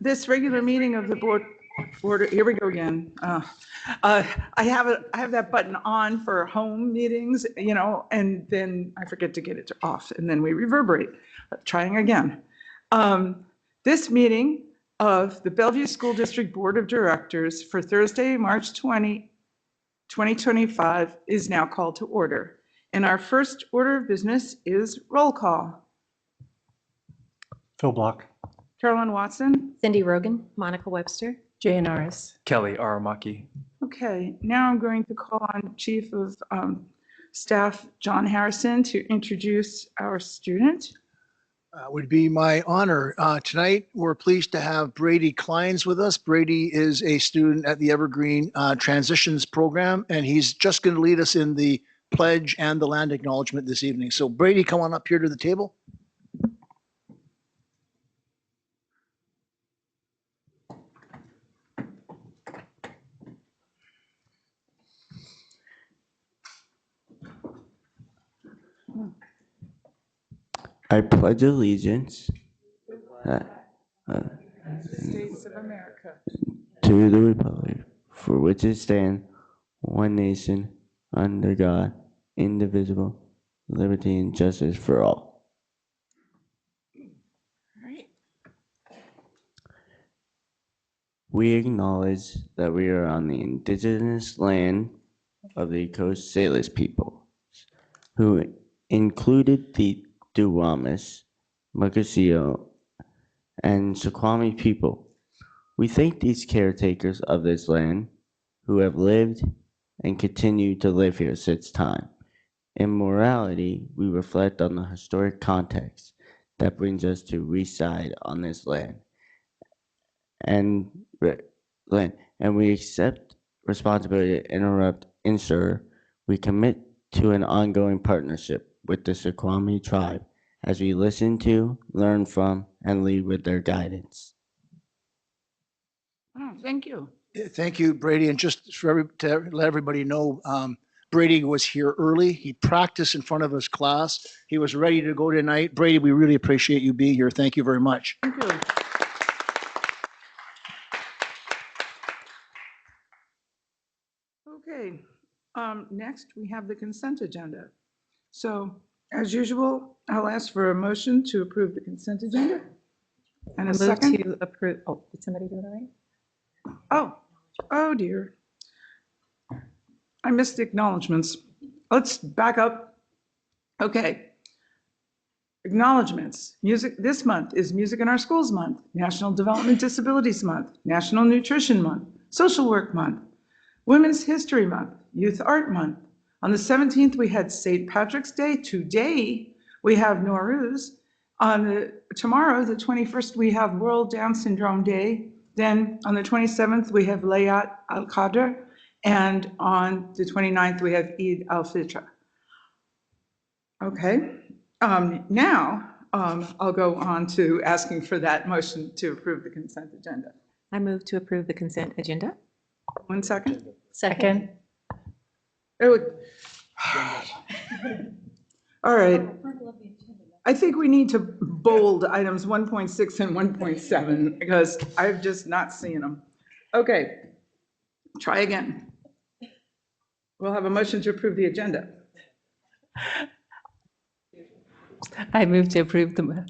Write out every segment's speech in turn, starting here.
This regular meeting of the board, here we go again. I have that button on for home meetings, you know, and then I forget to get it off, and then we reverberate. Trying again. This meeting of the Bellevue School District Board of Directors for Thursday, March 20, 2025 is now called to order. And our first order of business is roll call. Phil Block. Carolyn Watson. Cindy Rogan. Monica Webster. Jay Norris. Kelly Aramaki. Okay, now I'm going to call on Chief of Staff John Harrison to introduce our student. Would be my honor. Tonight, we're pleased to have Brady Kleins with us. Brady is a student at the Evergreen Transitions Program, and he's just going to lead us in the pledge and the land acknowledgement this evening. So Brady, come on up here to the table. I pledge allegiance States of America. to the republic for which it stands, one nation, under God, indivisible, liberty and justice for all. All right. We acknowledge that we are on the indigenous land of the Coast Salish people, who included the Duwamish, Muckuseo, and Suquamish people. We thank these caretakers of this land who have lived and continue to live here since time. In morality, we reflect on the historic context that brings us to reside on this land. And we accept responsibility to ensure we commit to an ongoing partnership with the Suquamish tribe as we listen to, learn from, and lead with their guidance. Oh, thank you. Thank you, Brady. And just to let everybody know, Brady was here early. He practiced in front of his class. He was ready to go tonight. Brady, we really appreciate you being here. Thank you very much. Thank you. Okay, next we have the consent agenda. So as usual, I'll ask for a motion to approve the consent agenda. And a second. To approve. Oh, did somebody do it already? Oh dear. I missed the acknowledgements. Let's back up. Okay. Acknowledgements. Music this month is Music in Our Schools Month, National Development Disabilities Month, National Nutrition Month, Social Work Month, Women's History Month, Youth Art Month. On the 17th, we had St. Patrick's Day. Today, we have Nowruz. Tomorrow, the 21st, we have World Down Syndrome Day. Then on the 27th, we have Layat al-Qadr. And on the 29th, we have Eid al-Fitr. Okay. Now, I'll go on to asking for that motion to approve the consent agenda. I move to approve the consent agenda. 1 second. Second. Oh. All right. I think we need to bold items 1.6 and 1.7 because I've just not seen them. Okay, try again. We'll have a motion to approve the agenda. I move to approve the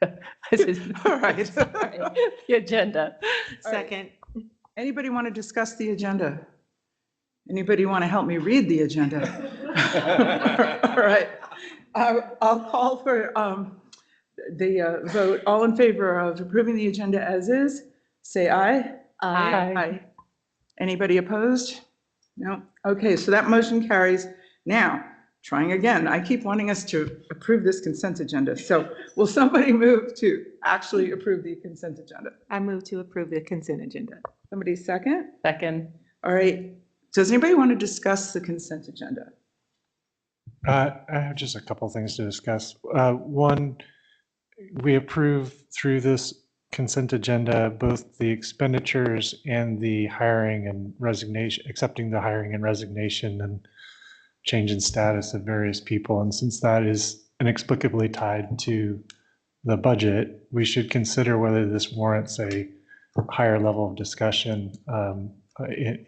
All right. the agenda. Second. Anybody want to discuss the agenda? Anybody want to help me read the agenda? All right. I'll call for the vote. All in favor of approving the agenda as is, say aye. Aye. Anybody opposed? No? Okay, so that motion carries. Now, trying again, I keep wanting us to approve this consent agenda. So will somebody move to actually approve the consent agenda? I move to approve the consent agenda. Somebody second? Second. All right. Does anybody want to discuss the consent agenda? I have just a couple of things to discuss. One, we approve through this consent agenda both the expenditures and the hiring and resignation, accepting the hiring and resignation and change in status of various people. And since that is inexplicably tied to the budget, we should consider whether this warrants a higher level of discussion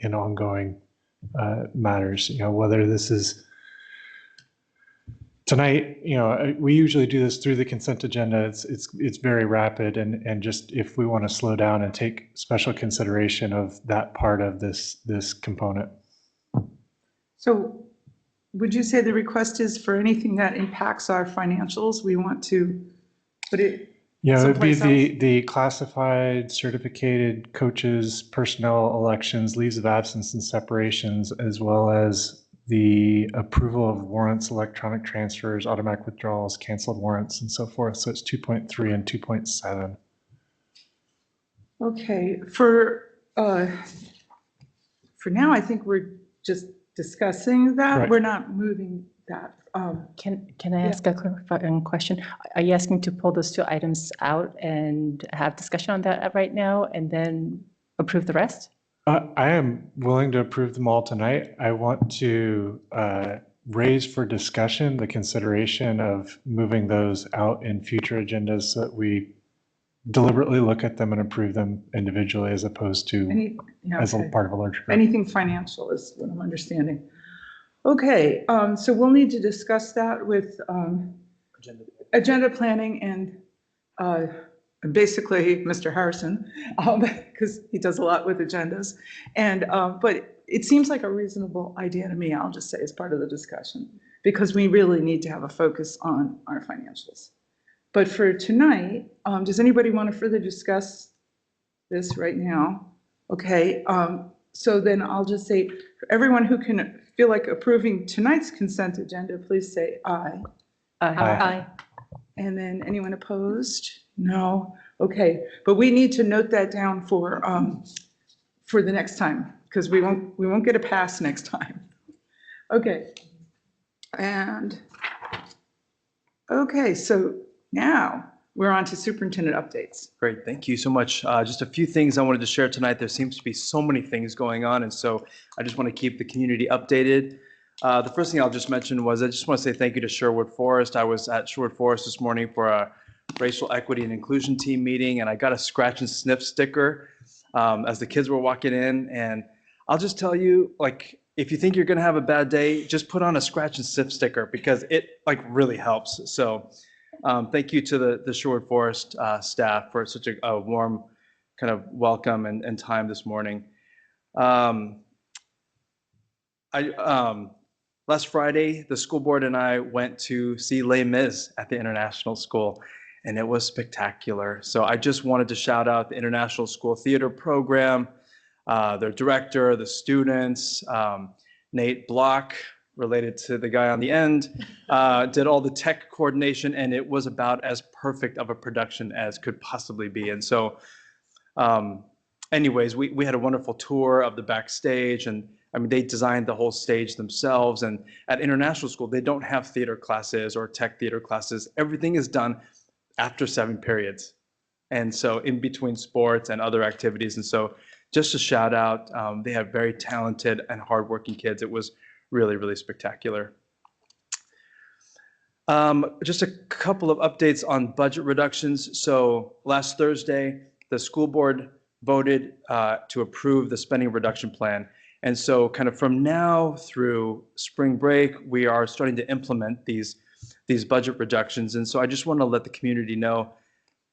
in ongoing matters. Whether this is tonight, we usually do this through the consent agenda. It's very rapid, and just if we want to slow down and take special consideration of that part of this component. So would you say the request is for anything that impacts our financials? We want to put it Yeah, it would be someplace else? the classified, certificated coaches, personnel elections, leaves of absence and separations, as well as the approval of warrants, electronic transfers, automatic withdrawals, canceled warrants, and so forth. So it's 2.3 and 2.7. Okay, for now, I think we're just discussing that. Right. We're not moving that. Can I ask a clarifying question? Are you asking to pull those two items out and have discussion on that right now and then approve the rest? I am willing to approve them all tonight. I want to raise for discussion the consideration of moving those out in future agendas so that we deliberately look at them and approve them individually as opposed to as a Okay. part of a larger group. Anything financial is what I'm understanding. Okay, so we'll need to discuss that with agenda planning and basically Mr. Harrison, because he does a lot with agendas. And, but it seems like a reasonable idea to me, I'll just say as part of the discussion, because we really need to have a focus on our financials. But for tonight, does anybody want to further discuss this right now? Okay, so then I'll just say, for everyone who can feel like approving tonight's consent agenda, please say aye. Aye. And then anyone opposed? No? Okay, but we need to note that down for the next time, because we won't get a pass next time. Okay. And, okay, so now we're on to superintendent updates. Great, thank you so much. Just a few things I wanted to share tonight. There seems to be so many things going on, and so I just want to keep the community updated. The first thing I'll just mention was I just want to say thank you to Sherwood Forest. I was at Sherwood Forest this morning for a racial equity and inclusion team meeting, and I got a scratch and sniff sticker as the kids were walking in. And I'll just tell you, like, if you think you're going to have a bad day, just put on a scratch and sniff sticker because it really helps. So thank you to the Sherwood Forest staff for such a warm kind of welcome and time this morning. Last Friday, the school board and I went to see Les Mis at the International School, and it was spectacular. So I just wanted to shout out the International School Theater Program, their director, the students, Nate Block, related to the guy on the end, did all the tech coordination, and it was about as perfect of a production as could possibly be. And so anyways, we had a wonderful tour of the backstage, and I mean, they designed the whole stage themselves. And at International School, they don't have theater classes or tech theater classes. Everything is done after 7 periods. And so in between sports and other activities. And so just a shout out, they have very talented and hardworking kids. It was really, really spectacular. Just a couple of updates on budget reductions. So last Thursday, the school board voted to approve the spending reduction plan. And so kind of from now through spring break, we are starting to implement these budget reductions. And so I just want to let the community know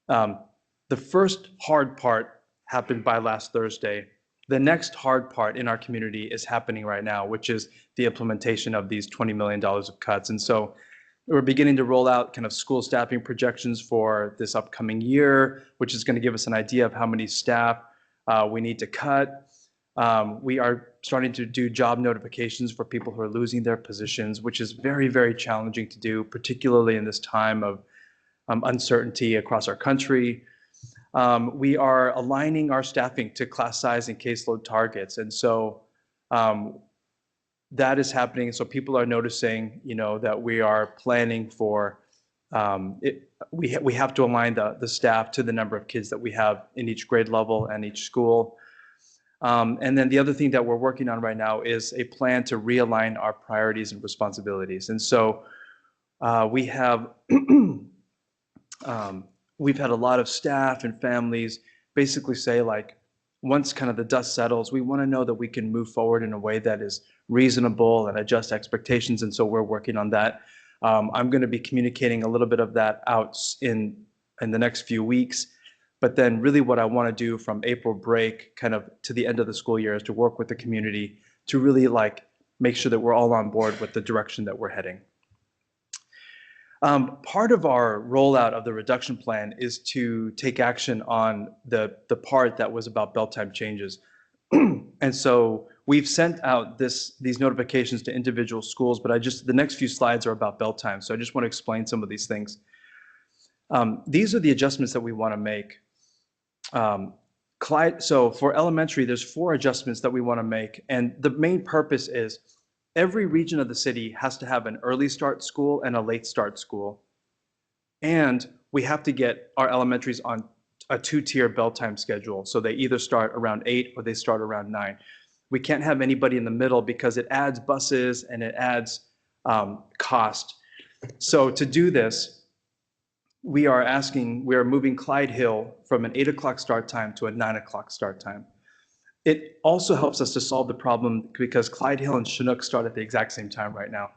the first hard part happened by last Thursday. The next hard part in our community is happening right now, which is the implementation of these $20 million of cuts. And so we're beginning to roll out kind of school staffing projections for this upcoming year, which is going to give us an idea of how many staff we need to cut. We are starting to do job notifications for people who are losing their positions, which is very, very challenging to do, particularly in this time of uncertainty across our country. We are aligning our staffing to class size and caseload targets. And so that is happening. So people are noticing, that we are planning for, we have to align the staff to the number of kids that we have in each grade level and each school. And then the other thing that we're working on right now is a plan to realign our priorities and responsibilities. And so we have we've had a lot of staff and families basically say, like, once kind of the dust settles, we want to know that we can move forward in a way that is reasonable and adjust expectations. And so we're working on that. I'm going to be communicating a little bit of that out in the next few weeks. But then really what I want to do from April break kind of to the end of the school year is to work with the community to really like make sure that we're all on board with the direction that we're heading. Part of our rollout of the reduction plan is to take action on the part that was about bell time changes. And so we've sent out these notifications to individual schools, but the next few slides are about bell time. So I just want to explain some of these things. These are the adjustments that we want to make. So for elementary, there's 4 adjustments that we want to make. And the main purpose is every region of the city has to have an early start school and a late start school. And we have to get our elementaries on a 2-tier bell time schedule. So they either start around 8 or they start around 9. We can't have anybody in the middle because it adds buses and it adds cost. So to do this, we are moving Clyde Hill from an 8 o'clock start time to a 9 o'clock start time. It also helps us to solve the problem because Clyde Hill and Chinook start at the exact same time right now.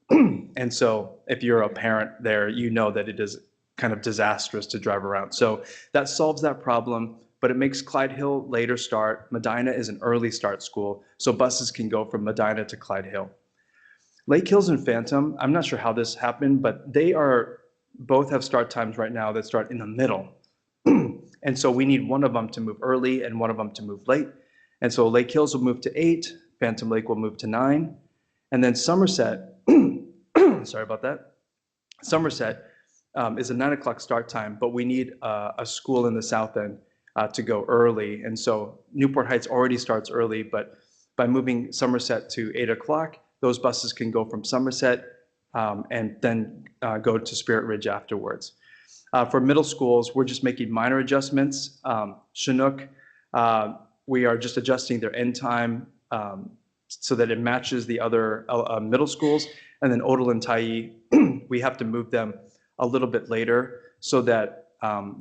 And so if you're a parent there, you know that it is kind of disastrous to drive around. So that solves that problem, but it makes Clyde Hill later start. Medina is an early start school, so buses can go from Medina to Clyde Hill. Lake Hills and Phantom, I'm not sure how this happened, but they both have start times right now that start in the middle. And so we need one of them to move early and one of them to move late. And so Lake Hills will move to 8, Phantom Lake will move to 9, and then Somerset, sorry about that. Somerset is a 9 o'clock start time, but we need a school in the south end to go early. And so Newport Heights already starts early, but by moving Somerset to 8 o'clock, those buses can go from Somerset and then go to Spirit Ridge afterwards. For middle schools, we're just making minor adjustments. Chinook, we are just adjusting their end time so that it matches the other middle schools. And then Odell and Tyee, we have to move them a little bit later so that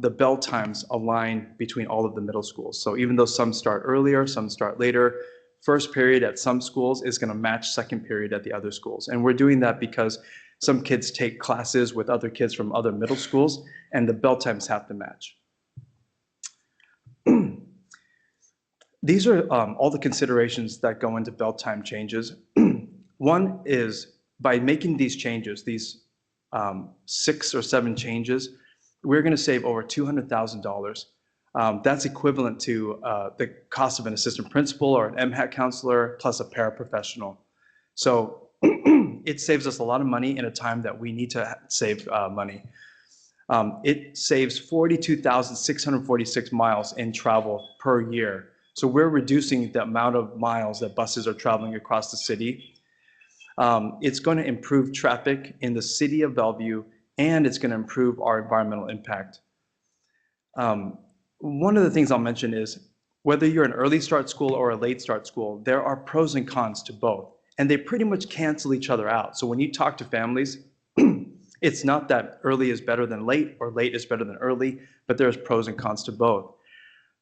the bell times align between all of the middle schools. So even though some start earlier, some start later, first period at some schools is going to match second period at the other schools. And we're doing that because some kids take classes with other kids from other middle schools, and the bell times have to match. These are all the considerations that go into bell time changes. One is by making these changes, these 6 or 7 changes, we're going to save over $200,000. That's equivalent to the cost of an assistant principal or an MHAT counselor plus a paraprofessional. So it saves us a lot of money in a time that we need to save money. It saves 42,646 miles in travel per year. So we're reducing the amount of miles that buses are traveling across the city. It's going to improve traffic in the city of Bellevue, and it's going to improve our environmental impact. One of the things I'll mention is whether you're an early start school or a late start school, there are pros and cons to both, and they pretty much cancel each other out. So when you talk to families, it's not that early is better than late or late is better than early, but there's pros and cons to both.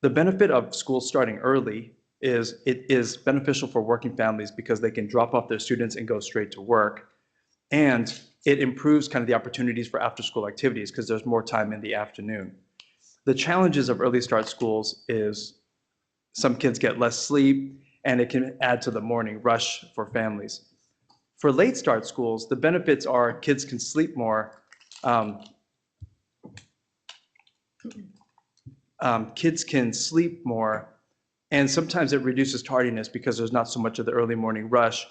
The benefit of school starting early is it is beneficial for working families because they can drop off their students and go straight to work. And it improves kind of the opportunities for after-school activities because there's more time in the afternoon. The challenges of early start schools is some kids get less sleep, and it can add to the morning rush for families. For late start schools, the benefits are kids can sleep more. Kids can sleep more, and sometimes it reduces tardiness because there's not so much of the early morning rush.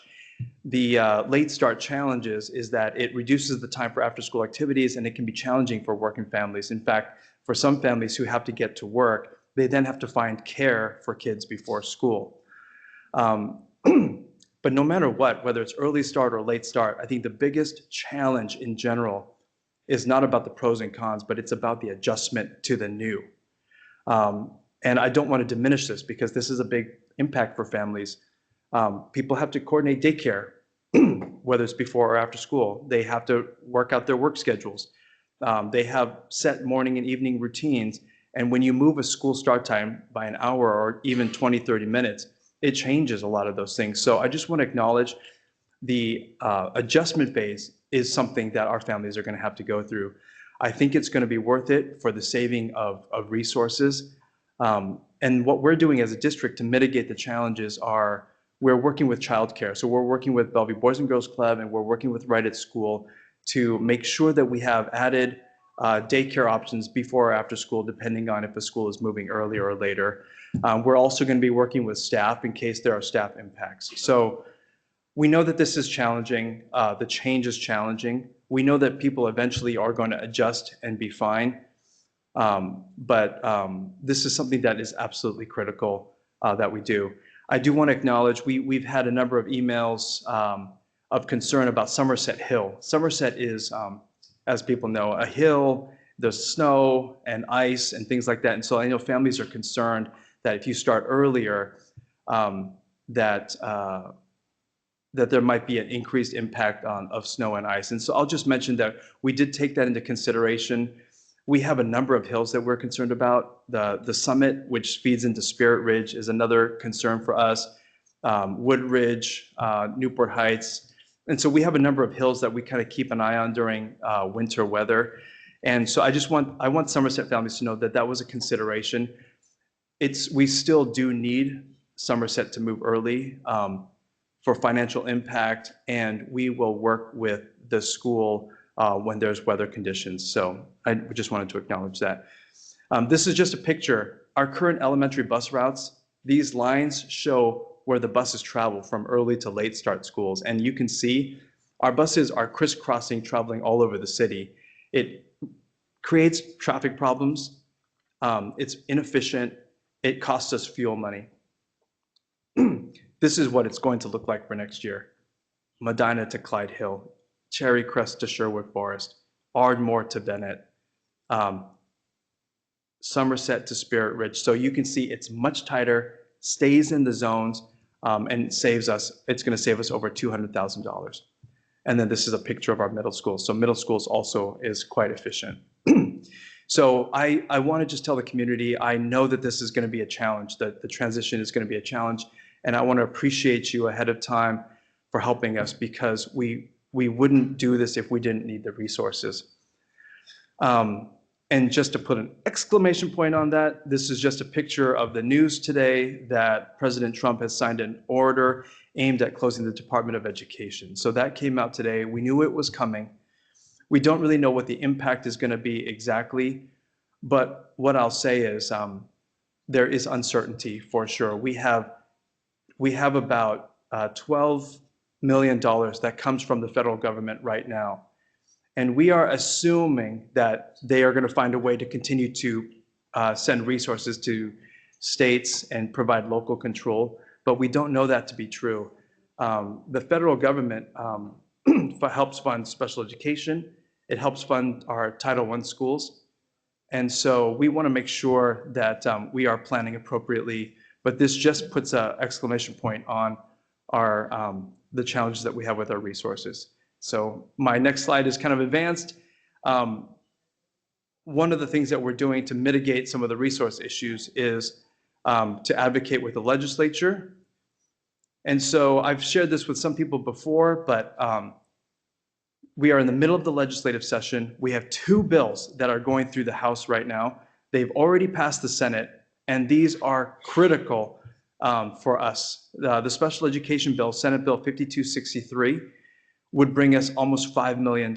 The late start challenges is that it reduces the time for after school activities, and it can be challenging for working families. In fact, for some families who have to get to work, they then have to find care for kids before school. But no matter what, whether it's early start or late start, I think the biggest challenge in general is not about the pros and cons, but it's about the adjustment to the new. And I don't want to diminish this because this is a big impact for families. People have to coordinate daycare, whether it's before or after school. They have to work out their work schedules. They have set morning and evening routines. And when you move a school start time by an hour or even 20, 30 minutes, it changes a lot of those things. So I just want to acknowledge the adjustment phase is something that our families are going to have to go through. I think it's going to be worth it for the saving of resources. And what we're doing as a district to mitigate the challenges are we're working with childcare. So we're working with Bellevue Boys and Girls Club, and we're working with Right at School to make sure that we have added daycare options before or after school, depending on if the school is moving earlier or later. We're also going to be working with staff in case there are staff impacts. So we know that this is challenging. The change is challenging. We know that people eventually are going to adjust and be fine. But this is something that is absolutely critical that we do. I do want to acknowledge we've had a number of emails of concern about Somerset Hill. Somerset is, as people know, a hill. There's snow and ice and things like that. And so I know families are concerned that if you start earlier, that there might be an increased impact of snow and ice. And so I'll just mention that we did take that into consideration. We have a number of hills that we're concerned about. The summit, which feeds into Spirit Ridge, is another concern for us. Wood Ridge, Newport Heights. And so we have a number of hills that we kind of keep an eye on during winter weather. And so I want Somerset families to know that that was a consideration. We still do need Somerset to move early for financial impact, and we will work with the school when there's weather conditions. So I just wanted to acknowledge that. This is just a picture. Our current elementary bus routes, these lines show where the buses travel from early to late start schools. And you can see our buses are crisscrossing, traveling all over the city. It creates traffic problems. It's inefficient. It costs us fuel money. This is what it's going to look like for next year. Medina to Clyde Hill, Cherry Crest to Sherwood Forest, Ardmore to Bennett, Somerset to Spirit Ridge. So you can see it's much tighter, stays in the zones, and it's going to save us over $200,000. And then this is a picture of our middle school. So middle schools also is quite efficient. So I want to just tell the community, I know that this is going to be a challenge, that the transition is going to be a challenge. And I want to appreciate you ahead of time for helping us, because we wouldn't do this if we didn't need the resources. And just to put an exclamation point on that, this is just a picture of the news today that President Trump has signed an order aimed at closing the Department of Education. So that came out today. We knew it was coming. We don't really know what the impact is going to be exactly, but what I'll say is there is uncertainty for sure. We have about $12 million that comes from the federal government right now. And we are assuming that they are going to find a way to continue to send resources to states and provide local control, but we don't know that to be true. The federal government helps fund special education. It helps fund our Title I schools. And so we want to make sure that we are planning appropriately, but this just puts an exclamation point on the challenges that we have with our resources. So my next slide is kind of advanced. One of the things that we're doing to mitigate some of the resource issues is to advocate with the legislature. And so I've shared this with some people before, but we are in the middle of the legislative session. We have 2 bills that are going through the House right now. They've already passed the Senate, and these are critical for us. The special education bill, Senate Bill 5263, would bring us almost $5 million.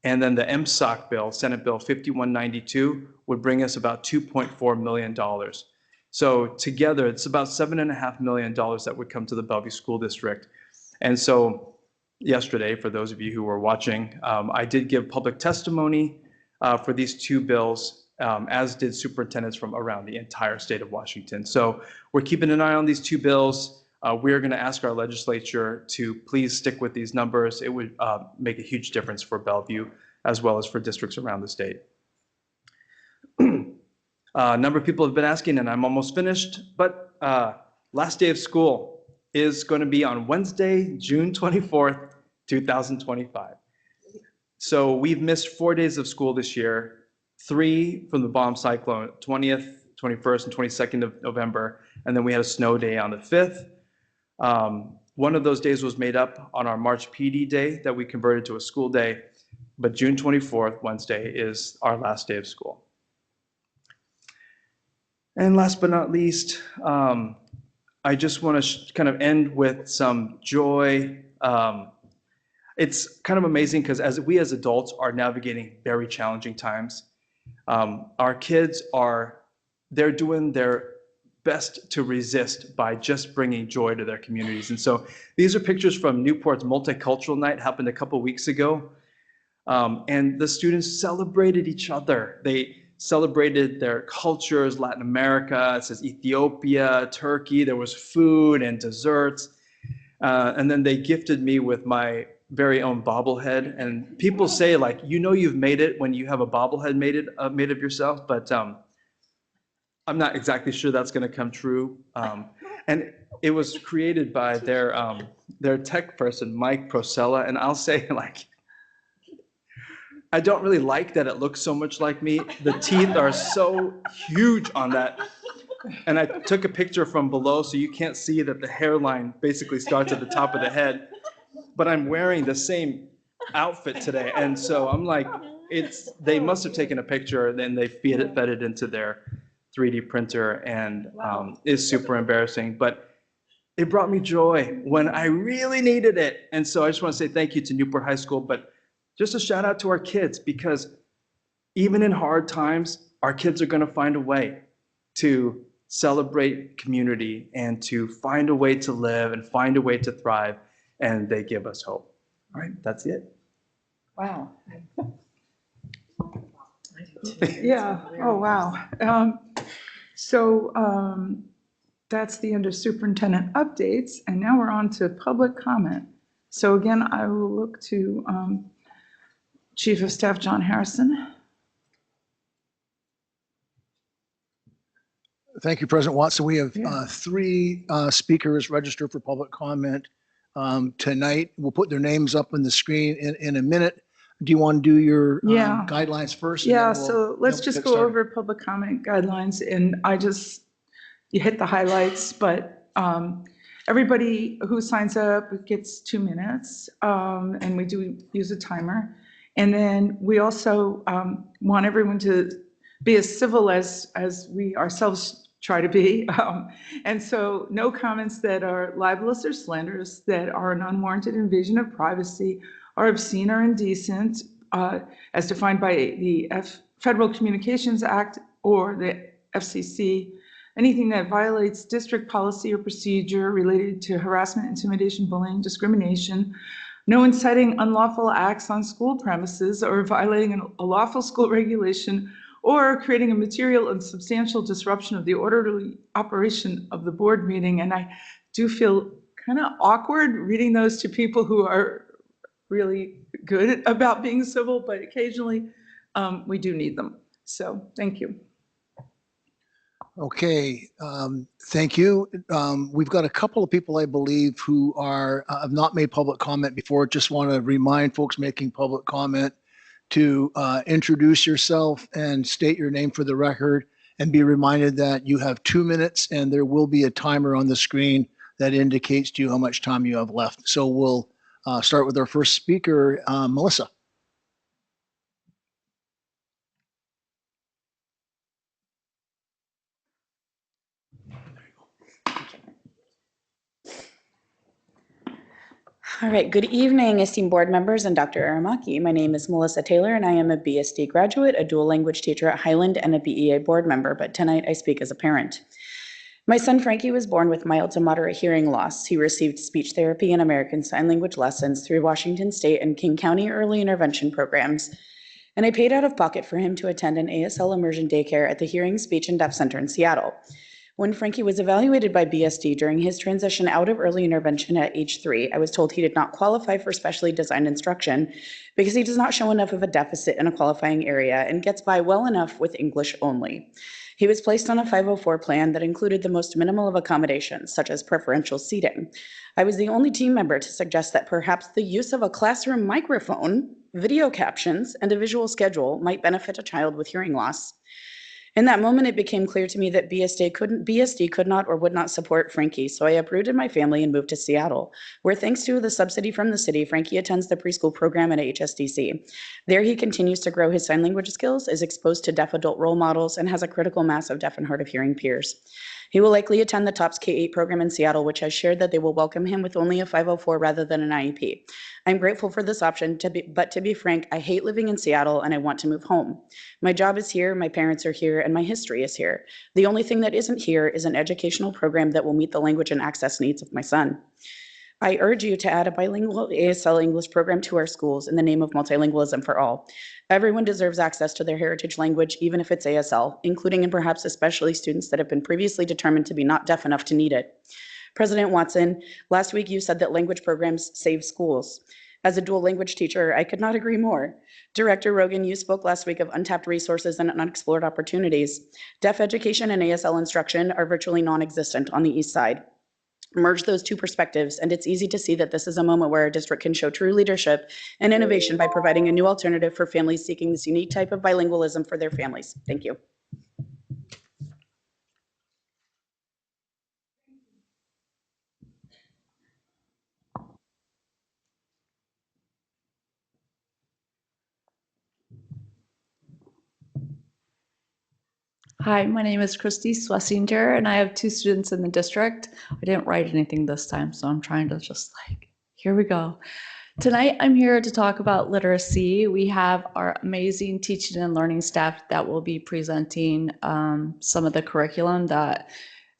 And then the MSOC bill, Senate Bill 5192, would bring us about $2.4 million. So together, it's about $7.5 million that would come to the Bellevue School District. And so yesterday, for those of you who were watching, I did give public testimony for these 2 bills, as did superintendents from around the entire state of Washington. So we're keeping an eye on these 2 bills. We're going to ask our legislature to please stick with these numbers. It would make a huge difference for Bellevue as well as for districts around the state. A number of people have been asking, and I'm almost finished, but last day of school is going to be on Wednesday, June 24th, 2025. So we've missed 4 days of school this year, 3 from the bomb cyclone, 20th, 21st, and 22nd of November, and then we had a snow day on the 5th. One of those days was made up on our March PD day that we converted to a school day, but June 24th, Wednesday, is our last day of school. And last but not least, I just want to kind of end with some joy. It's kind of amazing because as adults are navigating very challenging times, our kids they're doing their best to resist by just bringing joy to their communities. And so these are pictures from Newport's Multicultural Night, happened a couple weeks ago. And the students celebrated each other. They celebrated their cultures, Latin America, it says Ethiopia, Turkey, there was food and desserts. And then they gifted me with my very own bobblehead. And people say, like, you've made it when you have a bobblehead made of yourself, but I'm not exactly sure that's going to come true. And it was created by their tech person, Mike Prosella. And I'll say, like, I don't really like that it looks so much like me. The teeth are so huge on that. And I took a picture from below so you can't see that the hairline basically starts at the top of the head. But I'm wearing the same outfit today. And so I'm like, they must have taken a picture and then they fed it into their 3D printer, and it's super embarrassing. But it brought me joy when I really needed it. And so I just want to say thank you to Newport High School, but just a shout out to our kids, because even in hard times, our kids are going to find a way to celebrate community and to find a way to live and find a way to thrive. And they give us hope. All right, that's it. Wow. Yeah, oh, wow. That's the end of superintendent updates, and now we're on to public comment. So again, I will look to Chief of Staff John Harrison. Thank you, President Watson. We have 3 speakers registered for public comment tonight. We'll put their names up on the screen in a minute. Do you want to do your guidelines first? Yeah, so let's just go over public comment guidelines, and you hit the highlights, but everybody who signs up gets 2 minutes, and we do use a timer. And then we also want everyone to be as civil as we ourselves try to be. And so no comments that are libelous or slanderous, that are an unwarranted invasion of privacy, are obscene or indecent, as defined by the Federal Communications Act or the FCC. Anything that violates district policy or procedure related to harassment, intimidation, bullying, discrimination, no inciting unlawful acts on school premises or violating a lawful school regulation or creating a material and substantial disruption of the orderly operation of the board meeting. And I do feel kind of awkward reading those to people who are really good about being civil, but occasionally we do need them. So thank you. Okay, thank you. We've got a couple of people, I believe, who have not made public comment before. Just want to remind folks making public comment to introduce yourself and state your name for the record, and be reminded that you have 2 minutes and there will be a timer on the screen that indicates to you how much time you have left. So we'll start with our first speaker, Melissa. All right, good evening, esteemed board members and Dr. Aramaki. My name is Melissa Taylor and I am a BSD graduate, a dual language teacher at Highland, and a BEA board member, but tonight I speak as a parent. My son Frankie was born with mild to moderate hearing loss. He received speech therapy and American Sign Language lessons through Washington State and King County early intervention programs, and I paid out of pocket for him to attend an ASL immersion daycare at the Hearing, Speech, and Deaf Center in Seattle. When Frankie was evaluated by BSD during his transition out of early intervention at age 3, I was told he did not qualify for specially designed instruction because he does not show enough of a deficit in a qualifying area and gets by well enough with English only. He was placed on a 504 plan that included the most minimal of accommodations, such as preferential seating. I was the only team member to suggest that perhaps the use of a classroom microphone, video captions, and a visual schedule might benefit a child with hearing loss. In that moment, it became clear to me that BSD could not or would not support Frankie, so I uprooted my family and moved to Seattle, where thanks to the subsidy from the city, Frankie attends the preschool program at HSDC. There he continues to grow his sign language skills, is exposed to deaf adult role models, and has a critical mass of deaf and hard of hearing peers. He will likely attend the TOPS K-8 program in Seattle, which has shared that they will welcome him with only a 504 rather than an IEP. I'm grateful for this option, but to be frank, I hate living in Seattle and I want to move home. My job is here, my parents are here, and my history is here. The only thing that isn't here is an educational program that will meet the language and access needs of my son. I urge you to add a bilingual ASL English program to our schools in the name of multilingualism for all. Everyone deserves access to their heritage language, even if it's ASL, including and perhaps especially students that have been previously determined to be not deaf enough to need it. President Watson, last week you said that language programs save schools. As a dual language teacher, I could not agree more. Director Rogan, you spoke last week of untapped resources and unexplored opportunities. Deaf education and ASL instruction are virtually non-existent on the East Side. Merge those two perspectives, and it's easy to see that this is a moment where our district can show true leadership and innovation by providing a new alternative for families seeking this unique type of bilingualism for their families. Thank you. Hi, my name is Christy Swessinger, and I have 2 students in the district. I didn't write anything this time, so I'm trying to just here we go. Tonight, I'm here to talk about literacy. We have our amazing teaching and learning staff that will be presenting some of the curriculum that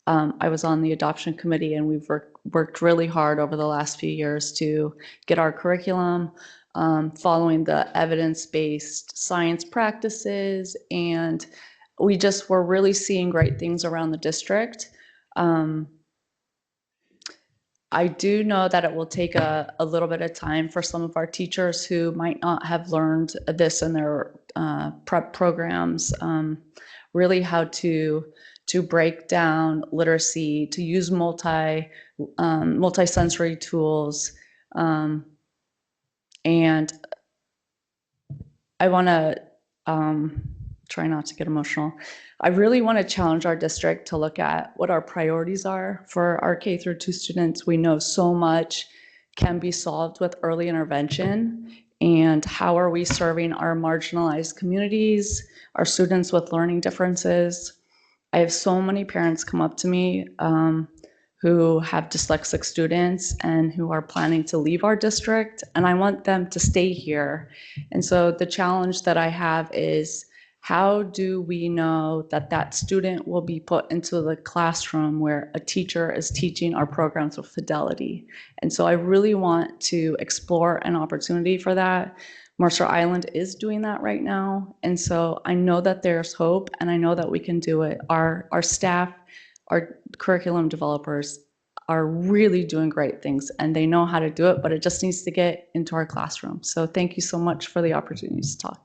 I was on the adoption committee, and we've worked really hard over the last few years to get our curriculum following the evidence-based science practices, and we just were really seeing great things around the district. I do know that it will take a little bit of time for some of our teachers who might not have learned this in their prep programs, really how to break down literacy, to use multi-sensory tools. And I want to try not to get emotional. I really want to challenge our district to look at what our priorities are for our K through 2 students. We know so much can be solved with early intervention, and how are we serving our marginalized communities, our students with learning differences. I have so many parents come up to me who have dyslexic students and who are planning to leave our district, and I want them to stay here. And so the challenge that I have is, how do we know that that student will be put into the classroom where a teacher is teaching our programs with fidelity? And so I really want to explore an opportunity for that. Mercer Island is doing that right now. And so I know that there's hope, and I know that we can do it. Our staff, our curriculum developers are really doing great things, and they know how to do it, but it just needs to get into our classroom. So thank you so much for the opportunity to talk.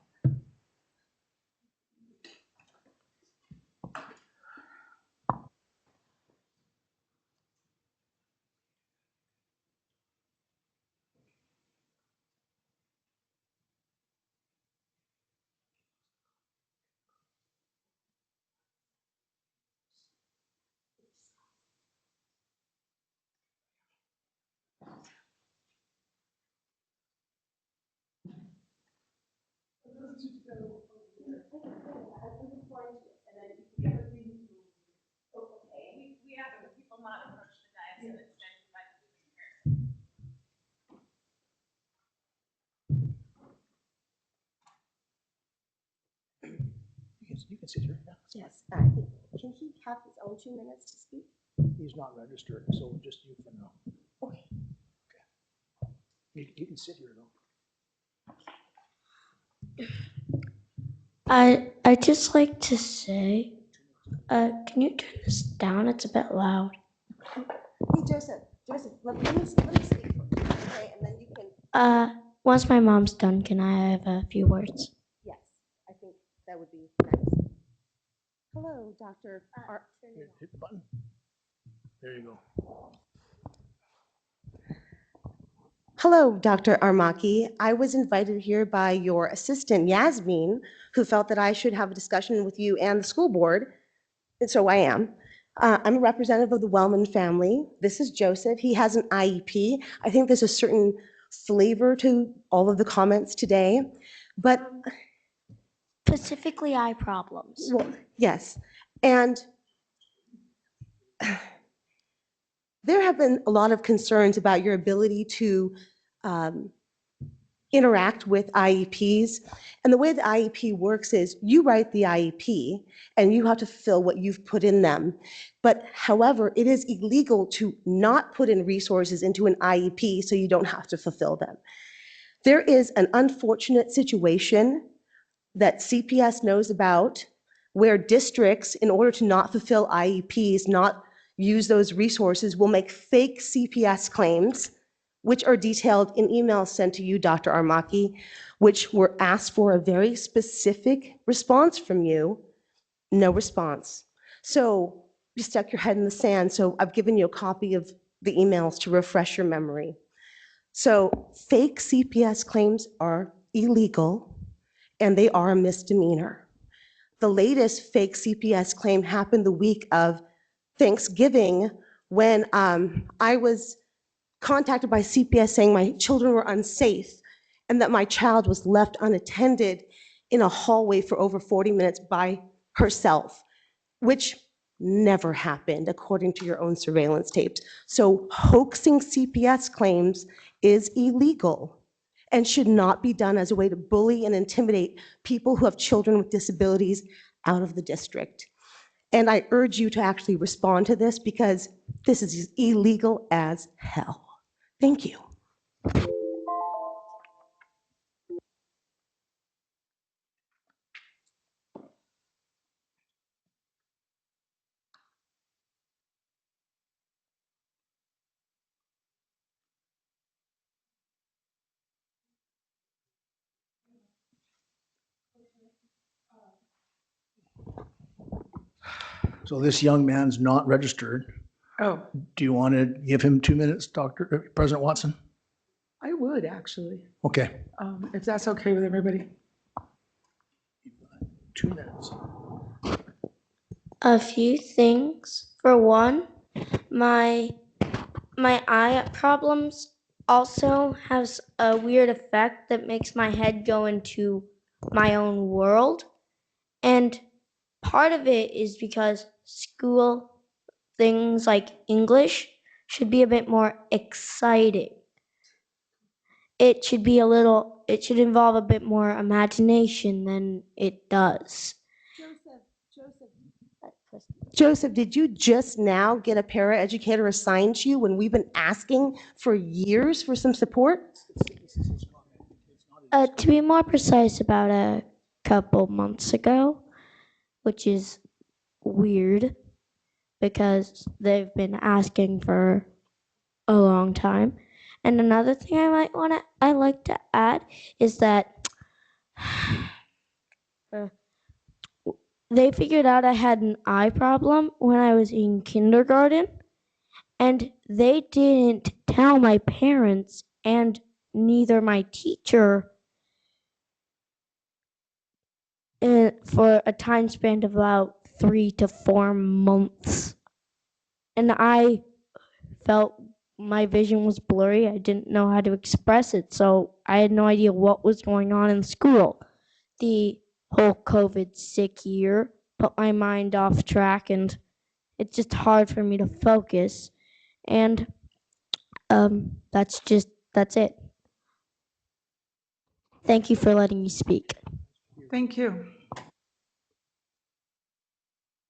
You can sit here. Yes, can he have his own 2 minutes to speak? He's not registered, so just you for now. Okay. You can sit here though. I'd just like to say Can you turn this down? It's a bit loud. Hey, Joseph, let me speak. Okay, and then you can. Once my mom's done, can I have a few words? Yes, I think that would be nice. Hello, Dr. Hit the button. There you go. Hello, Dr. Armaki. I was invited here by your assistant, Yasmin, who felt that I should have a discussion with you and the school board, and so I am. I'm a representative of the Wellman family. This is Joseph. He has an IEP. I think there's a certain flavor to all of the comments today, but Specifically eye problems. well, yes. And there have been a lot of concerns about your ability to um, interact with IEPs. And the way the IEP works is you write the IEP and you have to fill what you've put in them. But however, it is illegal to not put in resources into an IEP so you don't have to fulfill them. There is an unfortunate situation that CPS knows about where districts, in order to not fulfill IEPs, not use those resources, will make fake CPS claims, which are detailed in emails sent to you, Dr. Armaki, which were asked for a very specific response from you. No response. So you stuck your head in the sand. So I've given you a copy of the emails to refresh your memory. So fake CPS claims are illegal and they are a misdemeanor. The latest fake CPS claim happened the week of Thanksgiving when I was contacted by CPS saying my children were unsafe and that my child was left unattended in a hallway for over 40 minutes by herself, which never happened according to your own surveillance tapes. So hoaxing CPS claims is illegal and should not be done as a way to bully and intimidate people who have children with disabilities out of the district. And I urge you to actually respond to this because this is illegal as hell. Thank you. So this young man's not registered. Oh, Do you want to give him 2 minutes, President Watson? I would actually, Okay, if that's okay with everybody. 2 minutes. A few things. For one, my eye problems also has a weird effect that makes my head go into my own world. And part of it is because school things like English should be a bit more exciting. It should involve a bit more imagination than it does. Joseph, did you just now get a paraeducator assigned to you when we've been asking for years for some support? To be more precise, about a couple months ago, which is weird because they've been asking for a long time. And another thing I like to add is that they figured out I had an eye problem when I was in kindergarten, and they didn't tell my parents and neither my teacher for a time span of about 3 to 4 months. And I felt my vision was blurry. I didn't know how to express it, so I had no idea what was going on in school. The whole COVID sick year put my mind off track, and it's just hard for me to focus. And that's it. Thank you for letting me speak. Thank you.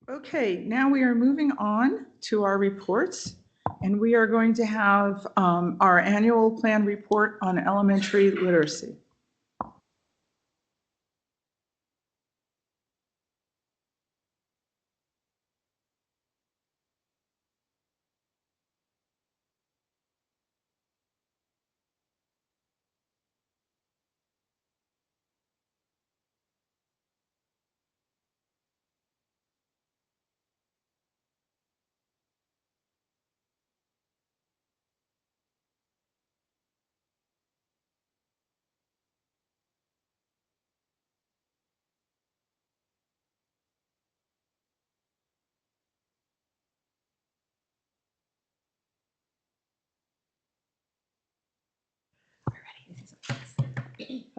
Okay, now we are moving on to our reports, and we are going to have our annual plan report on elementary literacy.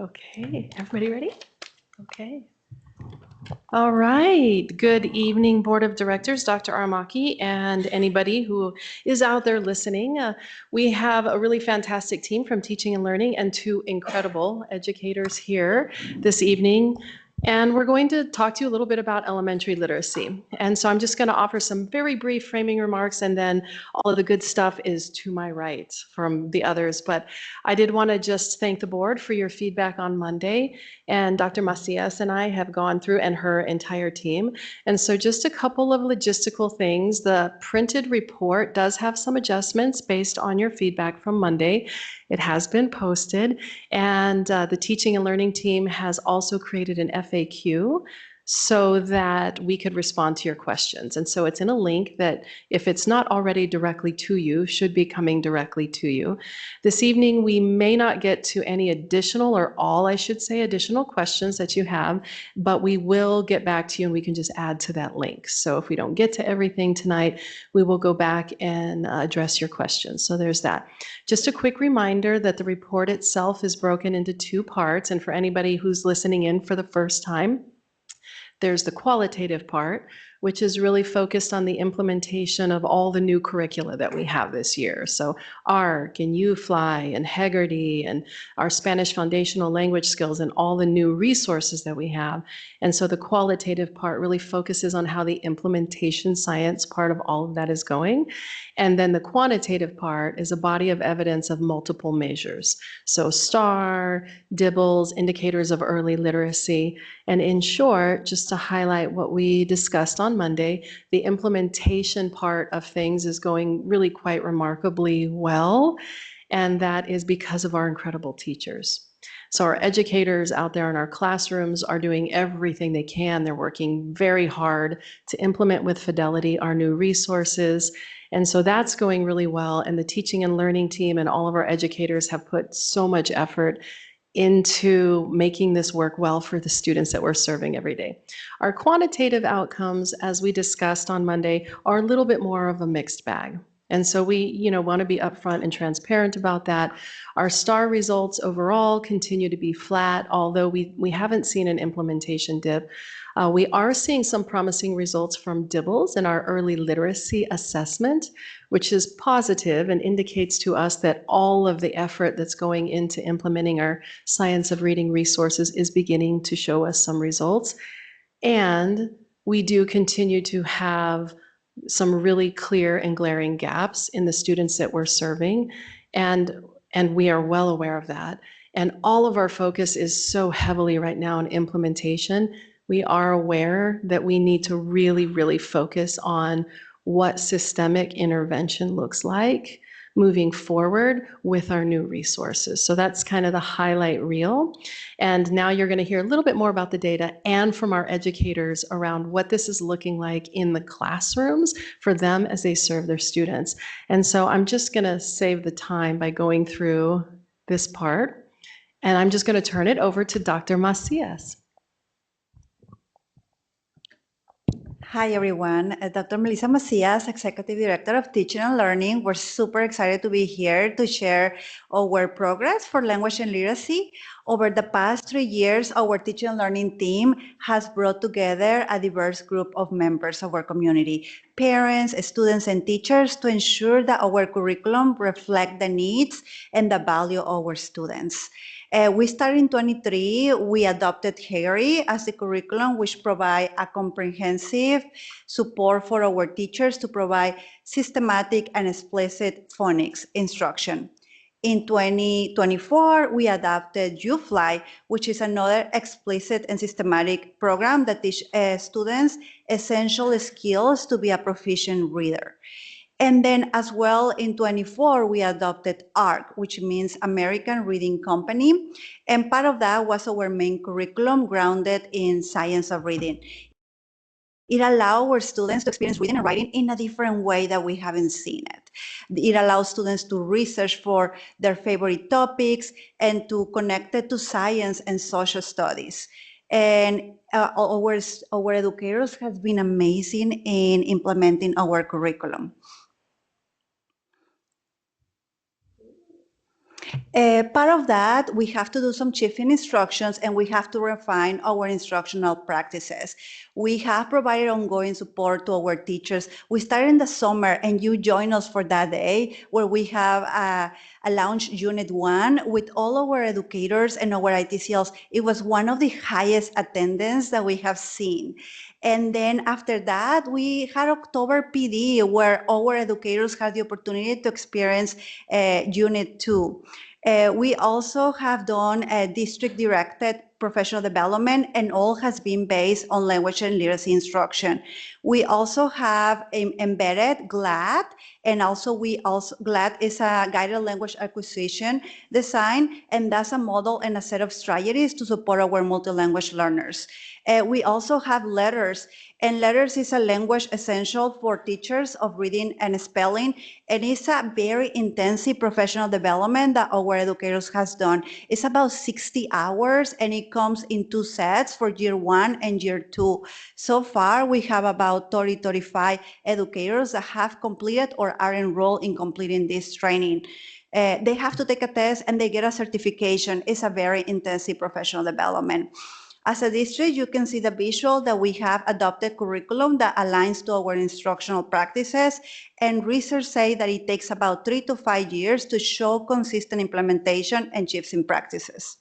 Okay, everybody ready? Okay. All right. Good evening, Board of Directors, Dr. Aramaki, and anybody who is out there listening. We have a really fantastic team from Teaching and Learning and two incredible educators here this evening. And we're going to talk to you a little bit about elementary literacy. And so I'm just going to offer some very brief framing remarks, and then all of the good stuff is to my right from the others. But I did want to just thank the board for your feedback on Monday. And Dr. Macias and I have gone through, and her entire team. And so just a couple of logistical things. The printed report does have some adjustments based on your feedback from Monday. It has been posted, and the teaching and learning team has also created an FAQ so that we could respond to your questions. And so it's in a link that, if it's not already directly to you, should be coming directly to you. This evening, we may not get to any additional, or all, I should say, additional questions that you have, but we will get back to you and we can just add to that link. So if we don't get to everything tonight, we will go back and address your questions. So there's that. Just a quick reminder that the report itself is broken into two parts. And for anybody who's listening in for the first time, there's the qualitative part, which is really focused on the implementation of all the new curricula that we have this year. So ARC and UFly and Heggerty and our Spanish foundational language skills and all the new resources that we have. And so the qualitative part really focuses on how the implementation science part of all of that is going. And then the quantitative part is a body of evidence of multiple measures. So STAR, DIBELS, indicators of early literacy. And in short, just to highlight what we discussed on Monday, the implementation part of things is going really quite remarkably well. And that is because of our incredible teachers. So our educators out there in our classrooms are doing everything they can. They're working very hard to implement with fidelity our new resources. And so that's going really well. And the teaching and learning team and all of our educators have put so much effort into making this work well for the students that we're serving every day. Our quantitative outcomes, as we discussed on Monday, are a little bit more of a mixed bag. And so we, want to be upfront and transparent about that. Our STAR results overall continue to be flat, although we haven't seen an implementation dip. We are seeing some promising results from DIBELS in our early literacy assessment, which is positive and indicates to us that all of the effort that's going into implementing our science of reading resources is beginning to show us some results. And we do continue to have some really clear and glaring gaps in the students that we're serving. And we are well aware of that. And all of our focus is so heavily right now on implementation. We are aware that we need to really, really focus on what systemic intervention looks like moving forward with our new resources. So that's kind of the highlight reel. And now you're going to hear a little bit more about the data and from our educators around what this is looking like in the classrooms for them as they serve their students. And so I'm just going to save the time by going through this part. And I'm just going to turn it over to Dr. Macias. Hi, everyone. Dr. Melissa Macias, Executive Director of Teaching and Learning. We're super excited to be here to share our progress for language and literacy. Over the past 3 years, our teaching and learning team has brought together a diverse group of members of our community, parents, students, and teachers, to ensure that our curriculum reflect the needs and the value of our students. We started in 23, we adopted Heggerty as the curriculum, which provide a comprehensive support for our teachers to provide systematic and explicit phonics instruction. In 2024, we adopted UFly, which is another explicit and systematic program that teach students essential skills to be a proficient reader. And then as well in 24, we adopted ARC, which means American Reading Company. And part of that was our main curriculum grounded in science of reading. It allows our students to experience reading and writing in a different way that we haven't seen it. It allows students to research for their favorite topics and to connect it to science and social studies. And our educators have been amazing in implementing our curriculum. Part of that, we have to do some shifting instructions and we have to refine our instructional practices. We have provided ongoing support to our teachers. We started in the summer and you join us for that day where we have a launch unit 1 with all our educators and our ITCLs. It was one of the highest attendance that we have seen. And then after that, we had October PD where our educators had the opportunity to experience unit 2. We also have done a district-directed professional development, and all has been based on language and literacy instruction. We also have embedded GLAD, and also GLAD is a guided language acquisition design, and that's a model and a set of strategies to support our multilanguage learners. We also have letters, and letters is a language essential for teachers of reading and spelling, and it's a very intensive professional development that our educators has done. It's about 60 hours, and it comes in 2 sets for year 1 and year 2. So far, we have about 35 educators that have completed or are enrolled in completing this training. They have to take a test and they get a certification. It's a very intensive professional development. As a district, you can see the visual that we have adopted curriculum that aligns to our instructional practices, and research say that it takes about 3 to 5 years to show consistent implementation and shifts in practices.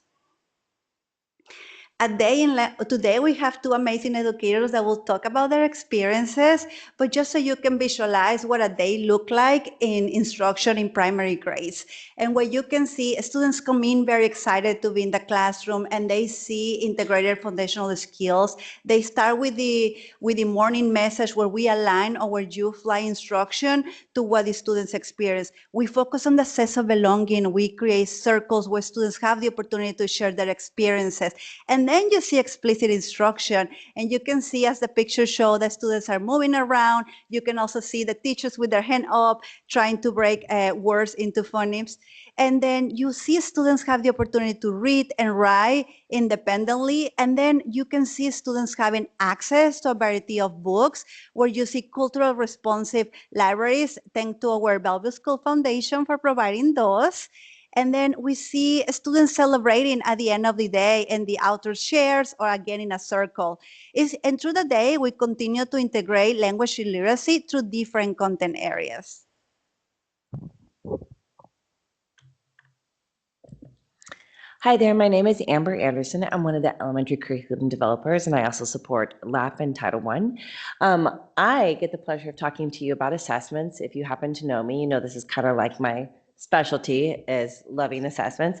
Today we have 2 amazing educators that will talk about their experiences, but just so you can visualize what a day look like in instruction in primary grades. And what you can see, students come in very excited to be in the classroom and they see integrated foundational skills. They start with the morning message where we align our U-Fly instruction to what the students experience. We focus on the sense of belonging. We create circles where students have the opportunity to share their experiences. And then you see explicit instruction, and you can see as the pictures show that students are moving around. You can also see the teachers with their hand up, trying to break words into phonemes. And then you see students have the opportunity to read and write independently. And then you can see students having access to a variety of books where you see cultural responsive libraries, thanks to our Bellevue School Foundation for providing those. And then we see students celebrating at the end of the day in the outdoor chairs or again in a circle. And through the day, we continue to integrate language literacy through different content areas. Hi there, my name is Amber Anderson. I'm one of the elementary curriculum developers, and I also support LAP and Title I. I get the pleasure of talking to you about assessments. If you happen to know me, you know this is kind of like my specialty is loving assessments.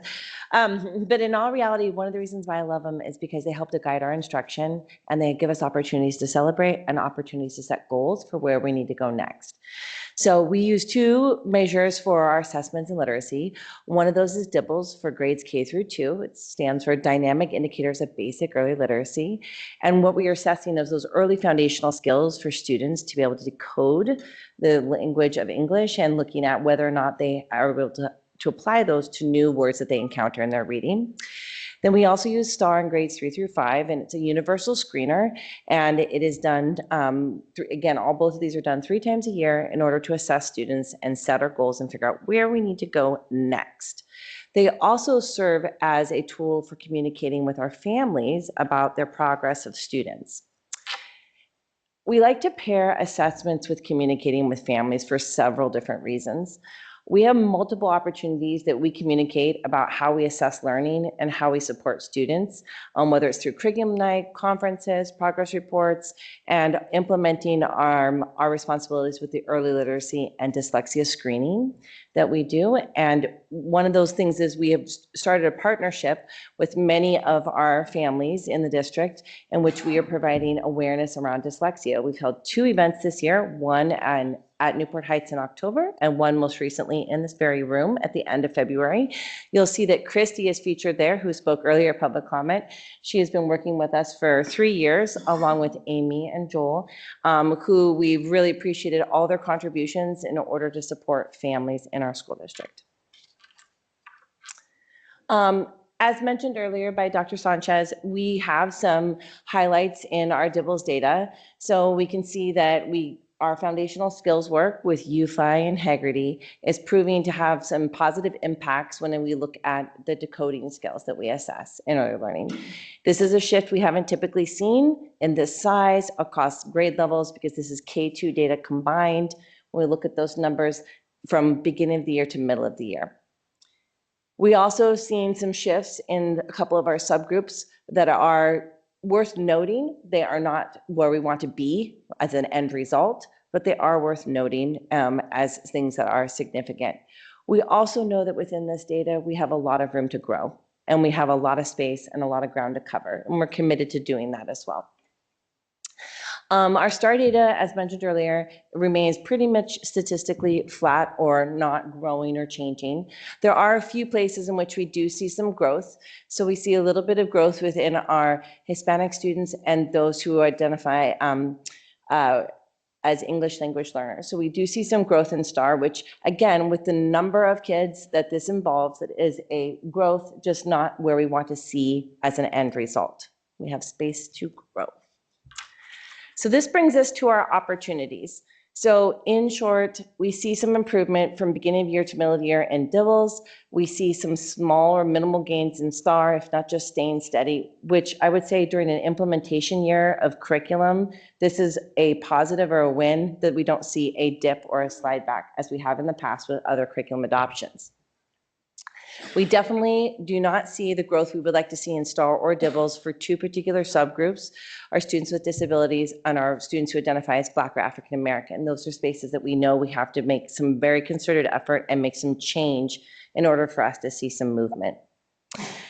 But in all reality, one of the reasons why I love them is because they help to guide our instruction, and they give us opportunities to celebrate and opportunities to set goals for where we need to go next. So we use 2 measures for our assessments in literacy. One of those is DIBELS for grades K through 2. It stands for Dynamic Indicators of Basic Early Literacy. And what we are assessing is those early foundational skills for students to be able to decode the language of English and looking at whether or not they are able to apply those to new words that they encounter in their reading. Then we also use STAR in grades 3 through 5, and it's a universal screener, and it is done, again, both of these are done 3 times a year in order to assess students and set our goals and figure out where we need to go next. They also serve as a tool for communicating with our families about their progress of students. We like to pair assessments with communicating with families for several different reasons. We have multiple opportunities that we communicate about how we assess learning and how we support students, whether it's through curriculum night, conferences, progress reports, and implementing our responsibilities with the early literacy and dyslexia screening that we do. And one of those things is we have started a partnership with many of our families in the district in which we are providing awareness around dyslexia. We've held 2 events this year, one at Newport Heights in October, and one most recently in this very room at the end of February. You'll see that Christy is featured there, who spoke earlier, public comment. She has been working with us for 3 years, along with Amy and Joel, who we've really appreciated all their contributions in order to support families in our school district. As mentioned earlier by Dr. Sanchez, we have some highlights in our DIBELS data. So we can see that we our foundational skills work with UFI and Haggerty is proving to have some positive impacts when we look at the decoding skills that we assess in early learning. This is a shift we haven't typically seen in this size across grade levels because this is K2 data combined. When we look at those numbers from beginning of the year to middle of the year. We also have seen some shifts in a couple of our subgroups that are worth noting. They are not where we want to be as an end result, but they are worth noting as things that are significant. We also know that within this data, we have a lot of room to grow, and we have a lot of space and a lot of ground to cover, and we're committed to doing that as well. Our STAR data, as mentioned earlier, remains pretty much statistically flat or not growing or changing. There are a few places in which we do see some growth. So we see a little bit of growth within our Hispanic students and those who identify as English language learners. So we do see some growth in STAR, which again, with the number of kids that this involves, it is a growth, just not where we want to see as an end result. We have space to grow. So this brings us to our opportunities. So in short, we see some improvement from beginning of year to middle of year in DIVLs. We see some small or minimal gains in STAR, if not just staying steady, which I would say during an implementation year of curriculum, this is a positive or a win that we don't see a dip or a slide back as we have in the past with other curriculum adoptions. We definitely do not see the growth we would like to see in STAR or DIVLs for two particular subgroups, our students with disabilities and our students who identify as Black or African American. Those are spaces that we know we have to make some very concerted effort and make some change in order for us to see some movement.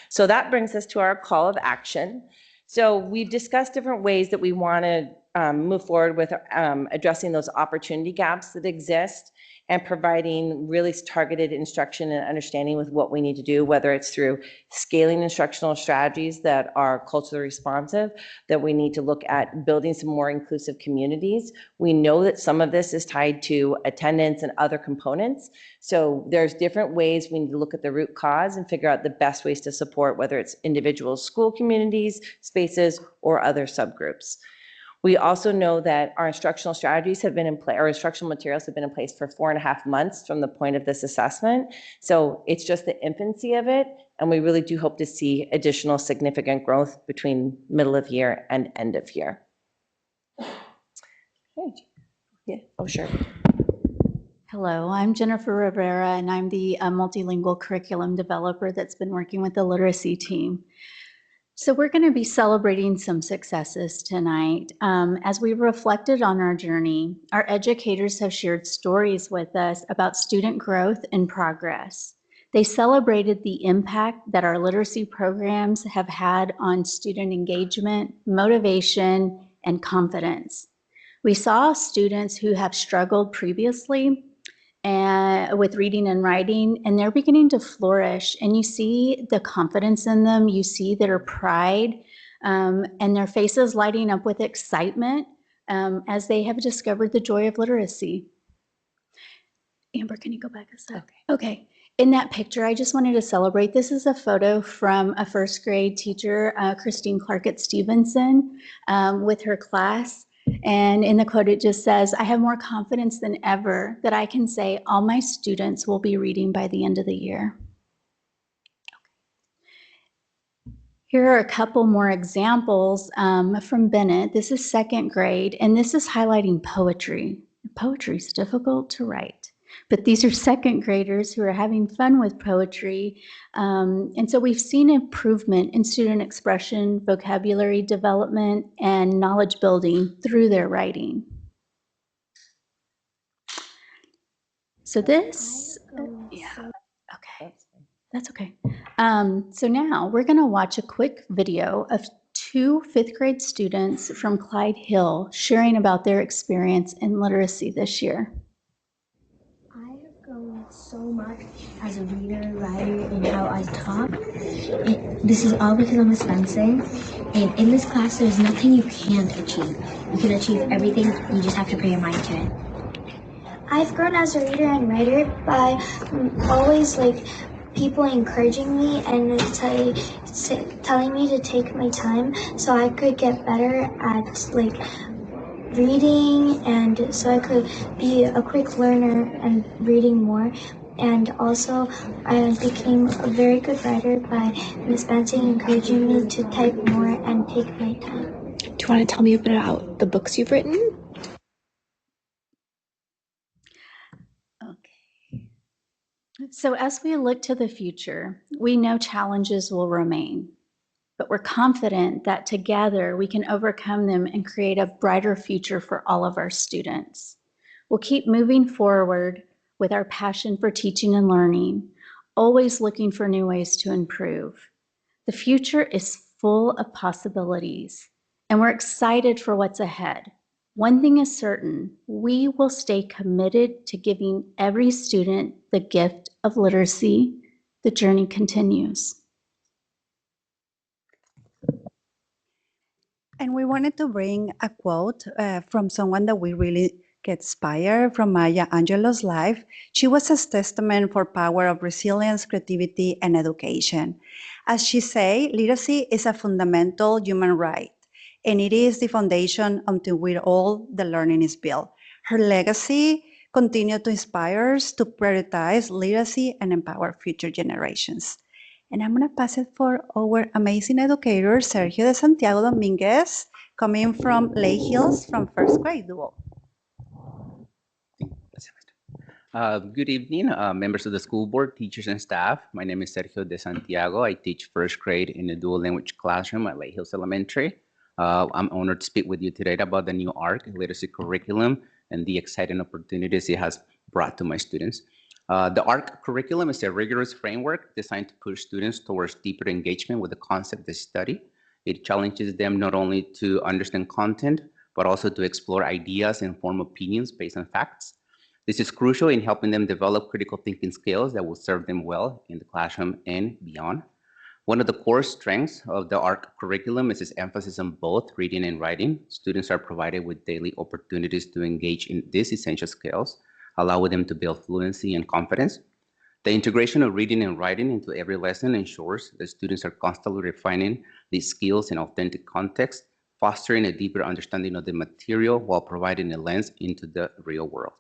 So that brings us to our call of action. So we've discussed different ways that we want to move forward with addressing those opportunity gaps that exist and providing really targeted instruction and understanding with what we need to do, whether it's through scaling instructional strategies that are culturally responsive, that we need to look at building some more inclusive communities. We know that some of this is tied to attendance and other components. So there's different ways we need to look at the root cause and figure out the best ways to support, whether it's individual school communities, spaces, or other subgroups. We also know that our instructional strategies have been in place, our instructional materials have been in place for 4.5 months from the point of this assessment. So it's just the infancy of it. And we really do hope to see additional significant growth between middle of year and end of year. Okay. Yeah, oh, sure. Hello, I'm Jennifer Rivera, and I'm the multilingual curriculum developer that's been working with the literacy team. So we're going to be celebrating some successes tonight. As we reflected on our journey, our educators have shared stories with us about student growth and progress. They celebrated the impact that our literacy programs have had on student engagement, motivation, and confidence. We saw students who have struggled previously with reading and writing, and they're beginning to flourish. And you see the confidence in them, you see their pride, and their faces lighting up with excitement as they have discovered the joy of literacy. Amber, can you go back a sec? Okay. In that picture, I just wanted to celebrate. This is a photo from a first grade teacher, Christine Clark at Stevenson, with her class. And in the quote, it just says, "I have more confidence than ever that I can say all my students will be reading by the end of the year." Here are a couple more examples from Bennett. This is second grade, and this is highlighting poetry. Poetry is difficult to write, but these are second graders who are having fun with poetry. And so we've seen improvement in student expression, vocabulary development, and knowledge building through their writing. So this, yeah, okay, that's okay. So now we're gonna watch a quick video of two fifth grade students from Clyde Hill sharing about their experience in literacy this year. So much as a reader, writer, and how I talk. This is all because I'm a Spencer. And in this class, there's nothing you can't achieve. You can achieve everything. You just have to put your mind to it. I've grown as a reader and writer by always people encouraging me and telling me to take my time so I could get better at reading, and so I could be a quick learner and reading more. And also, I became a very good writer by Miss Benson encouraging me to type more and take my time. Do you want to tell me a bit about the books you've written? So as we look to the future, we know challenges will remain, but we're confident that together we can overcome them and create a brighter future for all of our students. We'll keep moving forward with our passion for teaching and learning, always looking for new ways to improve. The future is full of possibilities, and we're excited for what's ahead. One thing is certain, we will stay committed to giving every student the gift of literacy. The journey continues. And we wanted to bring a quote from someone that we really get inspired from Maya Angelou's life. She was a testament for power of resilience, creativity, and education. As she say, literacy is a fundamental human right, and it is the foundation until which all the learning is built. Her legacy continues to inspire us to prioritize literacy and empower future generations. And I'm going to pass it for our amazing educator, Sergio de Santiago Dominguez, coming from Lake Hills from first grade dual. Good evening, members of the school board, teachers, and staff. My name is Sergio de Santiago. I teach first grade in a dual language classroom at Lake Hills Elementary. I'm honored to speak with you today about the new ARC literacy curriculum and the exciting opportunities it has brought to my students. The ARC curriculum is a rigorous framework designed to push students towards deeper engagement with the concept they study. It challenges them not only to understand content, but also to explore ideas and form opinions based on facts. This is crucial in helping them develop critical thinking skills that will serve them well in the classroom and beyond. One of the core strengths of the ARC curriculum is its emphasis on both reading and writing. Students are provided with daily opportunities to engage in these essential skills, allowing them to build fluency and confidence. The integration of reading and writing into every lesson ensures that students are constantly refining these skills in authentic context, fostering a deeper understanding of the material while providing a lens into the real world.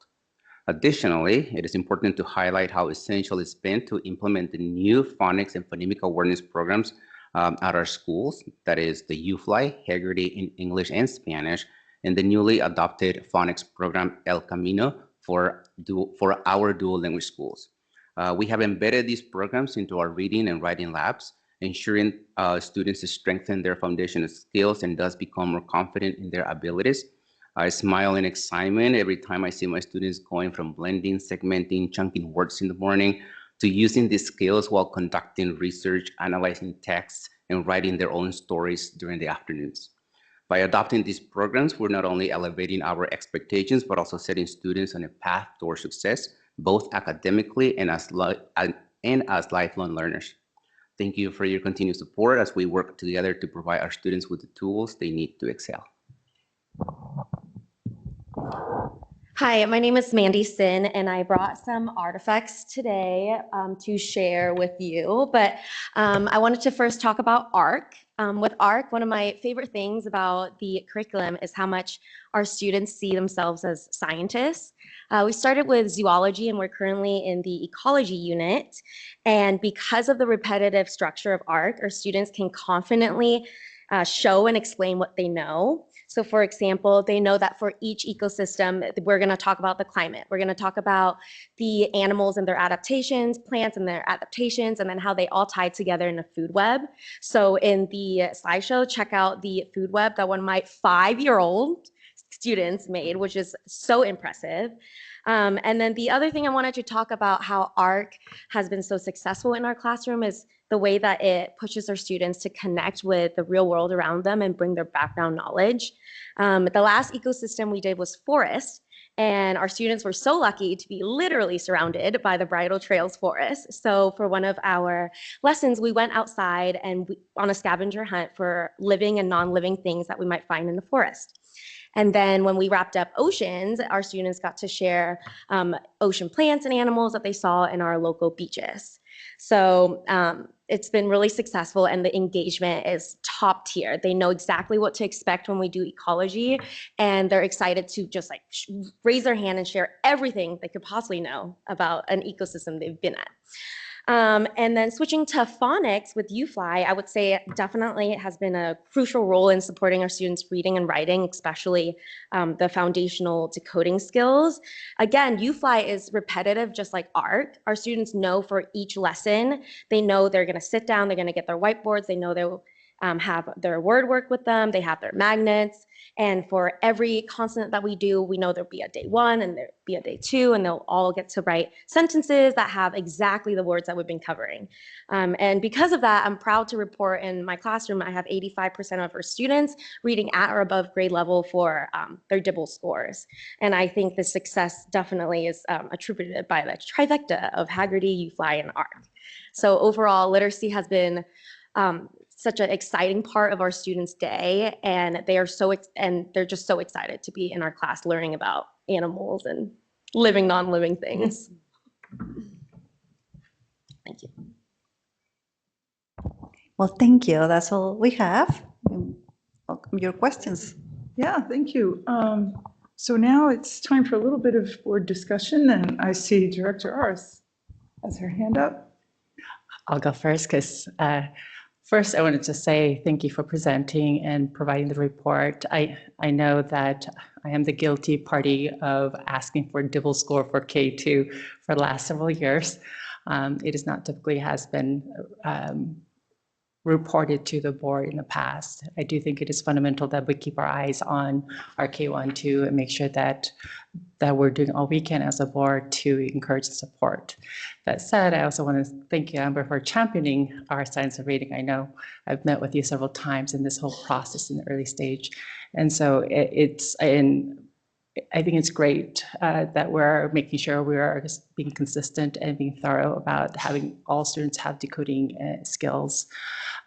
Additionally, it is important to highlight how essential it's been to implement the new phonics and phonemic awareness programs at our schools, that is the UFly, Haggerty in English and Spanish, and the newly adopted phonics program El Camino for our dual language schools. We have embedded these programs into our reading and writing labs, ensuring students to strengthen their foundational skills and thus become more confident in their abilities. I smile in excitement every time I see my students going from blending, segmenting, chunking words in the morning to using these skills while conducting research, analyzing texts, and writing their own stories during the afternoons. By adopting these programs, we're not only elevating our expectations, but also setting students on a path towards success, both academically and as lifelong learners. Thank you for your continued support as we work together to provide our students with the tools they need to excel. Hi, my name is Mandy Sin, and I brought some artifacts today to share with you. But I wanted to first talk about ARC. With ARC, one of my favorite things about the curriculum is how much our students see themselves as scientists. We started with zoology, and we're currently in the ecology unit. And because of the repetitive structure of ARC, our students can confidently show and explain what they know. So for example, they know that for each ecosystem, we're going to talk about the climate. We're going to talk about the animals and their adaptations, plants and their adaptations, and then how they all tie together in a food web. So in the slideshow, check out the food web that one of my 5-year-old students made, which is so impressive. And then the other thing I wanted to talk about how ARC has been so successful in our classroom is the way that it pushes our students to connect with the real world around them and bring their background knowledge. The last ecosystem we did was forest, and our students were so lucky to be literally surrounded by the Bridle Trails forest. So for one of our lessons, we went outside and on a scavenger hunt for living and non-living things that we might find in the forest. And then when we wrapped up oceans, our students got to share ocean plants and animals that they saw in our local beaches. So it's been really successful and the engagement is top tier. They know exactly what to expect when we do ecology, and they're excited to just like raise their hand and share everything they could possibly know about an ecosystem they've been at. And then switching to phonics with UFly, I would say definitely it has been a crucial role in supporting our students' reading and writing, especially the foundational decoding skills. Again, UFly is repetitive, just like ARC. Our students know for each lesson, they know they're going to sit down, they're going to get their whiteboards, they know they'll have their word work with them, they have their magnets. And for every consonant that we do, we know there'll be a day 1 and there'll be a day 2, and they'll all get to write sentences that have exactly the words that we've been covering. And because of that, I'm proud to report in my classroom, I have 85% of our students reading at or above grade level for their DIBEL scores. And I think the success definitely is attributed by the trifecta of Haggerty, UFly, and ARC. So overall, literacy has been such an exciting part of our students' day, and they're just so excited to be in our class learning about animals and living, non-living things. Thank you. Well, thank you. That's all we have. Welcome your questions. Yeah, thank you. So now it's time for a little bit of board discussion, and I see Director Ars has her hand up. I'll go first because first I wanted to say thank you for presenting and providing the report. I know that I am the guilty party of asking for a DIBEL score for K2 for the last several years. It is not typically has been reported to the board in the past. I do think it is fundamental that we keep our eyes on our K1, 2 and make sure that we're doing all we can as a board to encourage and support. That said, I also want to thank you, Amber, for championing our science of reading. I know I've met with you several times in this whole process in the early stage. And so I think it's great that we're making sure we are just being consistent and being thorough about having all students have decoding skills.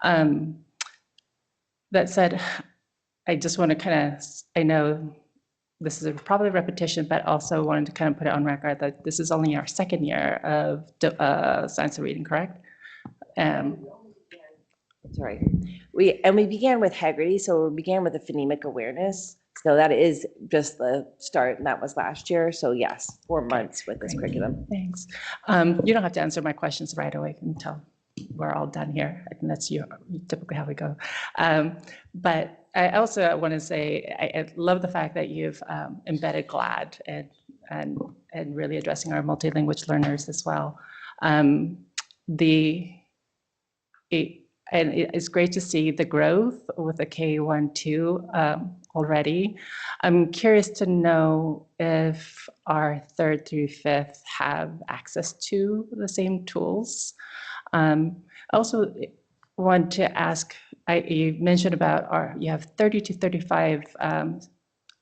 That said, I just want to I know this is probably a repetition, but also wanted to kind of put it on record that this is only our second year of science of reading, correct? Sorry. We began with Haggerty, so we began with the phonemic awareness. So that is just the start, and that was last year. So yes, 4 months with this curriculum. Thanks. You don't have to answer my questions right away until we're all done here. I think that's typically how we go. But I also want to say I love the fact that you've embedded GLAD and really addressing our multilingual learners as well. And it's great to see the growth with the K1, 2 already. I'm curious to know if our 3rd through 5th have access to the same tools. I also want to ask, you mentioned about you have 30 to 35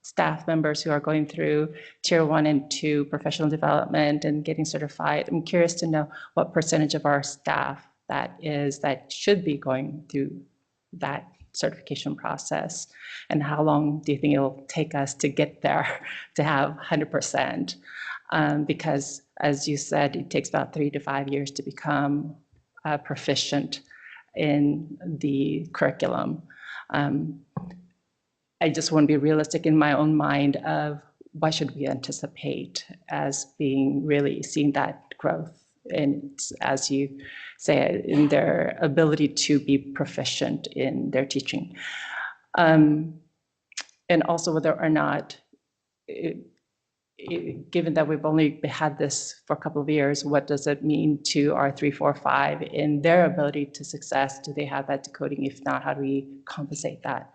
staff members who are going through tier 1 and 2 professional development and getting certified. I'm curious to know what percentage of our staff that should be going through that certification process, and how long do you think it'll take us to get there to have 100%? Because as you said, it takes about 3 to 5 years to become proficient in the curriculum. I just want to be realistic in my own mind of what should we anticipate as being really seeing that growth, and as you say, in their ability to be proficient in their teaching. And also whether or not, given that we've only had this for a couple of years, what does it mean to our 3, 4, 5 in their ability to success? Do they have that decoding? If not, how do we compensate that?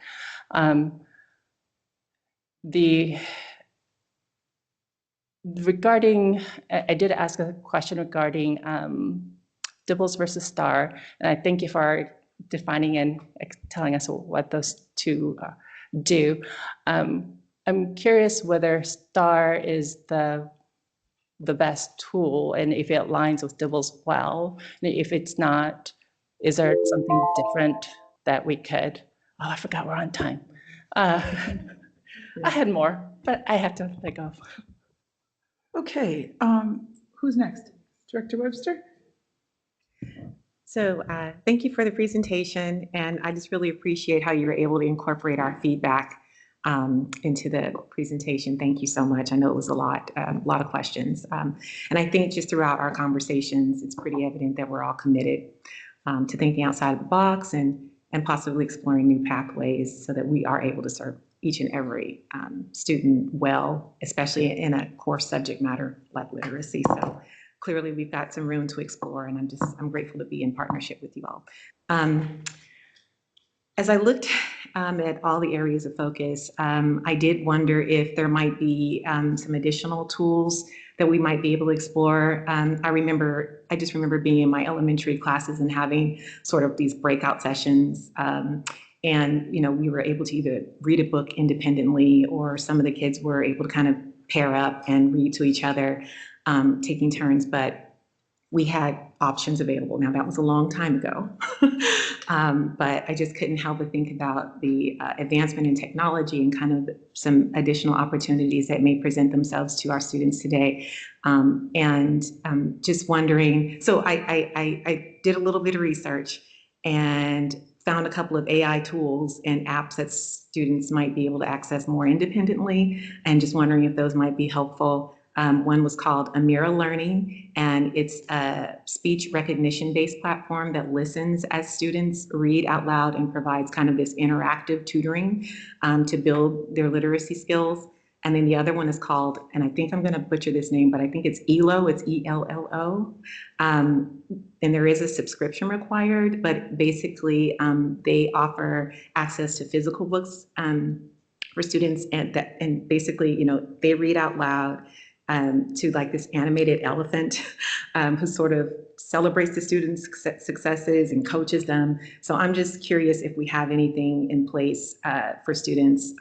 I did ask a question regarding DIBELS versus STAR, and I thank you for defining and telling us what those two do. I'm curious whether STAR is the best tool, and if it aligns with DIBELS well. And if it's not, is there something different that we could? Oh, I forgot we're on time. I had more, but I have to let go. Okay, who's next? Director Webster? So thank you for the presentation, and I just really appreciate how you were able to incorporate our feedback into the presentation. Thank you so much. I know it was a lot of questions. And I think just throughout our conversations, it's pretty evident that we're all committed to thinking outside of the box and possibly exploring new pathways so that we are able to serve each and every student well, especially in a core subject matter like literacy. So clearly we've got some room to explore, and I'm grateful to be in partnership with you all. As I looked at all the areas of focus, I did wonder if there might be some additional tools that we might be able to explore. I just remember being in my elementary classes and having sort of these breakout sessions. And, we were able to either read a book independently, or some of the kids were able to kind of pair up and read to each other, taking turns. But we had options available. Now, that was a long time ago, but I just couldn't help but think about the advancement in technology and kind of some additional opportunities that may present themselves to our students today. And just wondering, so I did a little bit of research and found a couple of AI tools and apps that students might be able to access more independently, and just wondering if those might be helpful. One was called Amira Learning, and it's a speech recognition-based platform that listens as students read out loud and provides kind of this interactive tutoring to build their literacy skills. And then the other one is called, and I think I'm going to butcher this name, but I think it's ELO, it's ELLO. And there is a subscription required, but basically they offer access to physical books for students, and basically, they read out loud to like this animated elephant who sort of celebrates the students' successes and coaches them. So I'm just curious if we have anything in place for students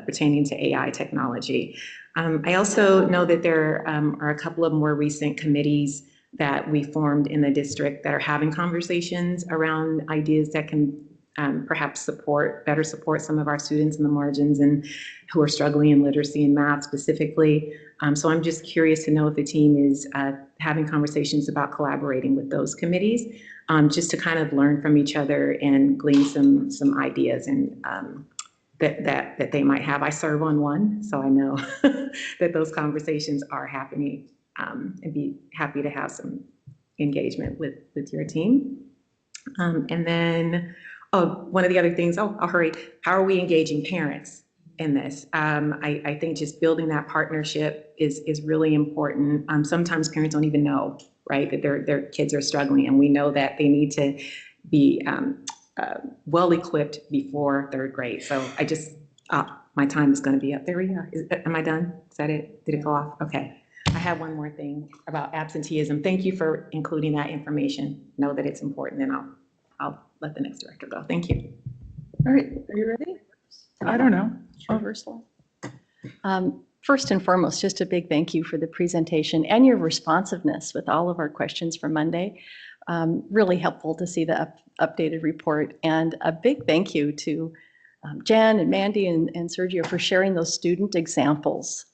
pertaining to AI technology. I also know that there are a couple of more recent committees that we formed in the district that are having conversations around ideas that can perhaps better support some of our students in the margins and who are struggling in literacy and math specifically. So I'm just curious to know if the team is having conversations about collaborating with those committees, just to kind of learn from each other and glean some ideas and that they might have. I serve on one, so I know that those conversations are happening, and be happy to have some engagement with your team. And then, one of the other things, I'll hurry. How are we engaging parents in this? I think just building that partnership is really important. Sometimes parents don't even know, right, that their kids are struggling, and we know that they need to be well-equipped before third grade. So my time is going to be up. There we are. Am I done? Is that it? Did it go off? Okay. I have one more thing about absenteeism. Thank you for including that information. Know that it's important, and I'll let the next director go. Thank you. All right, are you ready? I don't know. Ursula. First and foremost, just a big thank you for the presentation and your responsiveness with all of our questions from Monday. Really helpful to see the updated report, and a big thank you to Jen and Mandy and Sergio for sharing those student examples,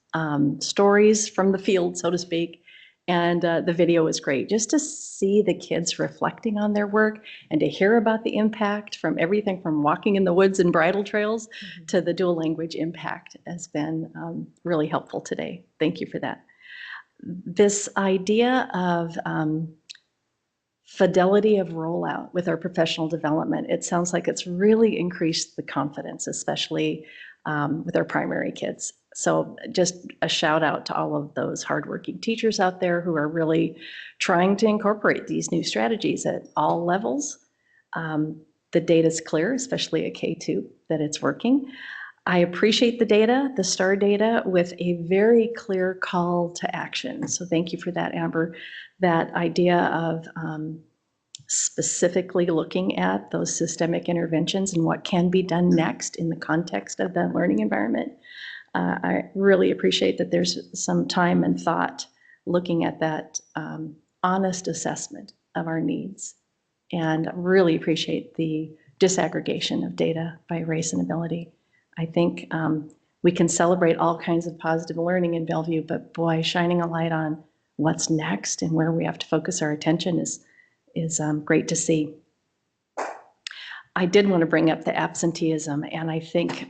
stories from the field, so to speak. And the video was great. Just to see the kids reflecting on their work and to hear about the impact from everything from walking in the woods and bridle trails to the dual language impact has been really helpful today. Thank you for that. This idea of fidelity of rollout with our professional development, it sounds like it's really increased the confidence, especially with our primary kids. So just a shout out to all of those hardworking teachers out there who are really trying to incorporate these new strategies at all levels. The data is clear, especially at K2, that it's working. I appreciate the data, the STAR data, with a very clear call to action. So thank you for that, Amber. That idea of specifically looking at those systemic interventions and what can be done next in the context of the learning environment. I really appreciate that there's some time and thought looking at that honest assessment of our needs, and really appreciate the disaggregation of data by race and ability. I think we can celebrate all kinds of positive learning in Bellevue, but boy, shining a light on what's next and where we have to focus our attention is is great to see. I did want to bring up the absenteeism, and I think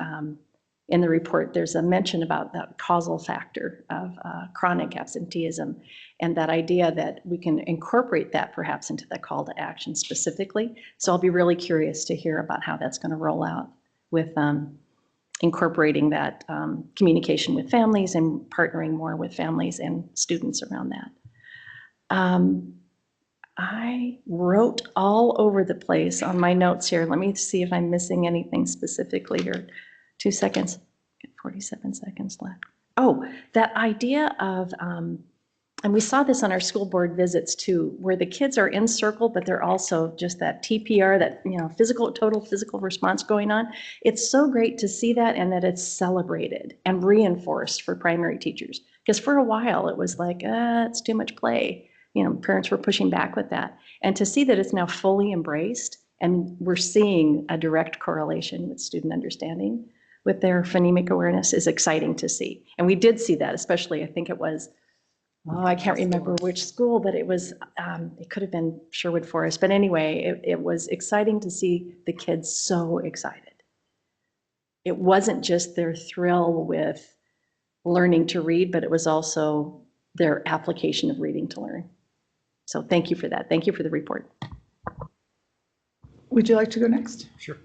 in the report, there's a mention about that causal factor of chronic absenteeism, and that idea that we can incorporate that perhaps into the call to action specifically. So I'll be really curious to hear about how that's going to roll out with incorporating that communication with families and partnering more with families and students around that. I wrote all over the place on my notes here. Let me see if I'm missing anything specifically here. 2 seconds, 47 seconds left. Oh, that idea of, and we saw this on our school board visits too, where the kids are in circle, but they're also just that TPR, that, you know, total physical response going on. It's so great to see that, and that it's celebrated and reinforced for primary teachers. Because for a while it was like, it's too much play. You know, parents were pushing back with that. And to see that it's now fully embraced, and we're seeing a direct correlation with student understanding with their phonemic awareness, is exciting to see. And we did see that, especially, I think it was, I can't remember which school, but it was, it could have been Sherwood Forest. But anyway, it was exciting to see the kids so excited. It wasn't just their thrill with learning to read, but it was also their application of reading to learn. So thank you for that. Thank you for the report. Would you like to go next? Sure.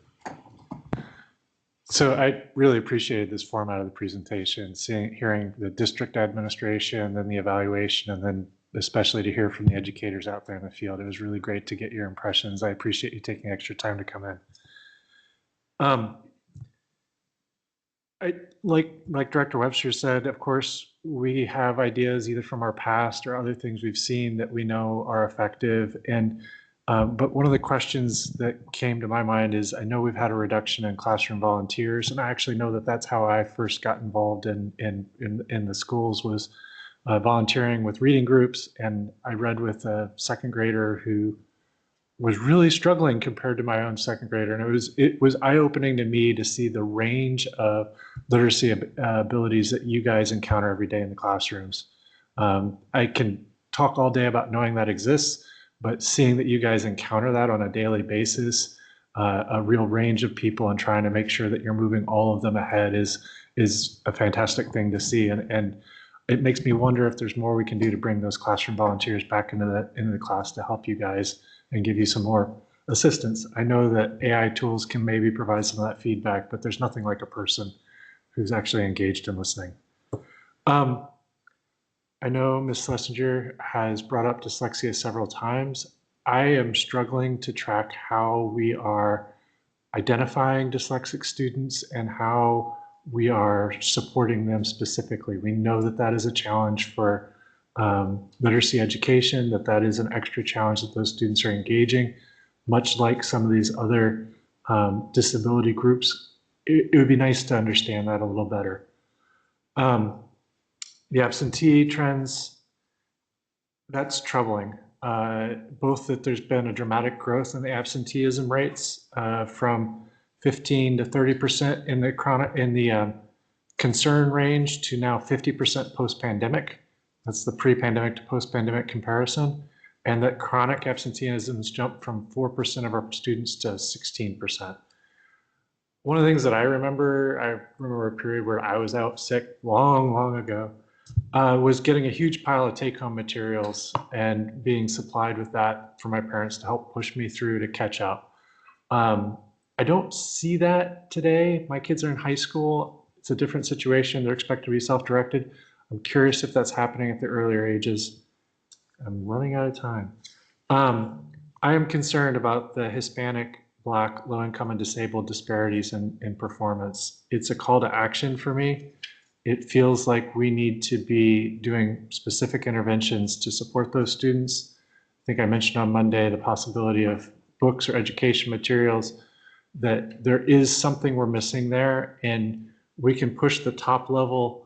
So I really appreciated this format of the presentation, hearing the district administration, then the evaluation, and then especially to hear from the educators out there in the field. It was really great to get your impressions. I appreciate you taking extra time to come in. Like Director Webster said, of course, we have ideas either from our past or other things we've seen that we know are effective. And but one of the questions that came to my mind is, I know we've had a reduction in classroom volunteers, and I actually know that that's how I first got involved in the schools, was volunteering with reading groups. And I read with a second grader who was really struggling compared to my own second grader. And it was eye-opening to me to see the range of literacy abilities that you guys encounter every day in the classrooms. I can talk all day about knowing that exists, but seeing that you guys encounter that on a daily basis, a real range of people, and trying to make sure that you're moving all of them ahead is a fantastic thing to see. And it makes me wonder if there's more we can do to bring those classroom volunteers back into the class to help you guys and give you some more assistance. I know that AI tools can maybe provide some of that feedback, but there's nothing like a person who's actually engaged in listening. I know Ms. Schlesinger has brought up dyslexia several times. I am struggling to track how we are identifying dyslexic students and how we are supporting them specifically. We know that that is a challenge for literacy education, that is an extra challenge that those students are engaging, much like some of these other disability groups. It would be nice to understand that a little better. The absentee trends, that's troubling. Both that there's been a dramatic growth in the absenteeism rates from 15 to 30% in the concern range to now 50% post-pandemic. That's the pre-pandemic to post-pandemic comparison. And that chronic absenteeism has jumped from 4% of our students to 16%. One of the things that I remember a period where I was out sick long ago, was getting a huge pile of take-home materials and being supplied with that for my parents to help push me through to catch up. I don't see that today. My kids are in high school. It's a different situation. They're expected to be self-directed. I'm curious if that's happening at the earlier ages. I'm running out of time. I am concerned about the Hispanic, Black, low-income, and disabled disparities in performance. It's a call to action for me. It feels like we need to be doing specific interventions to support those students. I think I mentioned on Monday the possibility of books or education materials, that there is something we're missing there, and we can push the top level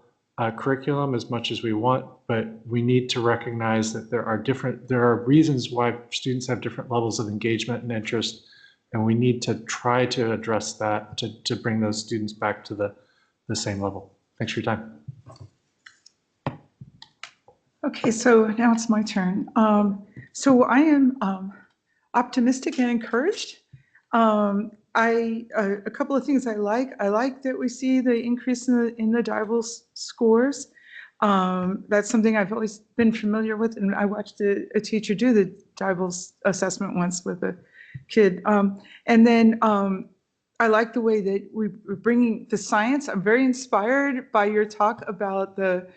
curriculum as much as we want, but we need to recognize that there are reasons why students have different levels of engagement and interest, and we need to try to address that to bring those students back to the same level. Thanks for your time. Okay, so now it's my turn. So I am optimistic and encouraged. A couple of things I like. I like that we see the increase in the Dival's scores. That's something I've always been familiar with, and I watched a teacher do the Dival's assessment once with a kid. And then I like the way that we're bringing the science. I'm very inspired by your talk about the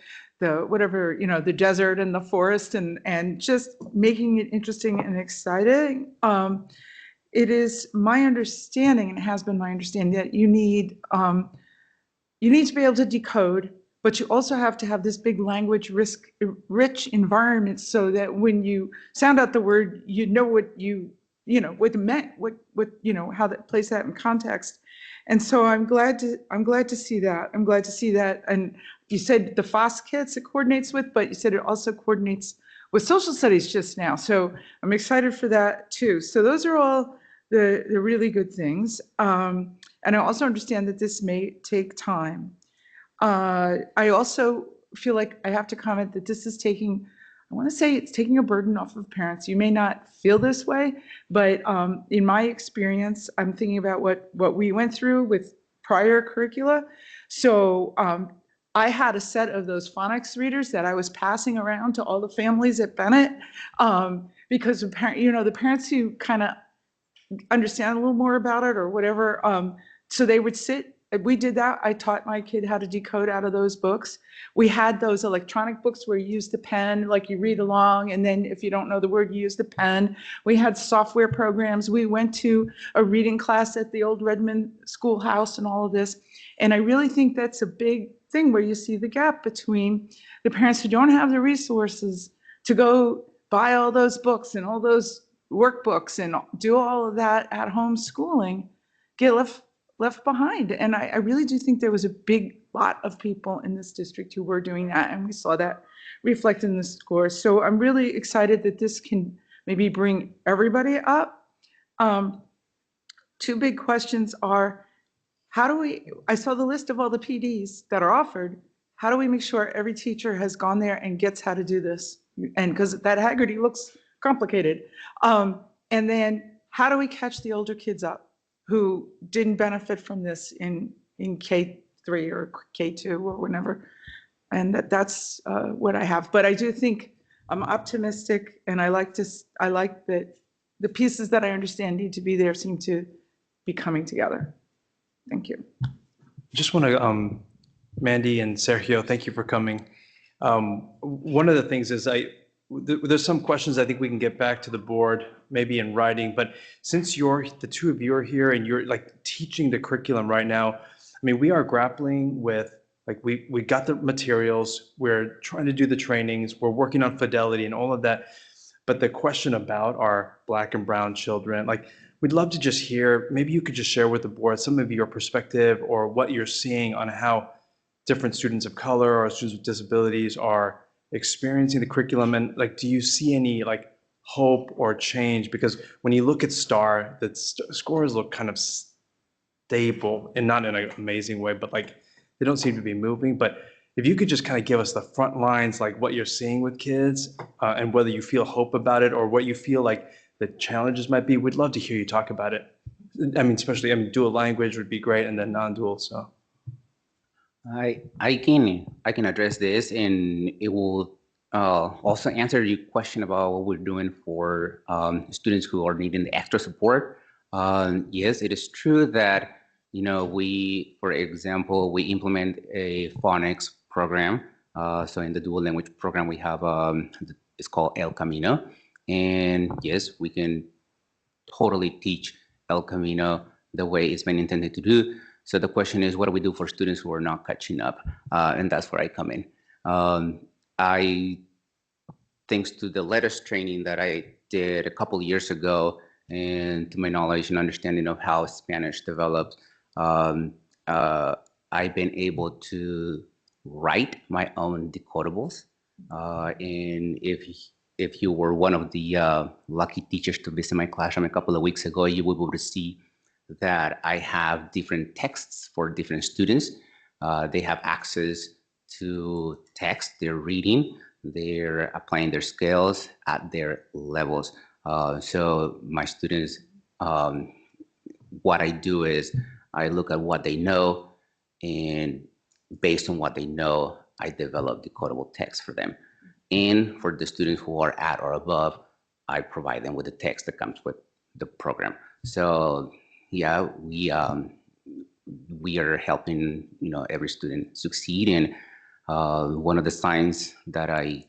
whatever, the desert and the forest, and just making it interesting and exciting. It is my understanding, and it has been my understanding, that you need to be able to decode, but you also have to have this big language rich environment so that when you sound out the word, you know what what it meant, how that place that in context. And so I'm glad to see that. I'm glad to see that. And you said the FOSS kits it coordinates with, but you said it also coordinates with social studies just now. So I'm excited for that too. So those are all the really good things. And I also understand that this may take time. I also feel like I have to comment that this is taking, I want to say it's taking a burden off of parents. You may not feel this way, but in my experience, I'm thinking about what we went through with prior curricula. So I had a set of those phonics readers that I was passing around to all the families at Bennett because the parents who kind of understand a little more about it or whatever, so they would sit. We did that. I taught my kid how to decode out of those books. We had those electronic books where you use the pen, like you read along, and then if you don't know the word, you use the pen. We had software programs. We went to a reading class at the old Redmond Schoolhouse and all of this. And I really think that's a big thing where you see the gap between the parents who don't have the resources to go buy all those books and all those workbooks and do all of that at home schooling, get left behind. And I really do think there was a big lot of people in this district who were doing that, and we saw that reflected in the scores. So I'm really excited that this can maybe bring everybody up. Two big questions are, I saw the list of all the PDs that are offered. How do we make sure every teacher has gone there and gets how to do this? And because that Haggerty looks complicated. And then how do we catch the older kids up who didn't benefit from this in K3 or K2 or whatever? And that's what I have. But I do think I'm optimistic, and I like that the pieces that I understand need to be there seem to be coming together. Thank you. Just want to, Mandy and Sergio, thank you for coming. One of the things is there's some questions I think we can get back to the board, maybe in writing, but since the two of you are here and you're like teaching the curriculum right now, I mean, we are grappling with, like, we got the materials, we're trying to do the trainings, we're working on fidelity and all of that. But the question about our Black and brown children, like, we'd love to just hear, maybe you could just share with the board some of your perspective or what you're seeing on how different students of color or students with disabilities are experiencing the curriculum. And like, do you see any like hope or change? Because when you look at STAR, the scores look kind of stable, and not in an amazing way, but like they don't seem to be moving. But if you could just kind of give us the front lines, like what you're seeing with kids and whether you feel hope about it or what you feel like the challenges might be, we'd love to hear you talk about it. I mean, especially, dual language would be great, and then non-dual, so. I can address this, and it will also answer your question about what we're doing for students who are needing the extra support. Yes, it is true that, we, for example, we implement a phonics program. So in the dual language program, we have, it's called El Camino. And yes, we can totally teach El Camino the way it's been intended to do. So the question is, what do we do for students who are not catching up? And that's where I come in. Thanks to the letters training that I did a couple of years ago, and to my knowledge and understanding of how Spanish develops, I've been able to write my own decodables. And if you were one of the lucky teachers to visit my classroom a couple of weeks ago, you will be able to see that I have different texts for different students. They have access to text, they're reading, they're applying their skills at their levels. So my students, what I do is I look at what they know, and based on what they know, I develop decodable text for them. And for the students who are at or above, I provide them with the text that comes with the program. So yeah, we are helping every student succeed. And one of the signs that I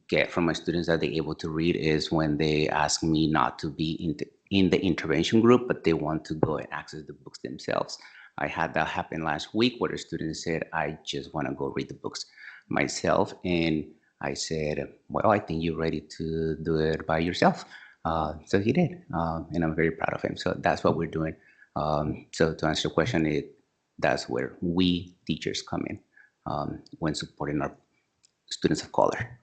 get from my students that they're able to read is when they ask me not to be in the intervention group, but they want to go and access the books themselves. I had that happen last week where a student said, I just want to go read the books myself. And I said, well, I think you're ready to do it by yourself. So he did, and I'm very proud of him. So that's what we're doing. So to answer your question, that's where we teachers come in when supporting our students of color.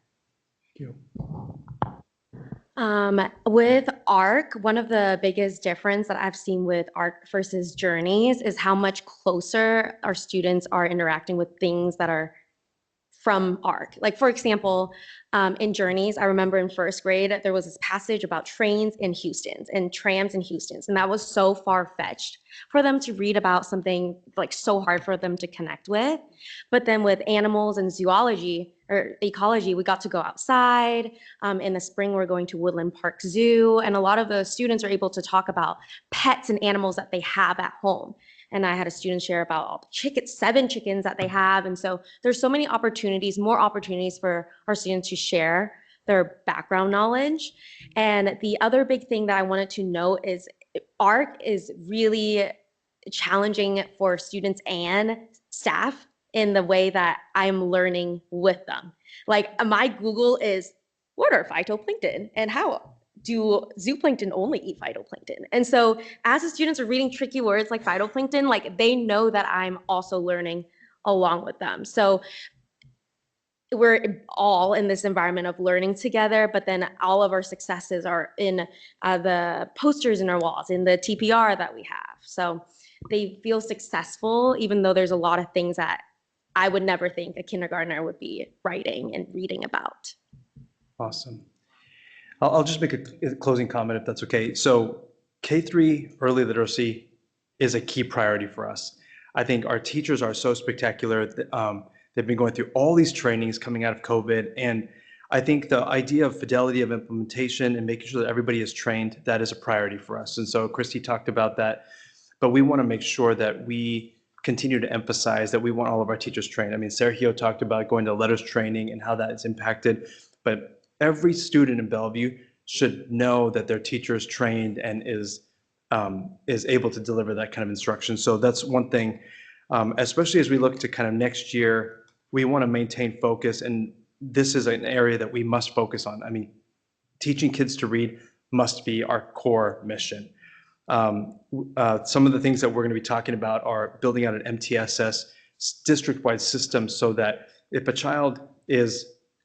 With ARC, one of the biggest difference that I've seen with ARC versus Journeys is how much closer our students are interacting with things that are from ARC. Like for example, in Journeys, I remember in first grade, there was this passage about trains in Houston's and trams in Houston's. And that was so far-fetched for them to read about something like so hard for them to connect with. But then with animals and zoology or ecology, we got to go outside. In the spring, we're going to Woodland Park Zoo. And a lot of the students are able to talk about pets and animals that they have at home. And I had a student share about all the 7 chickens that they have. And so there's so many opportunities, more opportunities for our students to share their background knowledge. And the other big thing that I wanted to note is ARC is really challenging for students and staff in the way that I'm learning with them. Like my Google is, what are phytoplankton and how do zooplankton only eat phytoplankton? And so as the students are reading tricky words like phytoplankton, like they know that I'm also learning along with them. So we're all in this environment of learning together, but then all of our successes are in the posters in our walls, in the TPR that we have. So they feel successful, even though there's a lot of things that I would never think a kindergartner would be writing and reading about. Awesome. I'll just make a closing comment if that's okay. So K-3 early literacy is a key priority for us. I think our teachers are so spectacular. They've been going through all these trainings coming out of COVID. And I think the idea of fidelity of implementation and making sure that everybody is trained, that is a priority for us. And so Christy talked about that, but we want to make sure that we continue to emphasize that we want all of our teachers trained. I mean, Sergio talked about going to letters training and how that is impacted, but every student in Bellevue should know that their teacher is trained and is able to deliver that kind of instruction. So that's one thing, especially as we look to kind of next year, we want to maintain focus, and this is an area that we must focus on. I mean, teaching kids to read must be our core mission. Some of the things that we're going to be talking about are building out an MTSS district-wide system so that if a child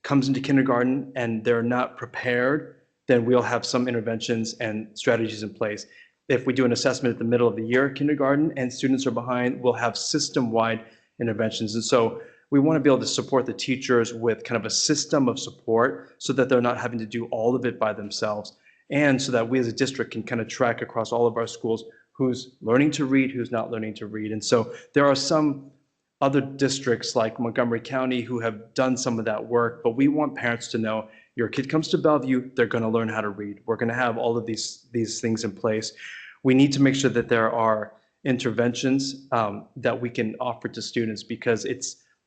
comes into kindergarten and they're not prepared, then we'll have some interventions and strategies in place. If we do an assessment at the middle of the year kindergarten and students are behind, we'll have system-wide interventions. And so we want to be able to support the teachers with kind of a system of support so that they're not having to do all of it by themselves. And so that we as a district can kind of track across all of our schools who's learning to read, who's not learning to read. And so there are some other districts like Montgomery County who have done some of that work, but we want parents to know your kid comes to Bellevue, they're going to learn how to read. We're going to have all of these things in place. We need to make sure that there are interventions that we can offer to students, because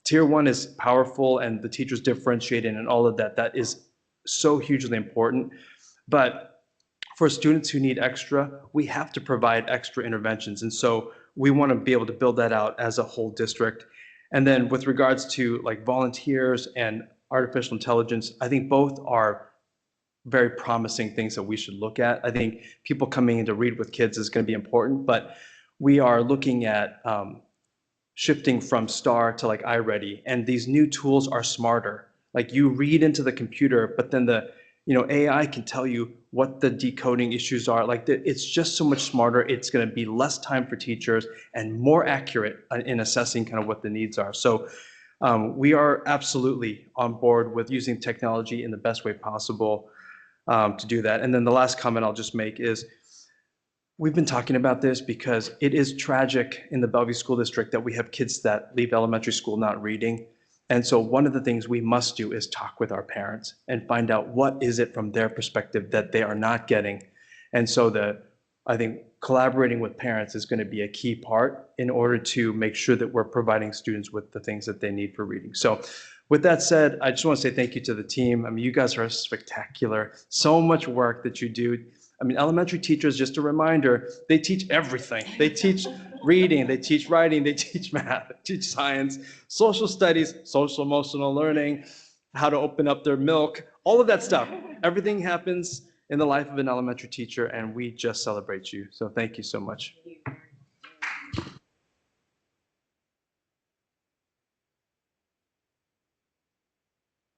tier 1 is powerful and the teachers differentiating and all of that. That is so hugely important. But for students who need extra, we have to provide extra interventions. And so we want to be able to build that out as a whole district. And then with regards to like volunteers and artificial intelligence, I think both are very promising things that we should look at. I think people coming in to read with kids is going to be important, but we are looking at shifting from STAR to like iReady, and these new tools are smarter. Like you read into the computer, but then the AI can tell you what the decoding issues are. Like it's just so much smarter. It's going to be less time for teachers and more accurate in assessing kind of what the needs are. So we are absolutely on board with using technology in the best way possible. to do that. And then the last comment I'll just make is, we've been talking about this because it is tragic in the Bellevue School District that we have kids that leave elementary school not reading. And so one of the things we must do is talk with our parents and find out what is it from their perspective that they are not getting. And so I think collaborating with parents is going to be a key part in order to make sure that we're providing students with the things that they need for reading. So with that said, I just want to say thank you to the team. I mean, you guys are spectacular. So much work that you do. I mean, elementary teachers, just a reminder, they teach everything. They teach reading, they teach writing, they teach math, they teach science, social studies, social emotional learning, how to open up their milk, all of that stuff. Everything happens in the life of an elementary teacher, and we just celebrate you. So thank you so much.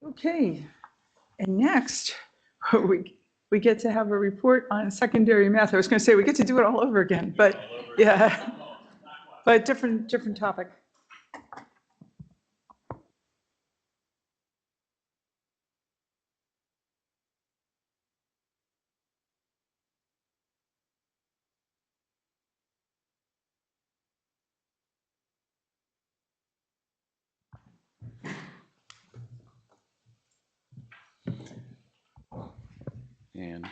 Okay, and next, we get to have a report on secondary math. I was going to say we get to do it all over again, but yeah, but different topic. And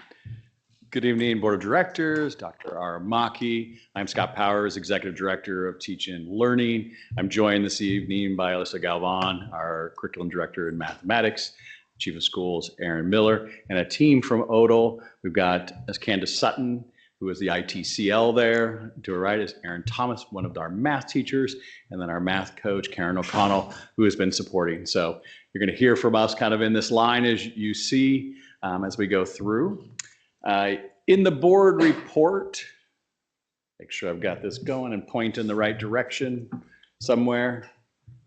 good evening, Board of Directors, Dr. Aramaki. I'm Scott Powers, Executive Director of Teaching and Learning. I'm joined this evening by Alyssa Galvan, our Curriculum Director in Mathematics, Chief of Schools, Aaron Miller, and a team from Odell. We've got Candace Sutton, who is the ITCL there. To her right is Aaron Thomas, one of our math teachers, and then our math coach, Karen O'Connell, who has been supporting. So you're going to hear from us kind of in this line as you see as we go through. In the board report, make sure I've got this going and point in the right direction somewhere.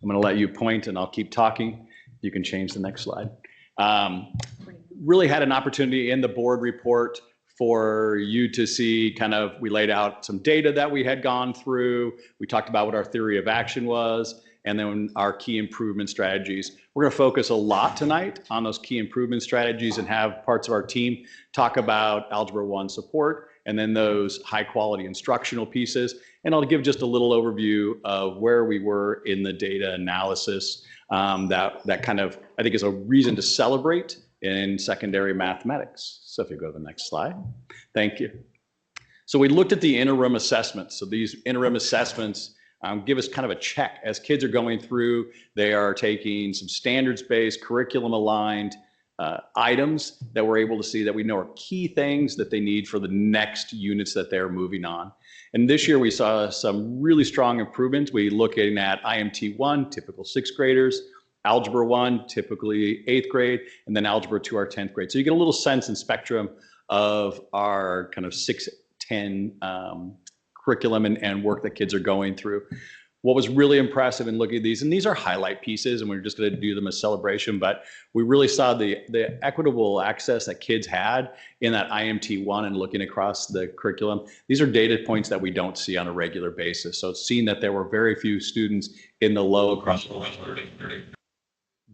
I'm going to let you point and I'll keep talking. You can change the next slide. Really had an opportunity in the board report for you to see kind of, we laid out some data that we had gone through. We talked about what our theory of action was, and then our key improvement strategies. We're going to focus a lot tonight on those key improvement strategies and have parts of our team talk about Algebra 1 support and then those high quality instructional pieces. And I'll give just a little overview of where we were in the data analysis that kind of, I think, is a reason to celebrate in secondary mathematics. So if you go to the next slide. Thank you. So we looked at the interim assessments. So these interim assessments give us kind of a check as kids are going through. They are taking some standards-based, curriculum-aligned items that we're able to see that we know are key things that they need for the next units that they're moving on. And this year we saw some really strong improvements. We looking at IMT 1, typical 6th graders, Algebra 1, typically 8th grade, and then Algebra 2, our 10th grade. So you get a little sense and spectrum of our kind of 6-10 curriculum and work that kids are going through. What was really impressive in looking at these, and these are highlight pieces, and we're just going to do them as celebration, but we really saw the equitable access that kids had in that IMT 1 and looking across the curriculum. These are data points that we don't see on a regular basis. So seeing that there were very few students in the low across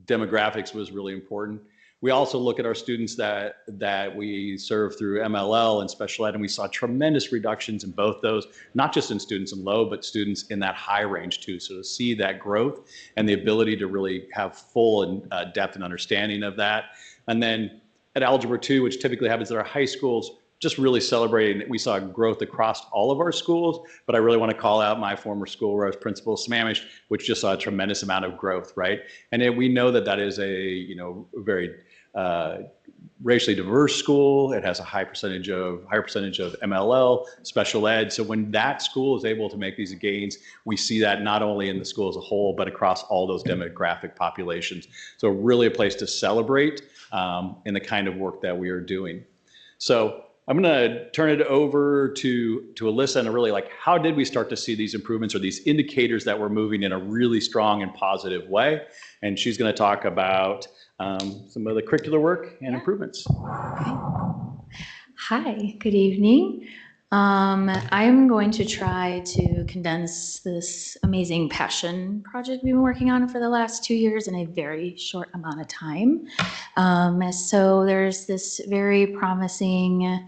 demographics was really important. We also look at our students that we serve through MLL and special ed, and we saw tremendous reductions in both those, not just in students in low, but students in that high range too. So to see that growth and the ability to really have full and depth and understanding of that. And then at Algebra 2, which typically happens at our high schools, just really celebrating that we saw growth across all of our schools, but I really want to call out my former school where I was principal of Sammamish, which just saw a tremendous amount of growth, right? And we know that that is a very racially diverse school. It has a higher percentage of MLL, special ed. So when that school is able to make these gains, we see that not only in the school as a whole, but across all those demographic populations. So really a place to celebrate in the kind of work that we are doing. So I'm going to turn it over to Alyssa and really like, how did we start to see these improvements or these indicators that we're moving in a really strong and positive way? And she's going to talk about some of the curricular work and improvements. Hi, good evening. I'm going to try to condense this amazing passion project we've been working on for the last 2 years in a very short amount of time. So there's this very promising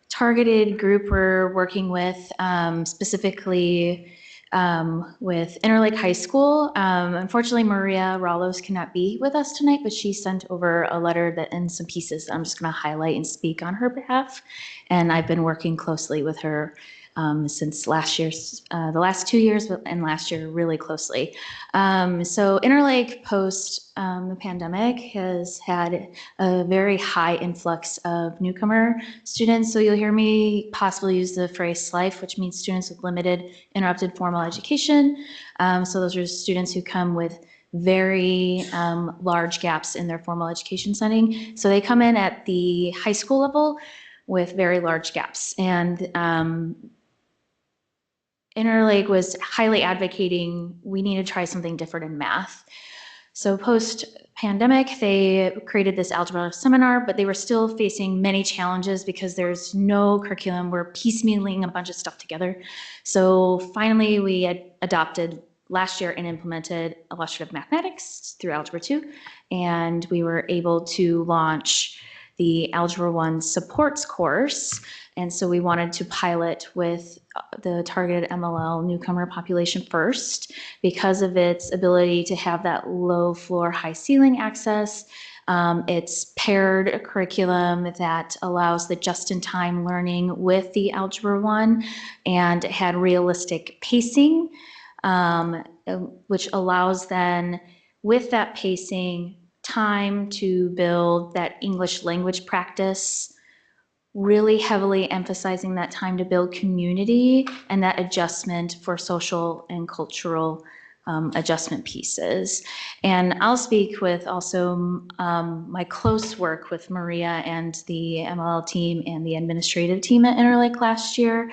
targeted group we're working with, specifically with Interlake High School. Unfortunately, Maria Ralos cannot be with us tonight, but she sent over a letter that in some pieces that I'm just going to highlight and speak on her behalf. And I've been working closely with her since last year's, the last 2 years, and last year really closely. So Interlake post the pandemic has had a very high influx of newcomer students. So you'll hear me possibly use the phrase SLIFE, which means students with limited interrupted formal education. So those are students who come with very large gaps in their formal education setting. So they come in at the high school level with very large gaps. And Interlake was highly advocating we need to try something different in math. So post-pandemic, they created this algebra seminar, but they were still facing many challenges because there's no curriculum. We're piecemealing a bunch of stuff together. So finally, we had adopted last year and implemented illustrative mathematics through Algebra 2, and we were able to launch the Algebra 1 supports course. And so we wanted to pilot with the targeted MLL newcomer population first because of its ability to have that low floor, high ceiling access. It's paired curriculum that allows the just-in-time learning with the Algebra 1, and it had realistic pacing, which allows then, with that pacing, time to build that English language practice, really heavily emphasizing that time to build community and that adjustment for social and cultural adjustment pieces. And I'll speak with also my close work with Maria and the MLL team and the administrative team at Interlake last year.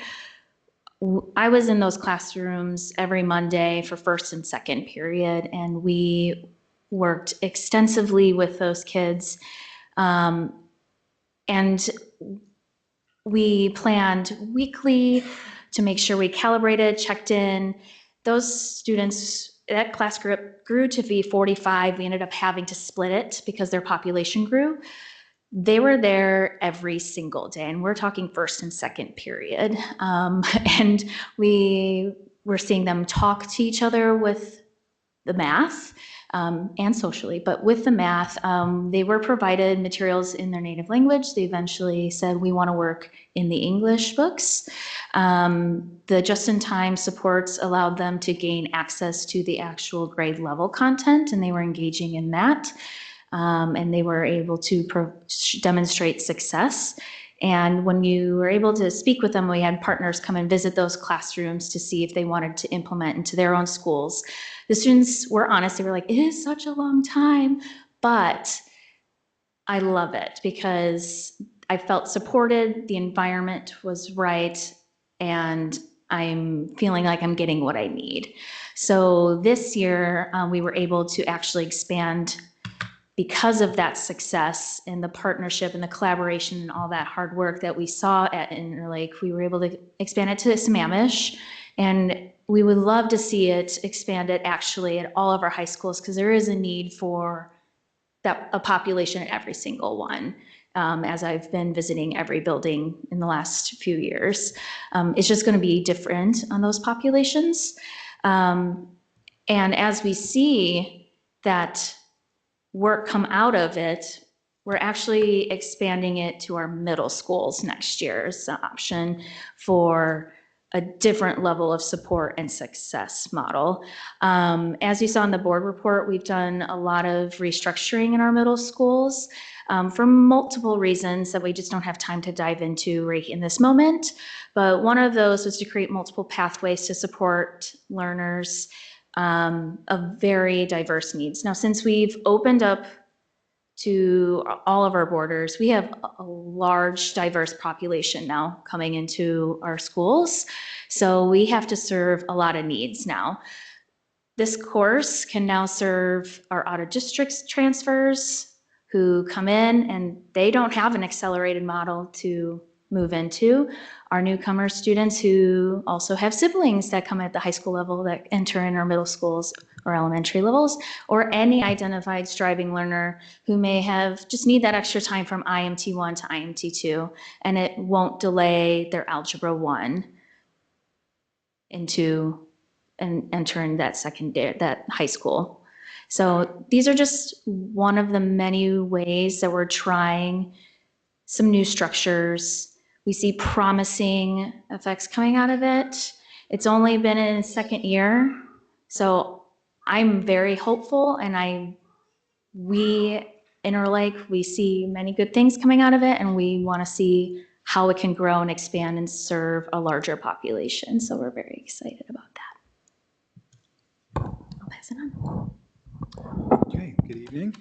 I was in those classrooms every Monday for first and second period, and we worked extensively with those kids. And we planned weekly to make sure we calibrated, checked in. Those students, that class group grew to be 45. We ended up having to split it because their population grew. They were there every single day, and we're talking first and second period. And we were seeing them talk to each other with the math and socially, but with the math, they were provided materials in their native language. They eventually said, we want to work in the English books. The just-in-time supports allowed them to gain access to the actual grade level content, and they were engaging in that. And they were able to demonstrate success. And when you were able to speak with them, we had partners come and visit those classrooms to see if they wanted to implement into their own schools. The students were honest. They were like, it is such a long time, but I love it because I felt supported, the environment was right, and I'm feeling like I'm getting what I need. So this year, we were able to actually expand because of that success and the partnership and the collaboration and all that hard work that we saw at Interlake. We were able to expand it to Sammamish, and we would love to see it expanded actually at all of our high schools because there is a need for a population at every single one. As I've been visiting every building in the last few years. It's just going to be different on those populations. And as we see that work come out of it, we're actually expanding it to our middle schools next year as an option for a different level of support and success model. As you saw in the board report, we've done a lot of restructuring in our middle schools for multiple reasons that we just don't have time to dive into right in this moment. But one of those was to create multiple pathways to support learners of very diverse needs. Now, since we've opened up to all of our borders, we have a large, diverse population now coming into our schools. So we have to serve a lot of needs now. This course can now serve our out-of-district transfers who come in and they don't have an accelerated model to move into, our newcomer students who also have siblings that come at the high school level that enter in our middle schools or elementary levels, or any identified striving learner who may have just need that extra time from IMT1 to IMT2, and it won't delay their Algebra 1 into and entering that that high school. So these are just one of the many ways that we're trying some new structures. We see promising effects coming out of it. It's only been in its second year, so I'm very hopeful, and we Interlake, we see many good things coming out of it, and we want to see how it can grow and expand and serve a larger population. So we're very excited about that. I'll pass it on. Okay, good evening.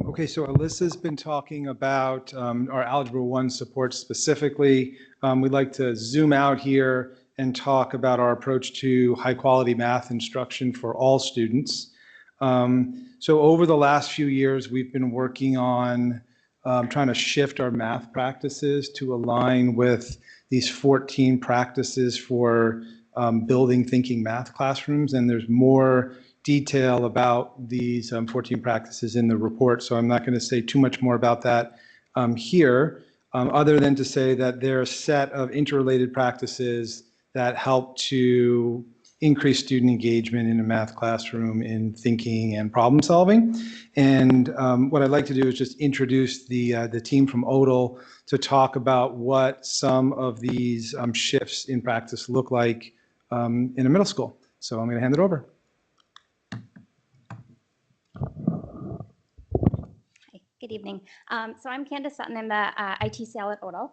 Okay, so Alyssa's been talking about our Algebra 1 support specifically. We'd like to zoom out here and talk about our approach to high-quality math instruction for all students. So over the last few years, we've been working on trying to shift our math practices to align with these 14 practices for building thinking math classrooms, and there's more detail about these 14 practices in the report, so I'm not going to say too much more about that here, other than to say that they're a set of interrelated practices that help to increase student engagement in a math classroom in thinking and problem solving. And what I'd like to do is just introduce the team from ODL to talk about what some of these shifts in practice look like in a middle school. So I'm going to hand it over. Good evening. So I'm Candace Sutton. I'm the IT SAL at ODL.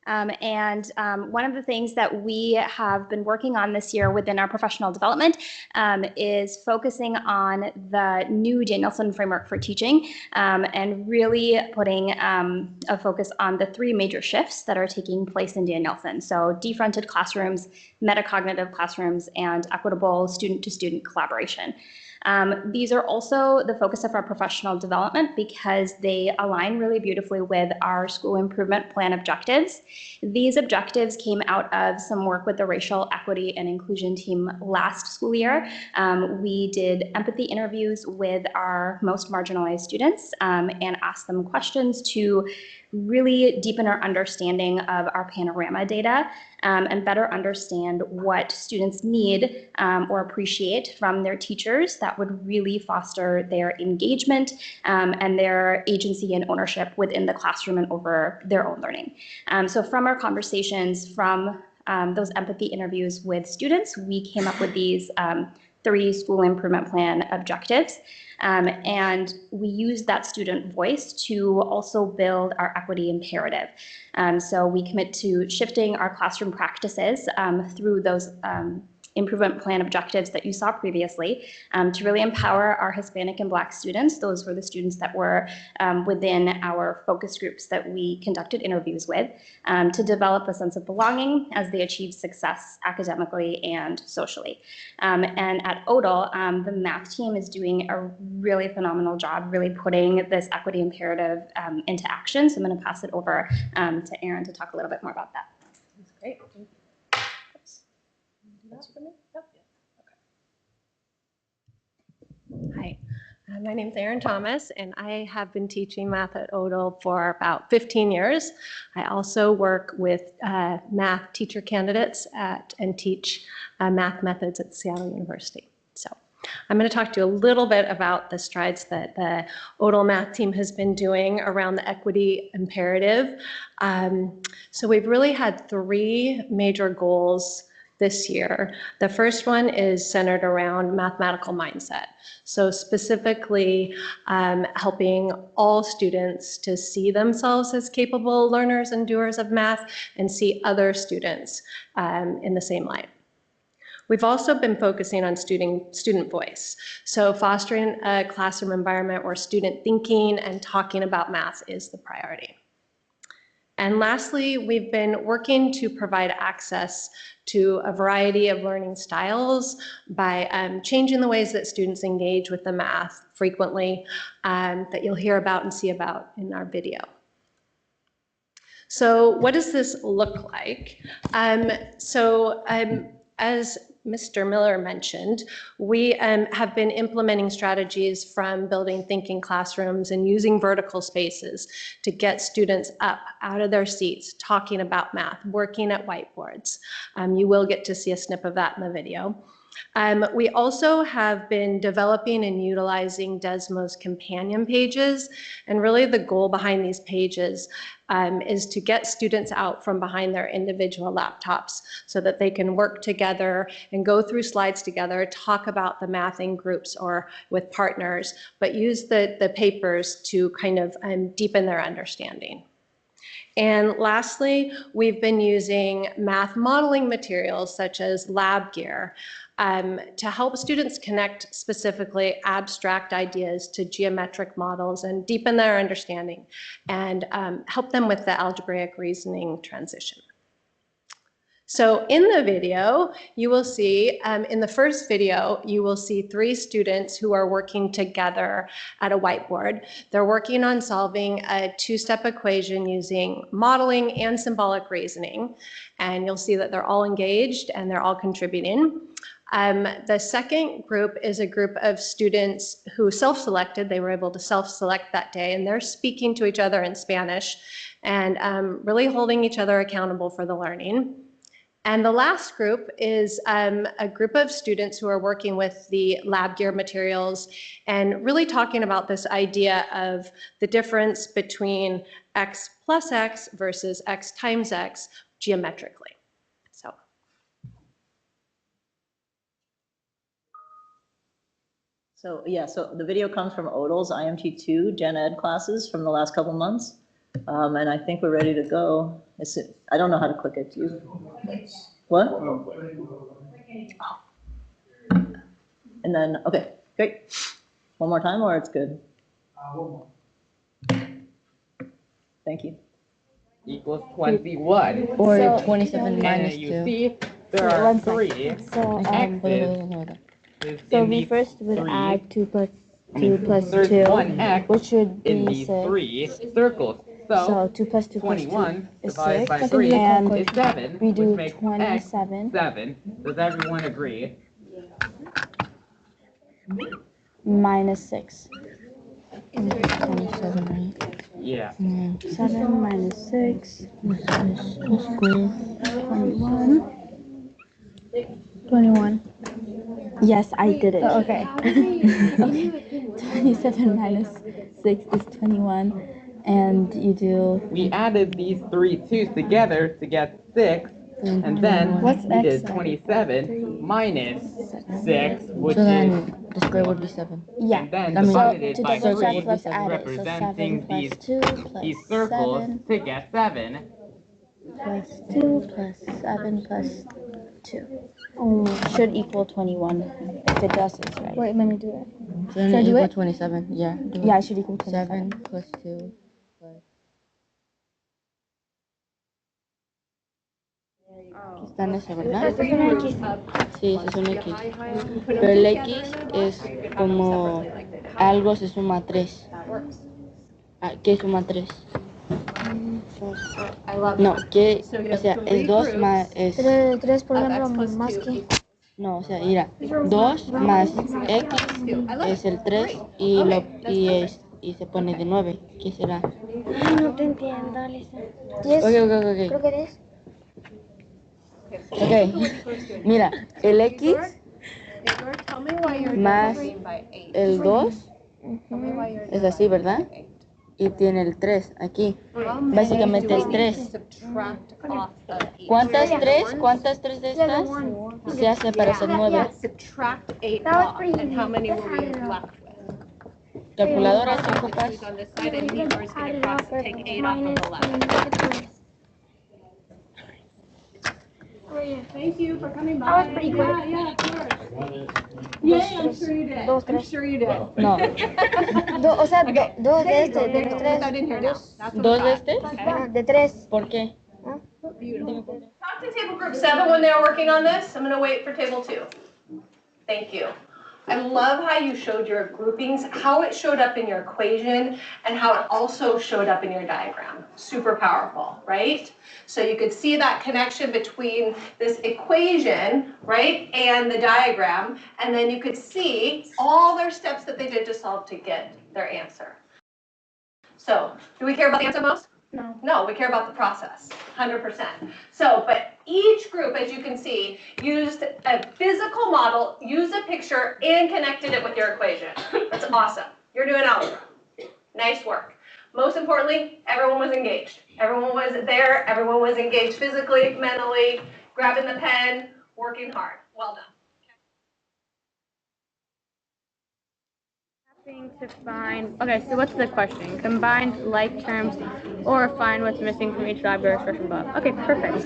And one of the things that we have been working on this year within our professional development is focusing on the new Danielson framework for teaching and really putting a focus on the three major shifts that are taking place in Danielson. So defronted classrooms, metacognitive classrooms, and equitable student-to-student collaboration. These are also the focus of our professional development because they align really beautifully with our school improvement plan objectives. These objectives came out of some work with the racial equity and inclusion team last school year. We did empathy interviews with our most marginalized students and asked them questions to really deepen our understanding of our panorama data and better understand what students need or appreciate from their teachers that would really foster their engagement and their agency and ownership within the classroom and over their own learning. So from our conversations, from those empathy interviews with students, we came up with these 3 school improvement plan objectives. And we use that student voice to also build our equity imperative. So we commit to shifting our classroom practices through those improvement plan objectives that you saw previously to really empower our Hispanic and Black students. Those were the students that were within our focus groups that we conducted interviews with, to develop a sense of belonging as they achieve success academically and socially. And at ODL, the math team is doing a really phenomenal job really putting this equity imperative into action. So I'm going to pass it over to Erin to talk a little bit more about that. That's great. Thank you. Hi, my name is Erin Thomas, and I have been teaching math at ODL for about 15 years. I also work with math teacher candidates and teach math methods at Seattle University. So I'm going to talk to you a little bit about the strides that the ODL math team has been doing around the equity imperative. So we've really had 3 major goals this year. The first one is centered around mathematical mindset. So specifically helping all students to see themselves as capable learners and doers of math and see other students in the same light. We've also been focusing on student voice. So fostering a classroom environment where student thinking and talking about math is the priority. And lastly, we've been working to provide access to a variety of learning styles by changing the ways that students engage with the math frequently that you'll hear about and see about in our video. So what does this look like? As Mr. Miller mentioned, we have been implementing strategies from building thinking classrooms and using vertical spaces to get students up out of their seats, talking about math, working at whiteboards. You will get to see a snip of that in the video. We also have been developing and utilizing Desmo's companion pages. And really the goal behind these pages is to get students out from behind their individual laptops so that they can work together and go through slides together, talk about the math in groups or with partners, but use the papers to kind of deepen their understanding. And lastly, we've been using math modeling materials such as lab gear to help students connect specifically abstract ideas to geometric models and deepen their understanding and help them with the algebraic reasoning transition. So in the video, you will see, in the first video, you will see 3 students who are working together at a whiteboard. They're working on solving a 2-step equation using modeling and symbolic reasoning. And you'll see that they're all engaged and they're all contributing. The second group is a group of students who self-selected. They were able to self-select that day, and they're speaking to each other in Spanish and really holding each other accountable for the learning. And the last group is a group of students who are working with the lab gear materials and really talking about this idea of the difference between x plus x versus x times x geometrically. So yeah, so the video comes from Odal's IMT2 Gen Ed classes from the last couple months. And I think we're ready to go. I don't know how to click it. Do you? What? Oh. And then, okay, great. One more time or it's good? One more. Thank you. Equals 21. Or So, 27 minus 2. You see, there are 3 So, x's. So we first would add 2 plus 2 plus 2, there's 1 x which should in be these 6. 3 circles. So 2 plus 2 plus 21 2 is divided 6. by 3 And is 7, we do which makes 27. x 7. Does everyone agree? Minus 6. 27, right? Yeah. 7 minus 6 is square. 21. 21. Yes, I did it. Oh, okay. Okay. 27 minus 6 is 21. And you do... We added these 3 2's together to get 6. And then we did 27 minus 6, which so then is the square would be 7. Yeah. and then I mean, divided it to by double 3, check, let's add it. So representing 7 plus 2 plus these circles 7 to get 7. plus 2 plus 7 plus 2. Should equal 21. If it does, it's right. Wait, let me do it. Should I do it? 27. Yeah. Yeah, it should equal 27 plus 2 plus... Está en ese, ¿verdad? Este es un X. Sí, ese es un X. Pero el X es como algo se suma a 3. ¿Qué suma 3? No, ¿qué? O sea, es 2 más... Es... 3, por ejemplo, más que... No, o sea, mira, 2 más X es el 3 y se pone de 9. ¿Qué será? Ay, no te entiendo, Lisa. 10. Ok. Creo que 10. Ok, mira, el X más el 2 es así, ¿verdad? Y tiene el 3 aquí. Básicamente es 3. ¿Cuántas 3? ¿Cuántas 3 de estas se hace para hacer 9? Calculadora, ¿te ocupas? Thank you for coming by. That was pretty quick. Yeah, of course. Yeah, I'm sure you did. I'm sure you did. No. O sea, 2 de este, de los 3. 2 de este. De 3. ¿Por qué? Talk to table group 7 when they're working on this. I'm going to wait for table 2. Thank you. I love how you showed your groupings, how it showed up in your equation, and how it also showed up in your diagram. Super powerful, right? So you could see that connection between this equation, right, and the diagram, and then you could see all their steps that they did to solve to get their answer. So, do we care about the answer most? No. No, we care about the process, 100%. So, but each group, as you can see, used a physical model, used a picture, and connected it with your equation. That's awesome. You're doing algebra. Nice work. Most importantly, everyone was engaged. Everyone was there. Everyone was engaged physically, mentally, grabbing the pen, working hard. Well done. To find, okay, so what's the question? Combine like terms or find what's missing from each library expression above. Okay, perfect.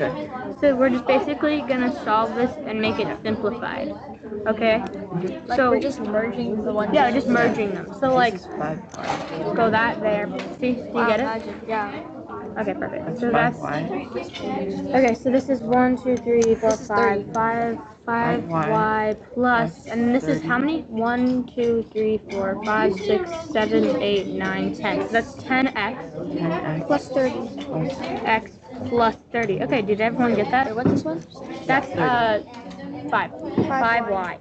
So we're just basically gonna solve this and make it simplified. Okay? Like so we're just merging the ones. yeah, just merging them. So like go that there. See, do you get it? Magic, yeah. Okay, perfect. So that's okay. So this is 1, 2, 3, 4, 5, 5 y plus, and this is how many? 1, 2, 3, 4, 5, 6, 7, 8, 9, 10. So that's 10x Plus 30. x plus 30. Okay, did everyone get that? Wait, what's this one? That's 5. 5y.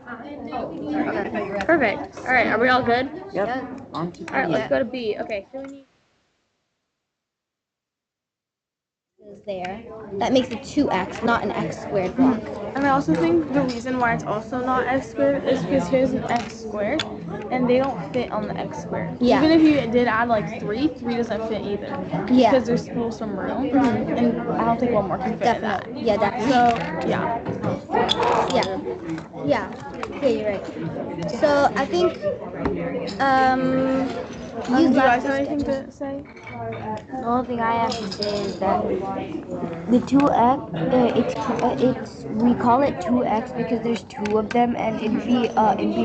Okay, perfect. All right, are we all good? Yep. All right, let's go to B. Okay, so we need. Is there. That makes it 2x, not an x squared block. And I also think the reason why it's also not x squared is because here's an x squared, and they don't fit on the x squared. Yeah. Even if you did add like 3 doesn't fit either. Yeah. Because there's still some room, and I don't think one more can fit in that. Yeah, definitely. So, yeah. Yeah, you're right. So I think, Do you guys have anything to say? The only thing I have to say is that the 2x, it's we call it 2x because there's 2 of them, and it'd be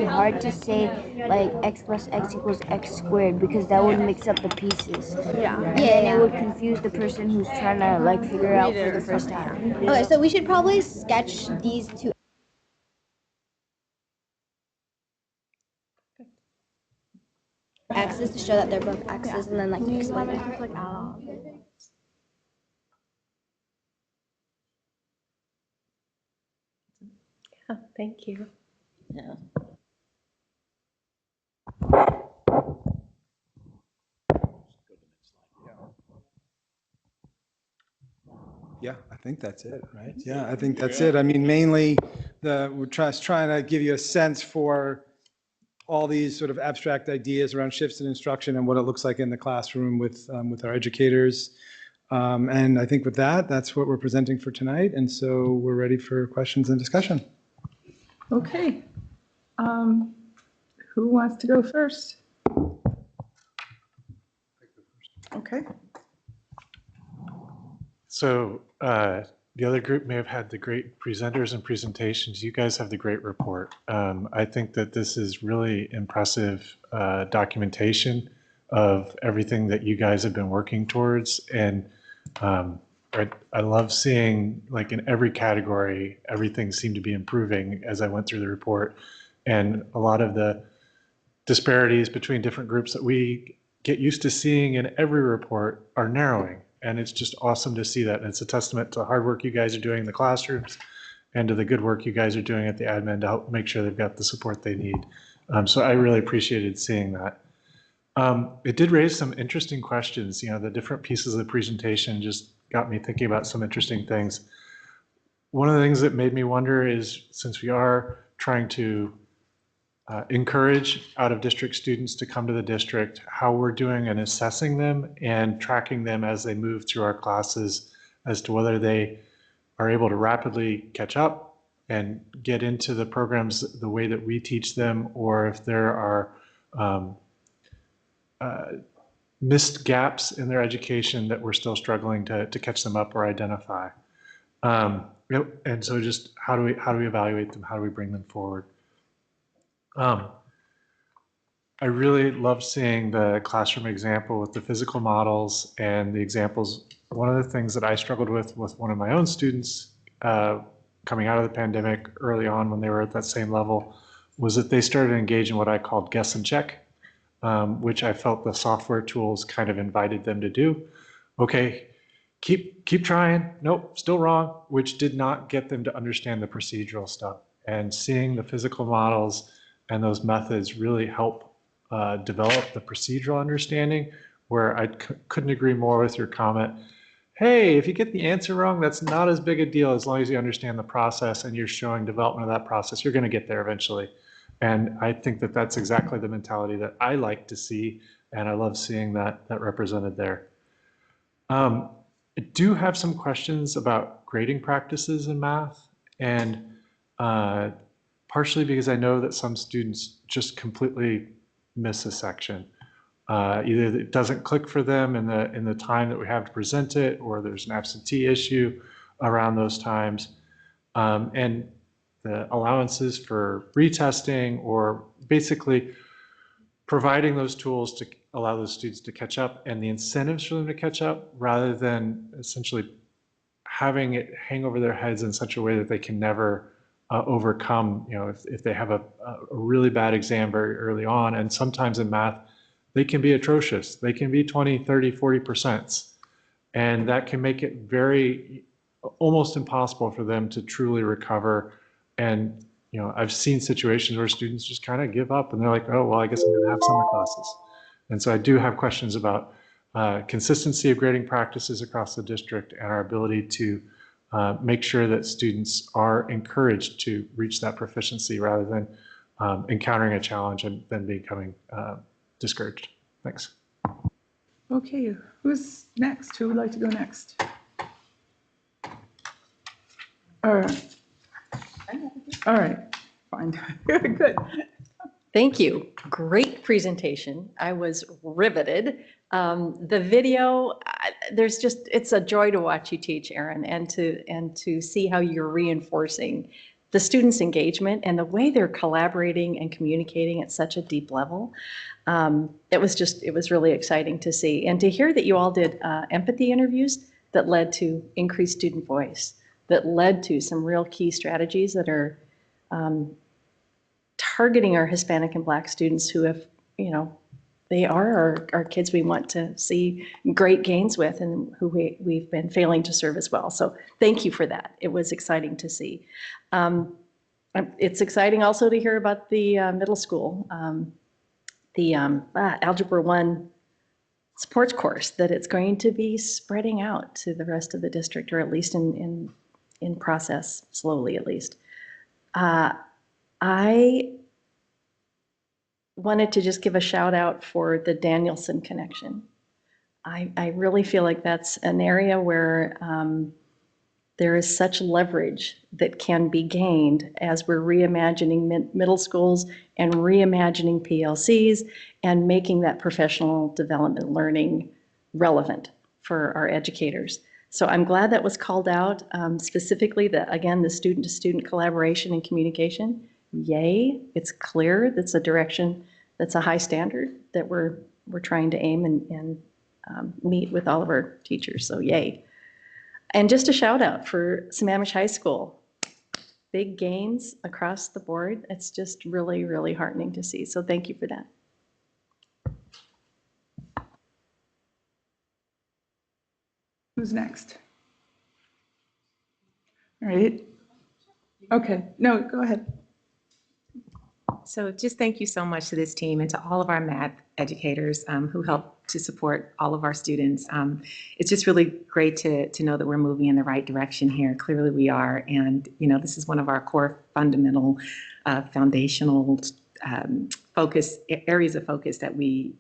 hard to say like x plus x equals x squared because that would mix up the pieces. Yeah. And then it would confuse the person who's trying to like figure out for the first time. Okay, so we should probably sketch these two. X's to show that they're both X's, and then like explain it. Oh, thank you. Yeah. Yeah, I think that's it, right? Yeah, I think that's it. I mean, mainly we're trying to give you a sense for all these sort of abstract ideas around shifts in instruction and what it looks like in the classroom with our educators. And I think with that, that's what we're presenting for tonight. And so we're ready for questions and discussion. Okay. Who wants to go first? Okay. So the other group may have had the great presenters and presentations. You guys have the great report. I think that this is really impressive documentation of everything that you guys have been working towards. And I love seeing, like, in every category, everything seemed to be improving as I went through the report. And a lot of the disparities between different groups that we get used to seeing in every report are narrowing. And it's just awesome to see that. And it's a testament to the hard work you guys are doing in the classrooms and to the good work you guys are doing at the admin to help make sure they've got the support they need. So I really appreciated seeing that. It did raise some interesting questions. You know, the different pieces of the presentation just got me thinking about some interesting things. One of the things that made me wonder is, since we are trying to encourage out-of-district students to come to the district, how we're doing in assessing them and tracking them as they move through our classes as to whether they are able to rapidly catch up and get into the programs the way that we teach them, or if there are missed gaps in their education that we're still struggling to catch them up or identify. And so just how do we evaluate them? How do we bring them forward? I really love seeing the classroom example with the physical models and the examples. One of the things that I struggled with one of my own students coming out of the pandemic early on when they were at that same level was that they started to engage in what I called guess and check, which I felt the software tools kind of invited them to do. Okay, keep trying. Nope, still wrong, which did not get them to understand the procedural stuff. And seeing the physical models and those methods really help develop the procedural understanding, where I couldn't agree more with your comment. Hey, if you get the answer wrong, that's not as big a deal as long as you understand the process and you're showing development of that process. You're going to get there eventually. And I think that that's exactly the mentality that I like to see, and I love seeing that represented there. I do have some questions about grading practices in math, and partially because I know that some students just completely miss a section. Either it doesn't click for them in the time that we have to present it, or there's an absentee issue around those times. And the allowances for retesting, or basically providing those tools to allow those students to catch up, and the incentives for them to catch up, rather than essentially having it hang over their heads in such a way that they can never overcome, if they have a really bad exam very early on. And sometimes in math, they can be atrocious. They can be 20, 30, 40%. And that can make it almost impossible for them to truly recover. And, I've seen situations where students just kind of give up and they're like, oh, well, I guess I'm going to have summer classes. And so I do have questions about consistency of grading practices across the district and our ability to make sure that students are encouraged to reach that proficiency rather than encountering a challenge and then becoming discouraged. Thanks. Okay, who's next? Who would like to go next? All right. All right, fine. Good. Thank you. Great presentation. I was riveted. The video, it's a joy to watch you teach, Erin, and to see how you're reinforcing the students' engagement and the way they're collaborating and communicating at such a deep level. It was really exciting to see. And to hear that you all did empathy interviews that led to increased student voice, that led to some real key strategies that are targeting our Hispanic and Black students who have, they are our kids we want to see great gains with, and who we've been failing to serve as well. So thank you for that. It was exciting to see. It's exciting also to hear about the middle school, the Algebra 1 sports course, that it's going to be spreading out to the rest of the district, or at least in process, slowly at least. I wanted to just give a shout out for the Danielson connection. I really feel like that's an area where there is such leverage that can be gained as we're reimagining middle schools and reimagining PLCs and making that professional development learning relevant for our educators. So I'm glad that was called out, specifically the student-to-student collaboration and communication. Yay, it's clear that's a direction, that's a high standard that we're trying to aim and meet with all of our teachers, so yay. And just a shout out for Sammamish High School. Big gains across the board. It's just really, really heartening to see, so thank you for that. Who's next? All right. Okay, no, go ahead. So just thank you so much to this team and to all of our math educators who help to support all of our students. It's just really great to know that we're moving in the right direction here. Clearly we are, and this is one of our core fundamental, foundational areas of focus that we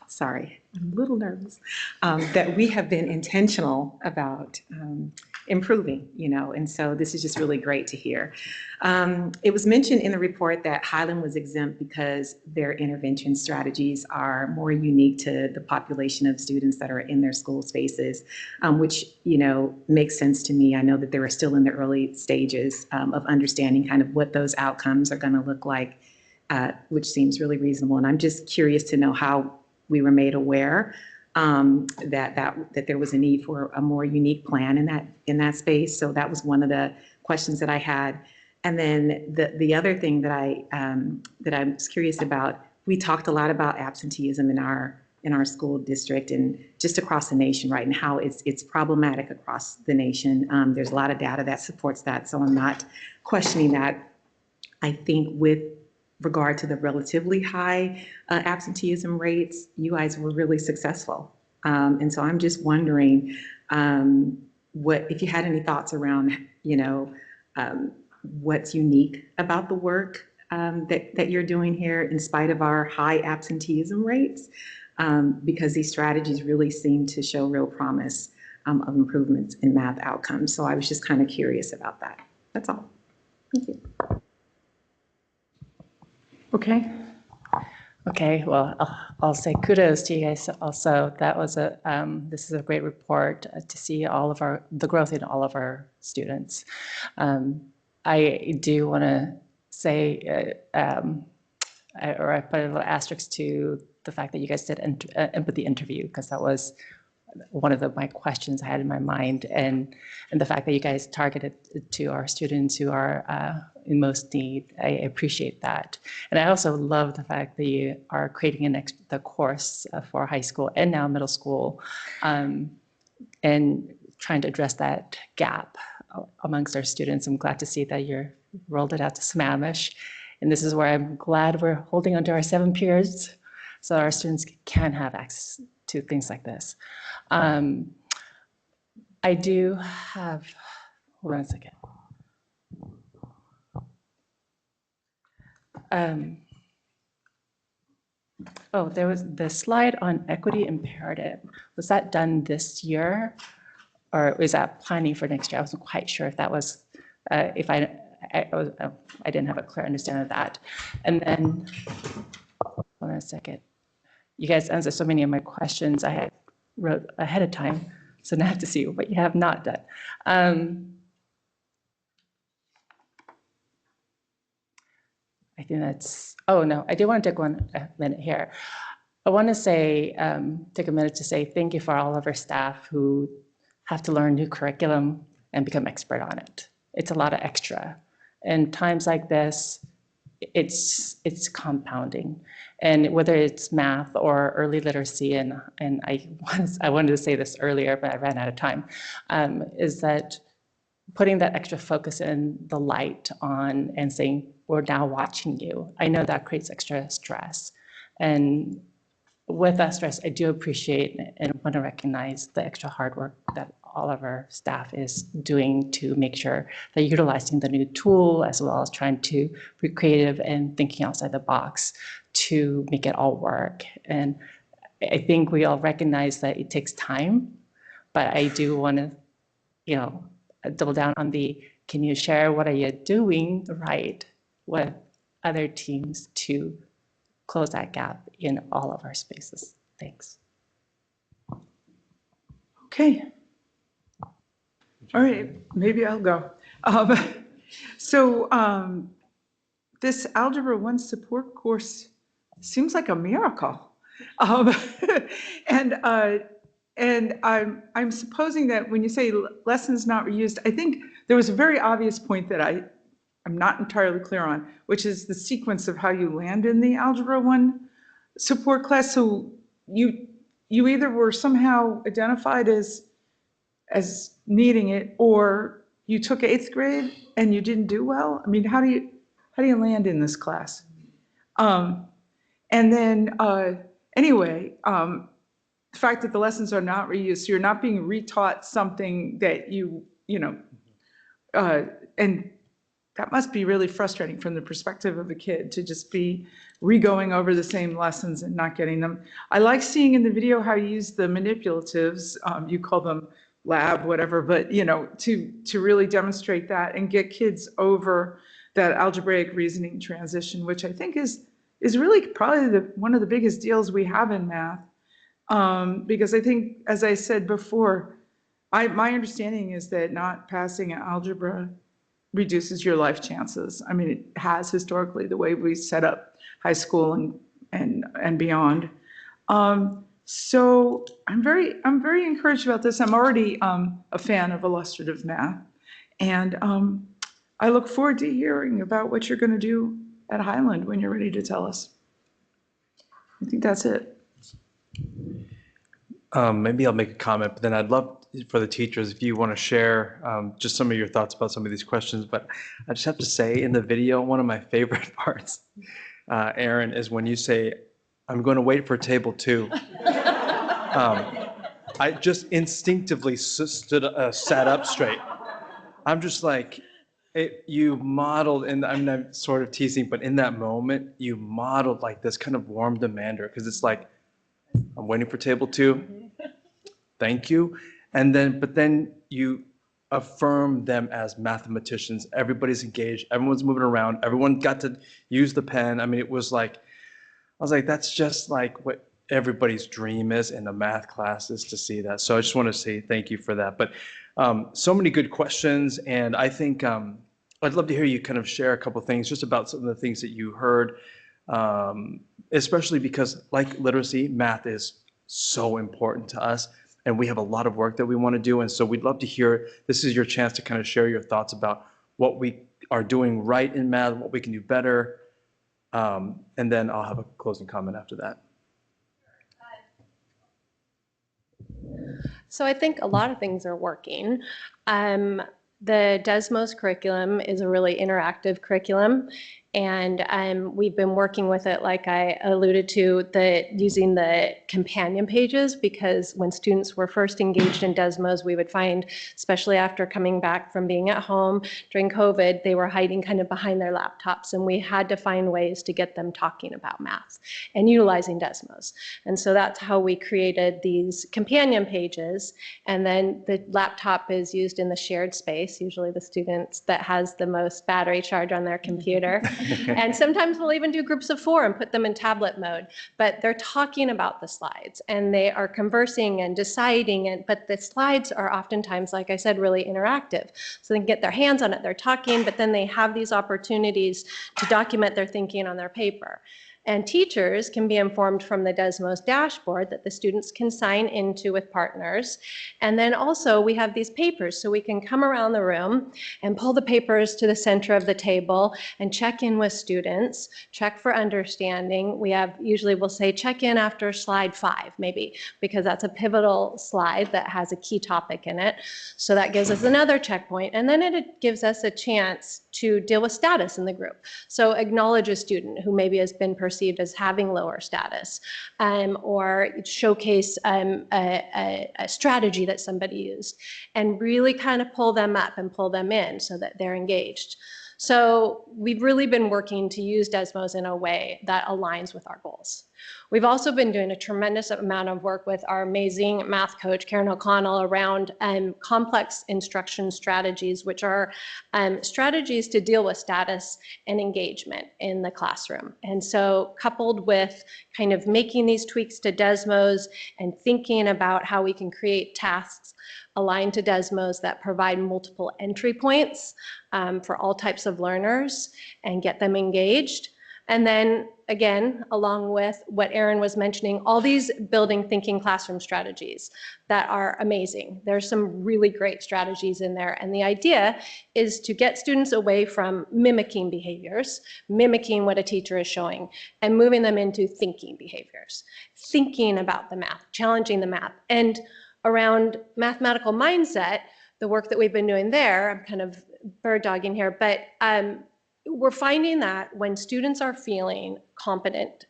sorry, I'm a little nervous, that we have been intentional about improving, and so this is just really great to hear. It was mentioned in the report that Highland was exempt because their intervention strategies are more unique to the population of students that are in their school spaces, which, makes sense to me. I know that they were still in the early stages of understanding kind of what those outcomes are going to look like, which seems really reasonable. And I'm just curious to know how we were made aware that there was a need for a more unique plan in that space. So that was one of the questions that I had. And then the other thing that I'm curious about, we talked a lot about absenteeism in our school district and just across the nation, right? And how it's problematic across the nation. There's a lot of data that supports that, so I'm not questioning that. I think with regard to the relatively high absenteeism rates, you guys were really successful. And so I'm just wondering what if you had any thoughts around, what's unique about the work that you're doing here in spite of our high absenteeism rates, because these strategies really seem to show real promise of improvements in math outcomes. So I was just kind of curious about that. That's all. Thank you. Okay. Okay, well, I'll say kudos to you guys also. That was this is a great report to see the growth in all of our students. I do want to say, I put a little asterisk to the fact that you guys did empathy interview, because that was one of my questions I had in my mind, and the fact that you guys targeted to our students who are in most need. I appreciate that. And I also love the fact that you are creating the course for high school and now middle school, and trying to address that gap amongst our students. I'm glad to see that you rolled it out to Sammamish. And this is where I'm glad we're holding onto our 7 periods so our students can have access to things like this. I do have, hold on a second. There was the slide on equity imperative. Was that done this year, or was that planning for next year? I wasn't quite sure if that was, I didn't have a clear understanding of that. And then, hold on a second. You guys answered so many of my questions I had wrote ahead of time, so now I have to see what you have not done. I think that's, oh no, I do want to take a minute here. I want to say, take a minute to say thank you for all of our staff who have to learn new curriculum and become expert on it. It's a lot of extra. And times like this, it's compounding. And whether it's math or early literacy, and I wanted to say this earlier, but I ran out of time, is that putting that extra focus in the light on and saying, we're now watching you. I know that creates extra stress. And with that stress, I do appreciate and want to recognize the extra hard work that all of our staff is doing to make sure that you're utilizing the new tool, as well as trying to be creative and thinking outside the box to make it all work. And I think we all recognize that it takes time, but I do want to, double down on can you share what are you doing right with other teams to close that gap in all of our spaces. Thanks. Okay. All right, maybe I'll go. This Algebra 1 support course seems like a miracle. And I'm supposing that when you say lessons not reused, I think there was a very obvious point that I'm not entirely clear on, which is the sequence of how you land in the Algebra 1 support class. So you either were somehow identified as needing it, or you took 8th grade and you didn't do well. I mean, how do you land in this class? And then anyway, the fact that the lessons are not reused, so you're not being retaught something that and that must be really frustrating from the perspective of a kid to just be re-going over the same lessons and not getting them. I like seeing in the video how you use the manipulatives, you call them lab, whatever, but to really demonstrate that and get kids over that algebraic reasoning transition, which I think is really probably one of the biggest deals we have in math. Because I think, as I said before, my understanding is that not passing algebra reduces your life chances. I mean, it has historically, the way we set up high school and beyond. So I'm very encouraged about this. I'm already a fan of illustrative math, and I look forward to hearing about what you're going to do at Highland when you're ready to tell us. I think that's it. Maybe I'll make a comment, but then I'd love for the teachers, if you want to share just some of your thoughts about some of these questions. But I just have to say, in the video, one of my favorite parts, Aaron, is when you say, "I'm going to wait for table 2." I just instinctively sat up straight. I'm just like, you modeled, and I'm sort of teasing, but in that moment, you modeled like this kind of warm demander, because it's like, I'm waiting for table 2. Thank you. And then, but then you affirm them as mathematicians. Everybody's engaged. Everyone's moving around. Everyone got to use the pen. I mean, it was like, I was like, that's just like what everybody's dream is in a math class, is to see that. So I just want to say thank you for that. But so many good questions. And I think I'd love to hear you kind of share a couple of things just about some of the things that you heard, especially because like literacy, math is so important to us. And we have a lot of work that we want to do. And so we'd love to hear, this is your chance to kind of share your thoughts about what we are doing right in math, what we can do better. And then I'll have a closing comment after that. So I think a lot of things are working. The Desmos curriculum is a really interactive curriculum, and we've been working with it, like I alluded to, using the companion pages, because when students were first engaged in Desmos, we would find, especially after coming back from being at home during COVID, they were hiding kind of behind their laptops, and we had to find ways to get them talking about math and utilizing Desmos. And so that's how we created these companion pages, and then the laptop is used in the shared space, usually the students that has the most battery charge on their computer. And sometimes we'll even do groups of 4 and put them in tablet mode, but they're talking about the slides and they are conversing and deciding, but the slides are oftentimes, like I said, really interactive. So they can get their hands on it, they're talking, but then they have these opportunities to document their thinking on their paper. And teachers can be informed from the Desmos dashboard that the students can sign into with partners. And then also we have these papers, so we can come around the room and pull the papers to the center of the table and check in with students, check for understanding. We have, usually we'll say check in after slide 5 maybe, because that's a pivotal slide that has a key topic in it. So that gives us another checkpoint. And then it gives us a chance to deal with status in the group. So acknowledge a student who maybe has been perceived as having lower status, or showcase a strategy that somebody used, and really kind of pull them up and pull them in so that they're engaged. So we've really been working to use Desmos in a way that aligns with our goals. We've also been doing a tremendous amount of work with our amazing math coach, Karen O'Connell, around complex instruction strategies, which are strategies to deal with status and engagement in the classroom. And so coupled with kind of making these tweaks to Desmos and thinking about how we can create tasks aligned to Desmos that provide multiple entry points for all types of learners and get them engaged. And then again, along with what Aaron was mentioning, all these building thinking classroom strategies that are amazing. There's some really great strategies in there. And the idea is to get students away from mimicking behaviors, mimicking what a teacher is showing, and moving them into thinking behaviors, thinking about the math, challenging the math. And around mathematical mindset, the work that we've been doing there, I'm kind of bird dogging here, but we're finding that when students are feeling confident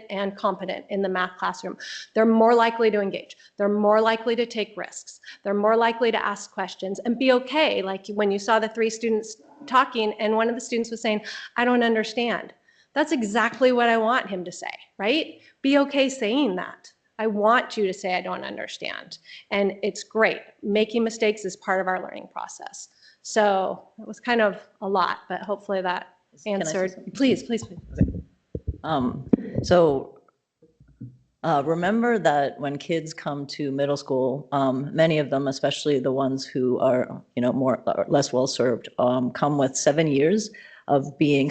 in the math classroom, they're more likely to engage. They're more likely to take risks. They're more likely to ask questions and be okay. Like when you saw the 3 students talking and one of the students was saying, I don't understand. That's exactly what I want him to say, right? Be okay saying that. I want you to say I don't understand. And it's great. Making mistakes is part of our learning process. So it was kind of a lot, but hopefully that answered. Please. Remember that when kids come to middle school, many of them, especially the ones who are, less well served, come with 7 years of being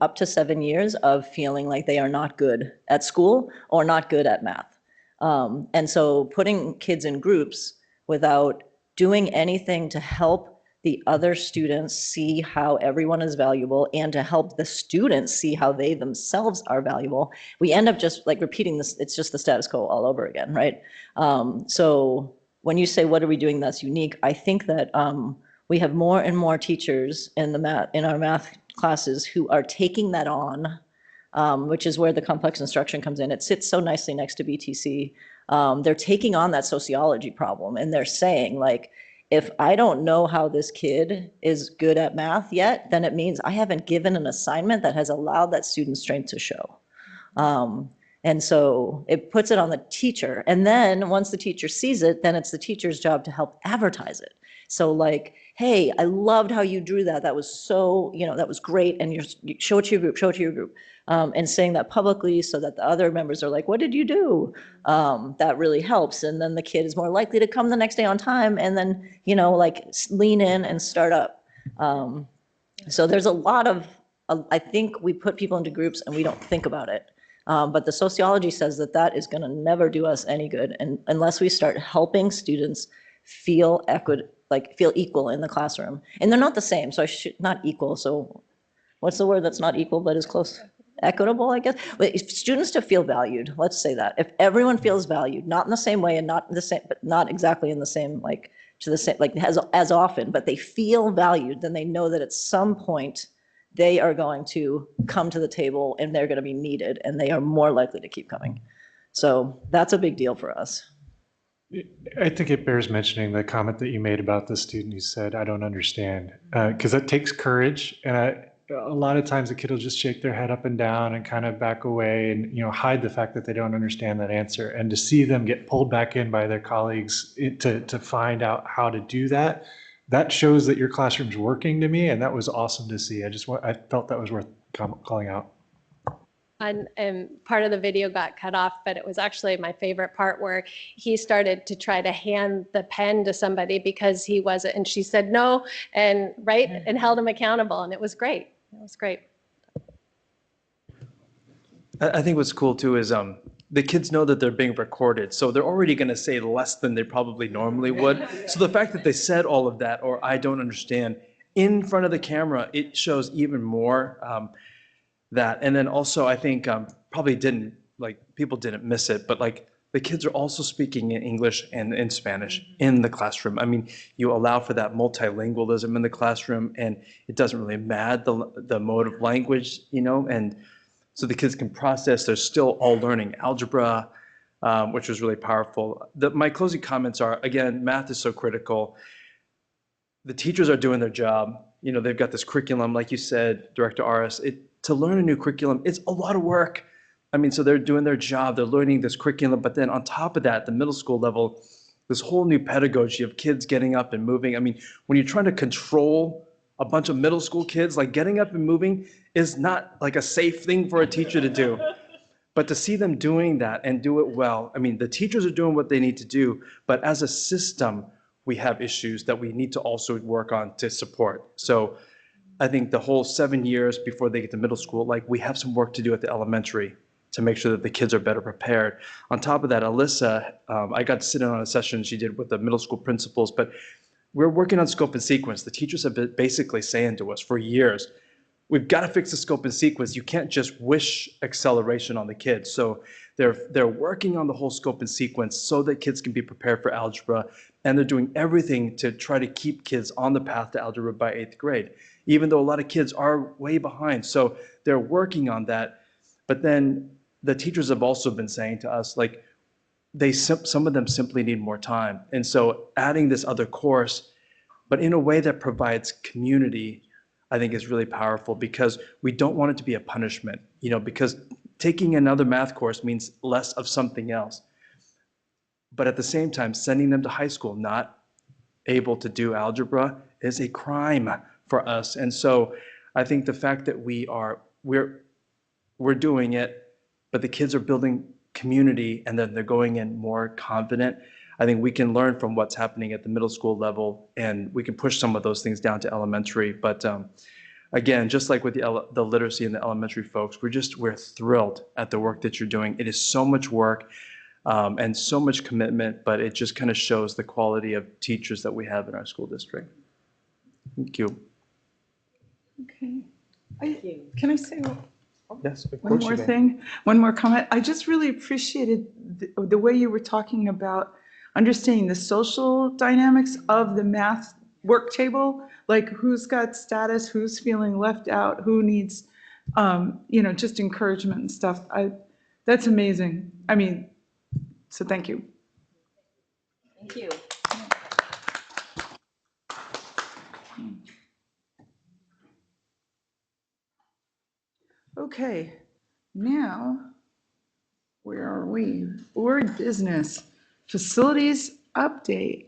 up to 7 years of feeling like they are not good at school or not good at math. And so putting kids in groups without doing anything to help the other students see how everyone is valuable and to help the students see how they themselves are valuable, we end up just like repeating this. It's just the status quo all over again, right? So when you say, what are we doing that's unique? I think that we have more and more teachers in our math classes who are taking that on, which is where the complex instruction comes in. It sits so nicely next to BTC. They're taking on that sociology problem, and they're saying, like, if I don't know how this kid is good at math yet, then it means I haven't given an assignment that has allowed that student's strength to show. And so it puts it on the teacher. And then once the teacher sees it, then it's the teacher's job to help advertise it. So like, hey, I loved how you drew that. That was so, that was great. And you show it to your group, show it to your group. And saying that publicly so that the other members are like, what did you do? That really helps. And then the kid is more likely to come the next day on time and then, like lean in and start up. So there's a lot of, I think we put people into groups and we don't think about it. But the sociology says that that is going to never do us any good, and unless we start helping students feel equal in the classroom. And they're not the same, so not equal. So what's the word that's not equal but is close? Equitable, I guess. But if students to feel valued, let's say that. If everyone feels valued, not in the same way and not the same, but not exactly in the same, as often, but they feel valued, then they know that at some point they are going to come to the table and they're going to be needed, and they are more likely to keep coming. So that's a big deal for us. I think it bears mentioning the comment that you made about the student who said, I don't understand, because that takes courage. And a lot of times the kid will just shake their head up and down and kind of back away and, hide the fact that they don't understand that answer. And to see them get pulled back in by their colleagues to find out how to do that, that shows that your classroom's working to me. And that was awesome to see. I felt that was worth calling out. And part of the video got cut off, but it was actually my favorite part where he started to try to hand the pen to somebody because he wasn't, and she said no, and held him accountable, and it was great. It was great. I think what's cool too is the kids know that they're being recorded, so they're already going to say less than they probably normally would. So the fact that they said all of that, or I don't understand, in front of the camera, it shows even more that. And then also, I think probably people didn't miss it, but the kids are also speaking in English and in Spanish in the classroom. I mean, you allow for that multilingualism in the classroom, and it doesn't really matter the mode of language, and so the kids can process. They're still all learning algebra, which was really powerful. My closing comments are, again, math is so critical. The teachers are doing their job. They've got this curriculum, like you said, Director Aris. To learn a new curriculum, it's a lot of work. I mean, so they're doing their job. They're learning this curriculum, but then on top of that, the middle school level, this whole new pedagogy of kids getting up and moving. I mean, when you're trying to control a bunch of middle school kids, getting up and moving is not a safe thing for a teacher to do. But to see them doing that and do it well, I mean, the teachers are doing what they need to do, but as a system, we have issues that we need to also work on to support. So I think the whole 7 years before they get to middle school, we have some work to do at the elementary to make sure that the kids are better prepared. On top of that, Alyssa, I got to sit in on a session she did with the middle school principals, but we're working on scope and sequence. The teachers have been basically saying to us for years, we've got to fix the scope and sequence. You can't just wish acceleration on the kids. So they're working on the whole scope and sequence so that kids can be prepared for algebra, and they're doing everything to try to keep kids on the path to algebra by 8th grade, even though a lot of kids are way behind. So they're working on that. But then the teachers have also been saying to us, some of them simply need more time. And so adding this other course, but in a way that provides community, I think is really powerful, because we don't want it to be a punishment, because taking another math course means less of something else. But at the same time, sending them to high school not able to do algebra is a crime for us. And so I think the fact that we're doing it, but the kids are building community and then they're going in more confident, I think we can learn from what's happening at the middle school level, and we can push some of those things down to elementary. But again, just like with the literacy and the elementary folks, we're thrilled at the work that you're doing. It is so much work and so much commitment, but it just kind of shows the quality of teachers that we have in our school district. Thank you. Okay. Can I say Yes, of one course you more may. thing? One more comment? I just really appreciated the way you were talking about understanding the social dynamics of the math work table, like who's got status, who's feeling left out, who needs, just encouragement and stuff. That's amazing. I mean, so thank you. Thank you. Okay, now, where are we? Board business, facilities update.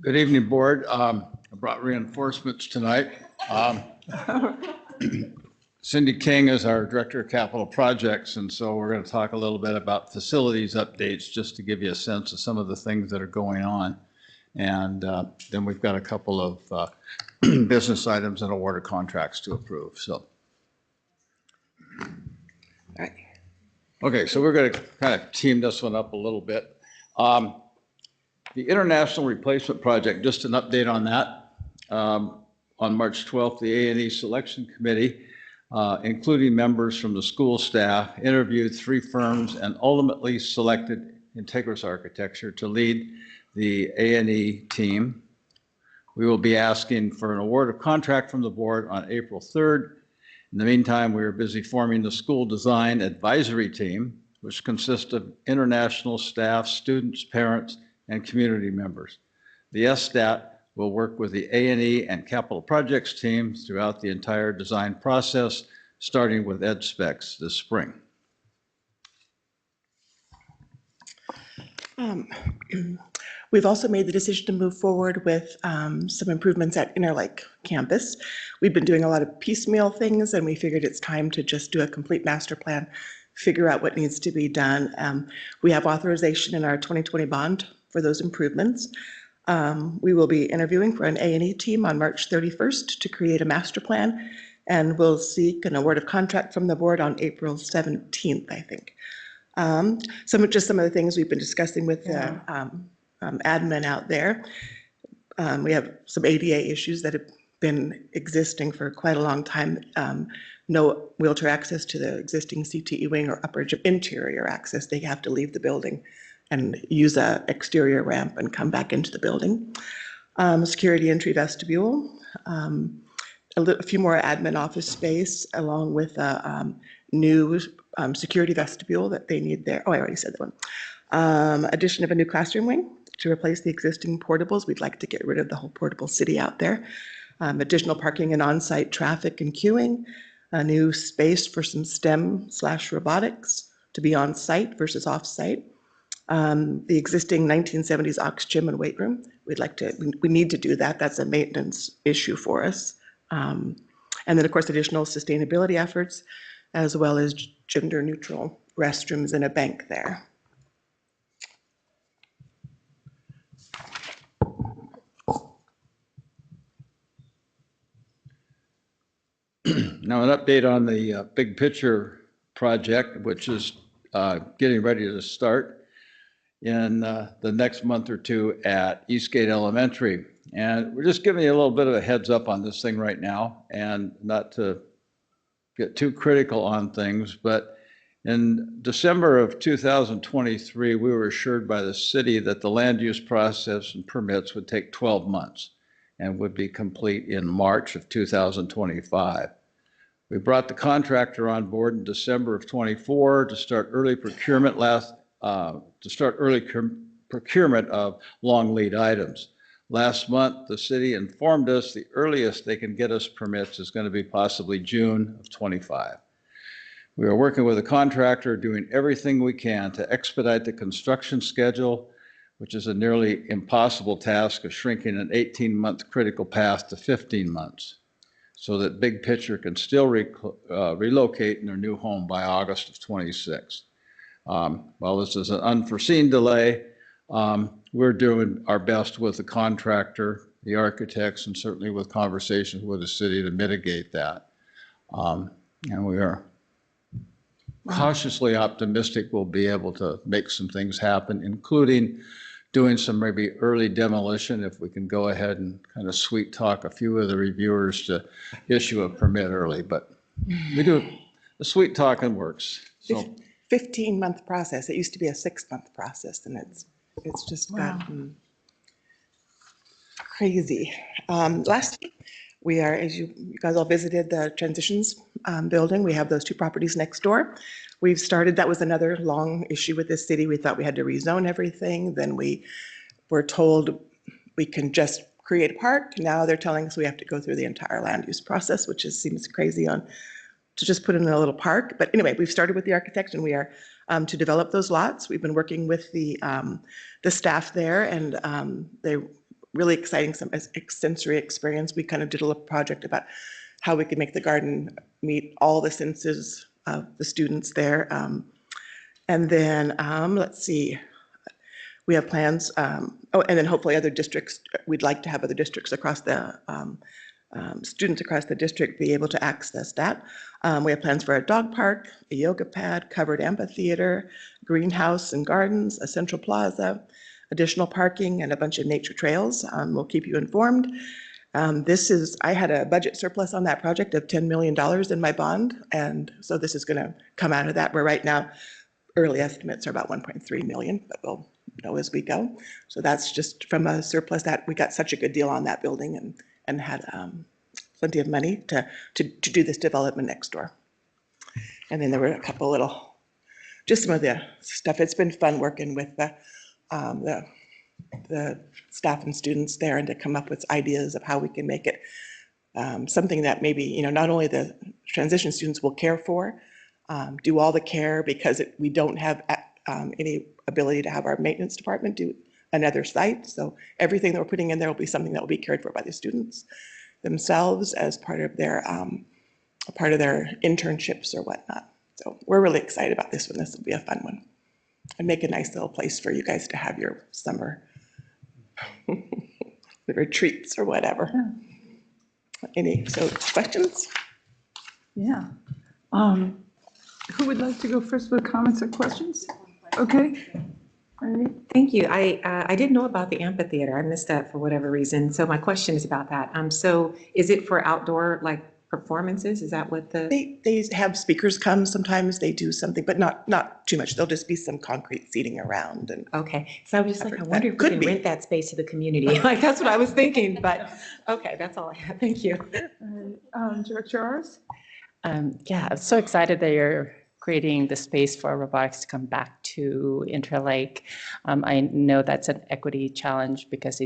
Good evening, Board. I brought reinforcements tonight. Cindy King is our Director of Capital Projects, and so we're going to talk a little bit about facilities updates just to give you a sense of some of the things that are going on. And then we've got a couple of business items and award of contracts to approve. So, okay, so we're going to kind of team this one up a little bit. The International Replacement Project, just an update on that. On March 12th, the A&E Selection Committee, including members from the school staff, interviewed 3 firms and ultimately selected Integris Architecture to lead the A&E team. We will be asking for an award of contract from the board on April 3rd. In the meantime, we are busy forming the school design advisory team, which consists of international staff, students, parents, and community members. The SSTAT will work with the A&E and capital projects teams throughout the entire design process, starting with Ed Specs this spring. We've also made the decision to move forward with some improvements at Interlake campus. We've been doing a lot of piecemeal things, and we figured it's time to just do a complete master plan, figure out what needs to be done. We have authorization in our 2020 bond for those improvements. We will be interviewing for an A&E team on March 31st to create a master plan, and we'll seek an award of contract from the board on April 17th, I think. Some of the things we've been discussing with the admin out there. We have some ADA issues that have been existing for quite a long time. No wheelchair access to the existing CTE wing or upper interior access. They have to leave the building and use an exterior ramp and come back into the building. Security entry vestibule, a few more admin office space, along with a new security vestibule that they need there. Oh, I already said that one. Addition of a new classroom wing to replace the existing portables. We'd like to get rid of the whole portable city out there. Additional parking and on-site traffic and queuing. A new space for some STEM/robotics to be on site versus off site. The existing 1970s aux gym and weight room. We need to do that. That's a maintenance issue for us. And then of course, additional sustainability efforts, as well as gender neutral restrooms and a bank there. Now an update on the big picture project, which is getting ready to start in the next month or two at Eastgate Elementary. And we're just giving you a little bit of a heads up on this thing right now, and not to get too critical on things, but in December of 2023, we were assured by the city that the land use process and permits would take 12 months and would be complete in March of 2025. We brought the contractor on board in December of 24 to start early procurement procurement of long lead items. Last month, the city informed us the earliest they can get us permits is going to be possibly June of 25. We are working with a contractor, doing everything we can to expedite the construction schedule, which is a nearly impossible task of shrinking an 18-month critical path to 15 months, so that Big Picture can still relocate in their new home by August of 26. While this is an unforeseen delay, We're doing our best with the contractor, the architects, and certainly with conversations with the city to mitigate that. And we are cautiously optimistic we'll be able to make some things happen, including doing some maybe early demolition if we can go ahead and kind of sweet talk a few of the reviewers to issue a permit early. But we do, the sweet talking works. So 15-month process. It used to be a 6-month process, and it's just gotten crazy. Last, we are, as you guys all visited the transitions building, we have those 2 properties next door. We've started, that was another long issue with this city. We thought we had to rezone everything. Then we were told we can just create a park. Now they're telling us we have to go through the entire land use process, which seems crazy to just put in a little park. But anyway, we've started with the architect, and we are to develop those lots. We've been working with the staff there, and they're really exciting, some sensory experience. We kind of did a little project about how we could make the garden meet all the senses of the students there. And then let's see, we have plans. Oh, and then hopefully other districts, we'd like to have other districts across the students across the district be able to access that. We have plans for a dog park, a yoga pad, covered amphitheater, greenhouse and gardens, a central plaza, additional parking, and a bunch of nature trails. We'll keep you informed. I had a budget surplus on that project of $10 million in my bond, and so this is going to come out of that. Where right now, early estimates are about 1.3 million, but we'll know as we go. So that's just from a surplus that we got such a good deal on that building and had plenty of money to do this development next door. And then there were a couple little, just some of the stuff. It's been fun working with the staff and students there, and to come up with ideas of how we can make it something that maybe, not only the transition students will care for, do all the care, because we don't have any ability to have our maintenance department do another site. So everything that we're putting in there will be something that will be cared for by the students themselves as part of their internships or whatnot. So we're really excited about this one. This will be a fun one, and make a nice little place for you guys to have your summer the retreats or whatever. So questions? Yeah. Who would like to go first with comments or questions? Okay. All right. Thank you. I didn't know about the amphitheater. I missed that for whatever reason. So my question is about that. So is it for outdoor performances? Is that what they have speakers come sometimes? They do something, but not too much. There'll just be some concrete seating around. And okay. So I was just I wonder if we can rent that space to the community. That's what I was thinking. But okay, that's all I have. Thank you. Director Ars? Yeah, I'm so excited that you're creating the space for robotics to come back to Interlake. I know that's an equity challenge because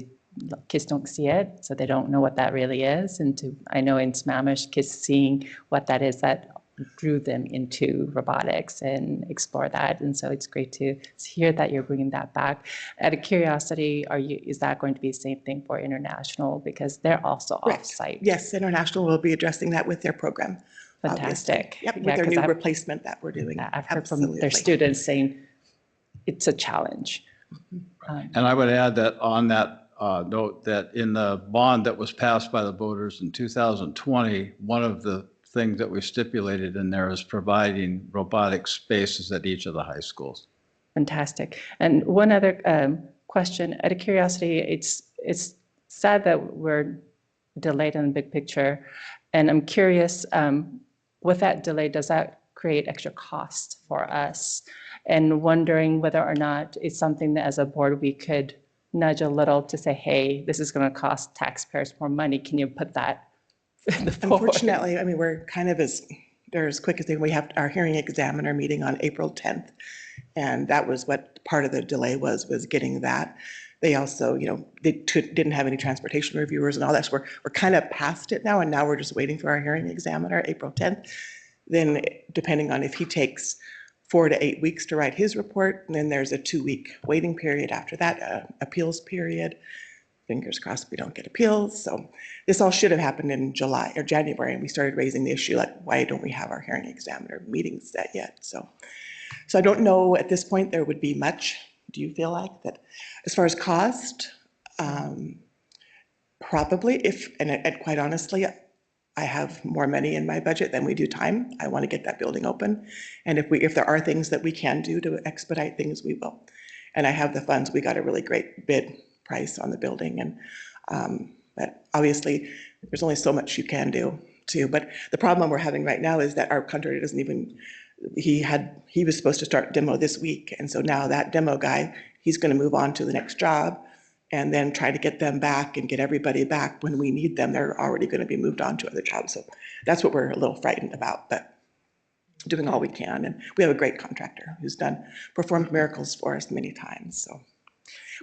kids don't see it, so they don't know what that really is. And I know in Sammamish, kids seeing what that is that drew them into robotics and explore that. And so it's great to hear that you're bringing that back. Out of curiosity, is that going to be the same thing for International, because they're also off-site? Yes, International will be addressing that with their program. Fantastic. Yep, with their new replacement that we're doing. I've heard from their students saying it's a challenge. And I would add that on that note, that in the bond that was passed by the voters in 2020, one of the things that we stipulated in there is providing robotic spaces at each of the high schools. Fantastic. And one other question, out of curiosity, it's sad that we're delayed in the big picture. And I'm curious, with that delay, does that create extra cost for us? And wondering whether or not it's something that as a board we could nudge a little to say, hey, this is going to cost taxpayers more money. Can you put that in the forward? Unfortunately, I mean, we're kind of they're as quick as we have our hearing examiner meeting on April 10th. And that was what part of the delay was getting that. They also, they didn't have any transportation reviewers and all that. So we're kind of past it now, and now we're just waiting for our hearing examiner, April 10th. Then depending on if he takes 4 to 8 weeks to write his report, and then there's a 2-week waiting period after that, appeals period. Fingers crossed we don't get appeals. So this all should have happened in July or January, and we started raising the issue, why don't we have our hearing examiner meetings set yet? So I don't know at this point there would be much Do you feel like that? As far as cost, probably and quite honestly, I have more money in my budget than we do time. I want to get that building open. And if there are things that we can do to expedite things, we will. And I have the funds. We got a really great bid price on the building. And but obviously there's only so much you can do too. But the problem we're having right now is that our contractor doesn't even, he was supposed to start demo this week. And so now that demo guy, he's going to move on to the next job and then try to get them back and get everybody back when we need them. They're already going to be moved on to other jobs. So that's what we're a little frightened about, but doing all we can. And we have a great contractor who's performed miracles for us many times. So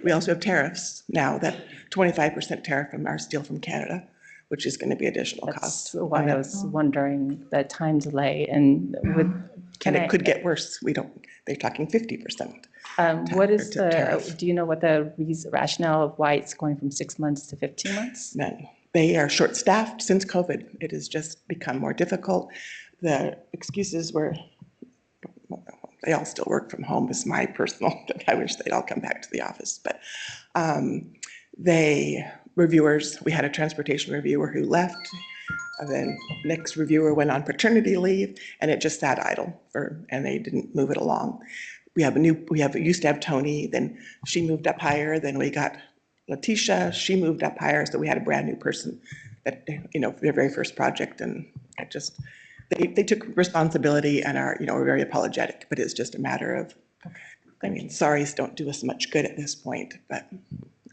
we also have tariffs now, that 25% tariff from our steel from Canada, which is going to be additional cost. That's why I was wondering the time delay and with. And it could get worse. They're talking 50%. What is do you know what the rationale of why it's going from 6 months to 15 months? None. They are short-staffed since COVID. It has just become more difficult. The excuses were, they all still work from home is my personal, I wish they'd all come back to the office. But reviewers, we had a transportation reviewer who left. And then next reviewer went on paternity leave and it just sat idle and they didn't move it along. We used to have Tony, then she moved up higher, then we got Letitia, she moved up higher, so we had a brand new person that, their very first project, and they took responsibility and were very apologetic, but it's just a matter of, sorries don't do us much good at this point, but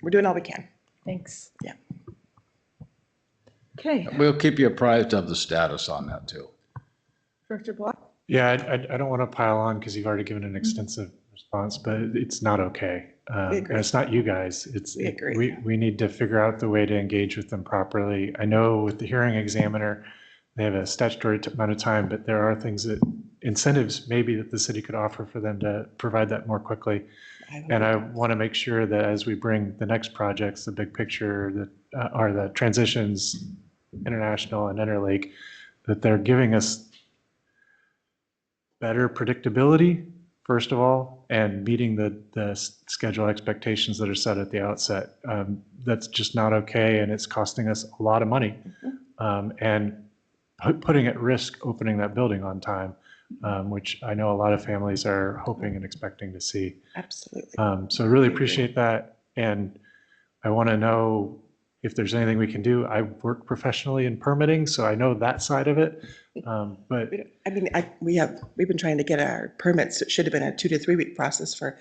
we're doing all we can. Thanks. Yeah. Okay. We'll keep you apprised of the status on that too. Director Block? Yeah, I don't want to pile on because you've already given an extensive response, but it's not okay. And it's not you guys. We need to figure out the way to engage with them properly. I know with the hearing examiner, they have a statutory amount of time, but there are incentives maybe that the city could offer for them to provide that more quickly. And I want to make sure that as we bring the next projects, the big picture that are the transitions, international and interlake, that they're giving us better predictability, first of all, and meeting the schedule expectations that are set at the outset. That's just not okay, and it's costing us a lot of money. And putting at risk opening that building on time, which I know a lot of families are hoping and expecting to see. Absolutely. So I really appreciate that. And I want to know if there's anything we can do. I work professionally in permitting, so I know that side of it. But we've been trying to get our permits. It should have been a 2 to 3 week process for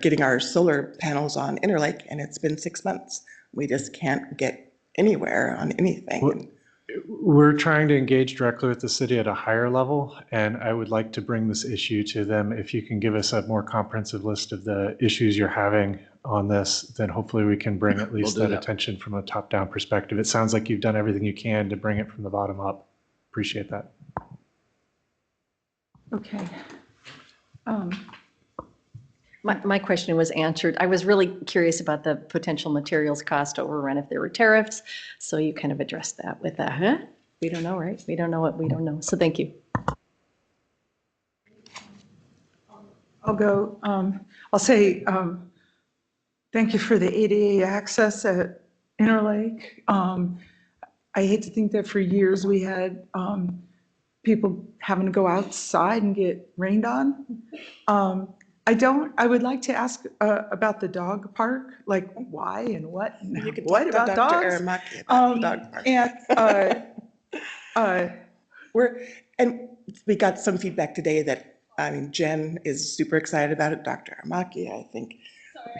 getting our solar panels on Interlake, and it's been 6 months. We just can't get anywhere on anything. We're trying to engage directly with the city at a higher level, and I would like to bring this issue to them. If you can give us a more comprehensive list of the issues you're having on this, then hopefully we can bring at least that attention from a top-down perspective. It sounds like you've done everything you can to bring it from the bottom up. Appreciate that. Okay. My question was answered. I was really curious about the potential materials cost overrun if there were tariffs. So you kind of addressed that with we don't know, right? We don't know what we don't know. So thank you. I'll go. I'll say thank you for the ADA access at Interlake. I hate to think that for years we had people having to go outside and get rained on. I would like to ask about the dog park, like why and what and what about Dr. dogs? Aramaki about the dog park. And we got some feedback today that, Jen is super excited about it. Dr. Aramaki, I think.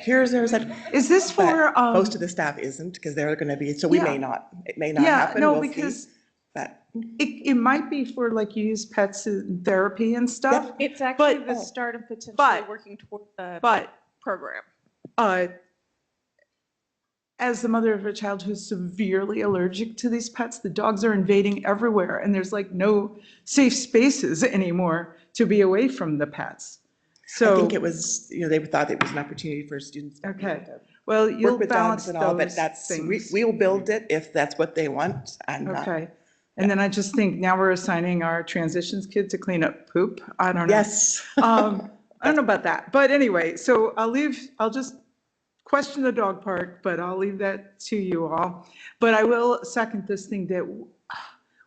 Is this for? Most of the staff isn't because they're going to be, so it may not happen. No, We'll because see. But it might be for like used pets in therapy and stuff. It's actually the start of potentially working toward the program. As the mother of a child who's severely allergic to these pets, the dogs are invading everywhere and there's like no safe spaces anymore to be away from the pets. So I think it was, they thought it was an opportunity for students. Okay. Well, you'll work with balance dogs and all, but those that's, things. we'll build it if that's what they want. Okay. And then I just think now we're assigning our transitions kid to clean up poop. I don't know. Yes. I don't know about that, but anyway, so I'll just question the dog park, but I'll leave that to you all. But I will second this thing that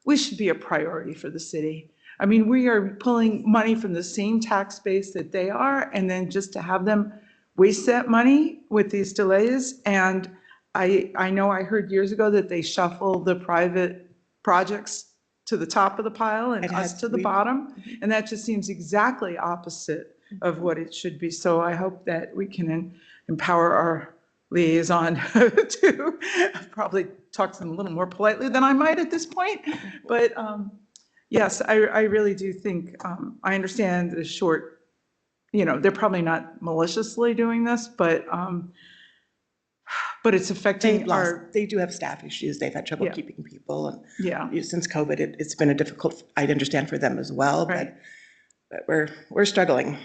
we should be a priority for the city. I mean, we are pulling money from the same tax base that they are, and then just to have them waste that money with these delays. And I know I heard years ago that they shuffle the private projects to the top of the pile and us to the bottom. And that just seems exactly opposite of what it should be. So I hope that we can empower our liaison to probably talk to them a little more politely than I might at this point. But yes, I really do think, I understand the short, they're probably not maliciously doing this, but it's affecting They do have staff issues. They've had trouble keeping people. And yeah, since COVID, it's been a difficult, I'd understand for them as well, but we're struggling.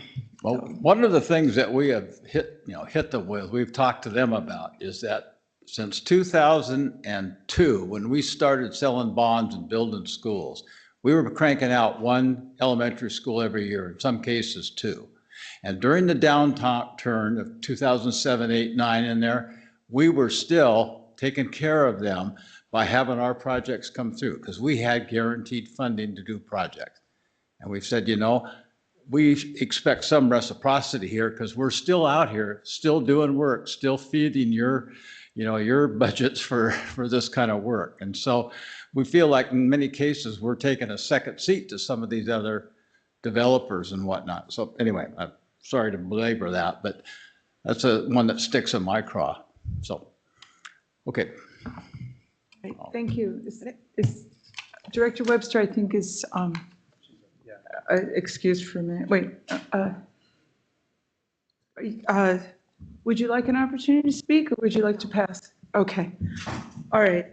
Well, one of the things that we have hit them with, we've talked to them about, is that since 2002, when we started selling bonds and building schools, we were cranking out one elementary school every year, in some cases two. And during the downturn of 2007, 8, 9 in there, we were still taking care of them by having our projects come through, because we had guaranteed funding to do projects. And we've said, we expect some reciprocity here, because we're still out here, still doing work, still feeding your budgets for this kind of work. And so we feel like in many cases, we're taking a second seat to some of these other developers and whatnot. So anyway, I'm sorry to belabor that, but that's one that sticks in my craw. So, okay. Right, thank you. Is Director Webster, I think, is excused for a minute. Wait. Would you like an opportunity to speak, or would you like to pass? Okay. All right.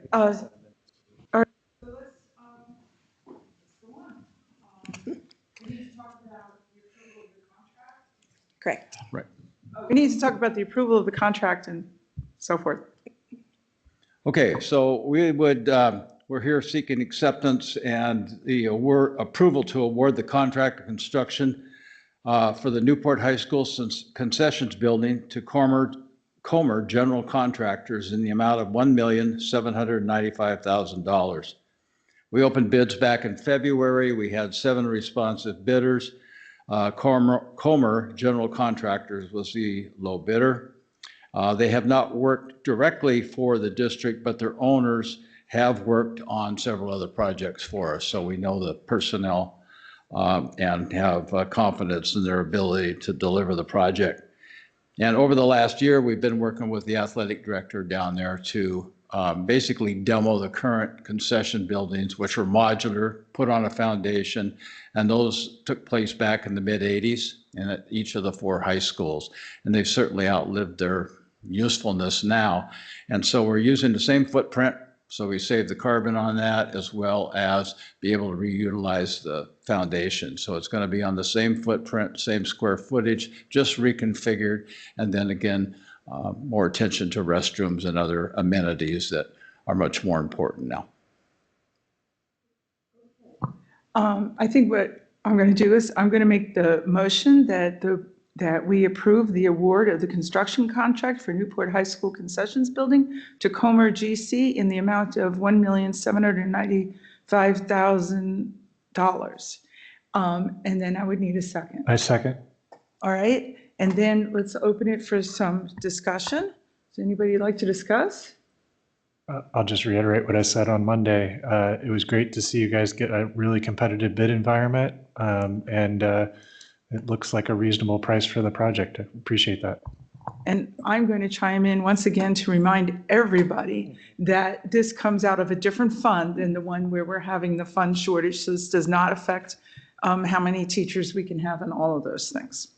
Correct. Right. We need to talk about the approval of the contract and so forth. Okay, so we're here seeking acceptance and the approval to award the contract of construction for the Newport High School concessions building to Comer General Contractors in the amount of $1,795,000. We opened bids back in February. We had 7 responsive bidders. Comer General Contractors was the low bidder. They have not worked directly for the district, but their owners have worked on several other projects for us. So we know the personnel and have confidence in their ability to deliver the project. And over the last year, we've been working with the athletic director down there to basically demo the current concession buildings, which were modular, put on a foundation, and those took place back in the mid-'80s and at each of the 4 high schools. And they've certainly outlived their usefulness now. And so we're using the same footprint, so we save the carbon on that, as well as be able to reutilize the foundation. So it's going to be on the same footprint, same square footage, just reconfigured, and then again, more attention to restrooms and other amenities that are much more important now. I think what I'm going to do is I'm going to make the motion that we approve the award of the construction contract for Newport High School concessions building to Comer GC in the amount of $1,795,000. And then I would need a second. I second. All right. And then let's open it for some discussion. Does anybody like to discuss? I'll just reiterate what I said on Monday. It was great to see you guys get a really competitive bid environment, and it looks like a reasonable price for the project. I appreciate that. And I'm going to chime in once again to remind everybody that this comes out of a different fund than the one where we're having the fund shortage. So this does not affect how many teachers we can have and all of those things.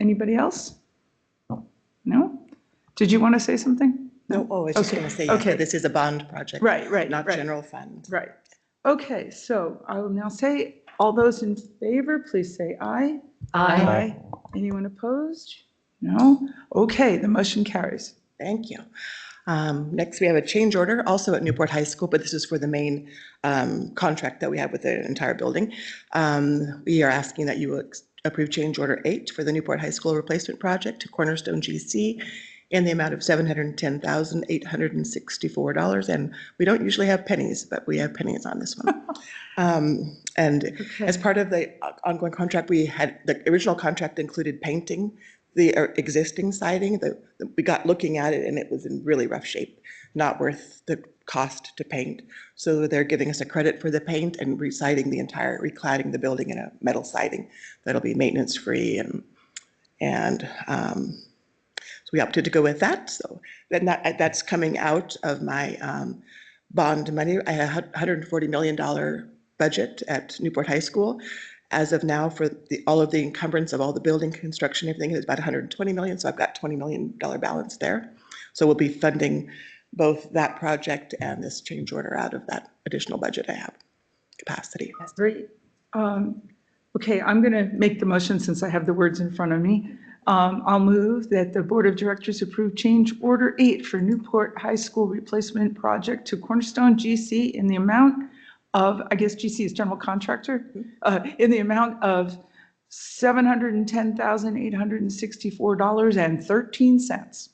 Anybody else? No? Did you want to say something? No, I was just going to say, that this is a bond project. Right, not general fund. Right. Okay, so I will now say, all those in favor, please say aye. Aye. Anyone opposed? No? Okay, the motion carries. Thank you. Next, we have a change order also at Newport High School, but this is for the main contract that we have with the entire building. We are asking that you approve change order 8 for the Newport High School replacement project to Cornerstone GC in the amount of $710,864. And we don't usually have pennies, but we have pennies on this one. And as part of the ongoing contract, we had, the original contract included painting the existing siding. We got looking at it and it was in really rough shape, not worth the cost to paint. So they're giving us a credit for the paint and residing the entire, recladding the building in a metal siding that'll be maintenance free, and so we opted to go with that. So then that's coming out of my bond money. I have a $140 million budget at Newport High School. As of now, for all of the encumbrance of all the building construction, everything is about $120 million. So I've got $20 million balance there. So we'll be funding both that project and this change order out of that additional budget I have capacity. That's great. Okay, I'm going to make the motion since I have the words in front of me. I'll move that the Board of Directors approve change order 8 for Newport High School replacement project to Cornerstone GC in the amount of, I guess GC is general contractor, in the amount of $710,864.13.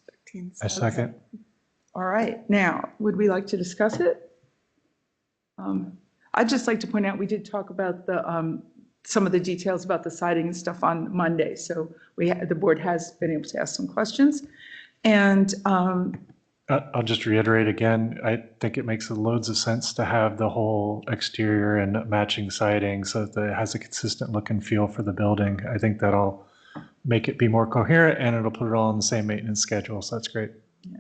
I second. All right, now, would we like to discuss it? I'd just like to point out, we did talk about the some of the details about the siding and stuff on Monday. So the board has been able to ask some questions. And I'll just reiterate again, I think it makes loads of sense to have the whole exterior and matching siding so that it has a consistent look and feel for the building. I think that'll make it be more coherent and it'll put it all on the same maintenance schedule. So that's great. Yeah.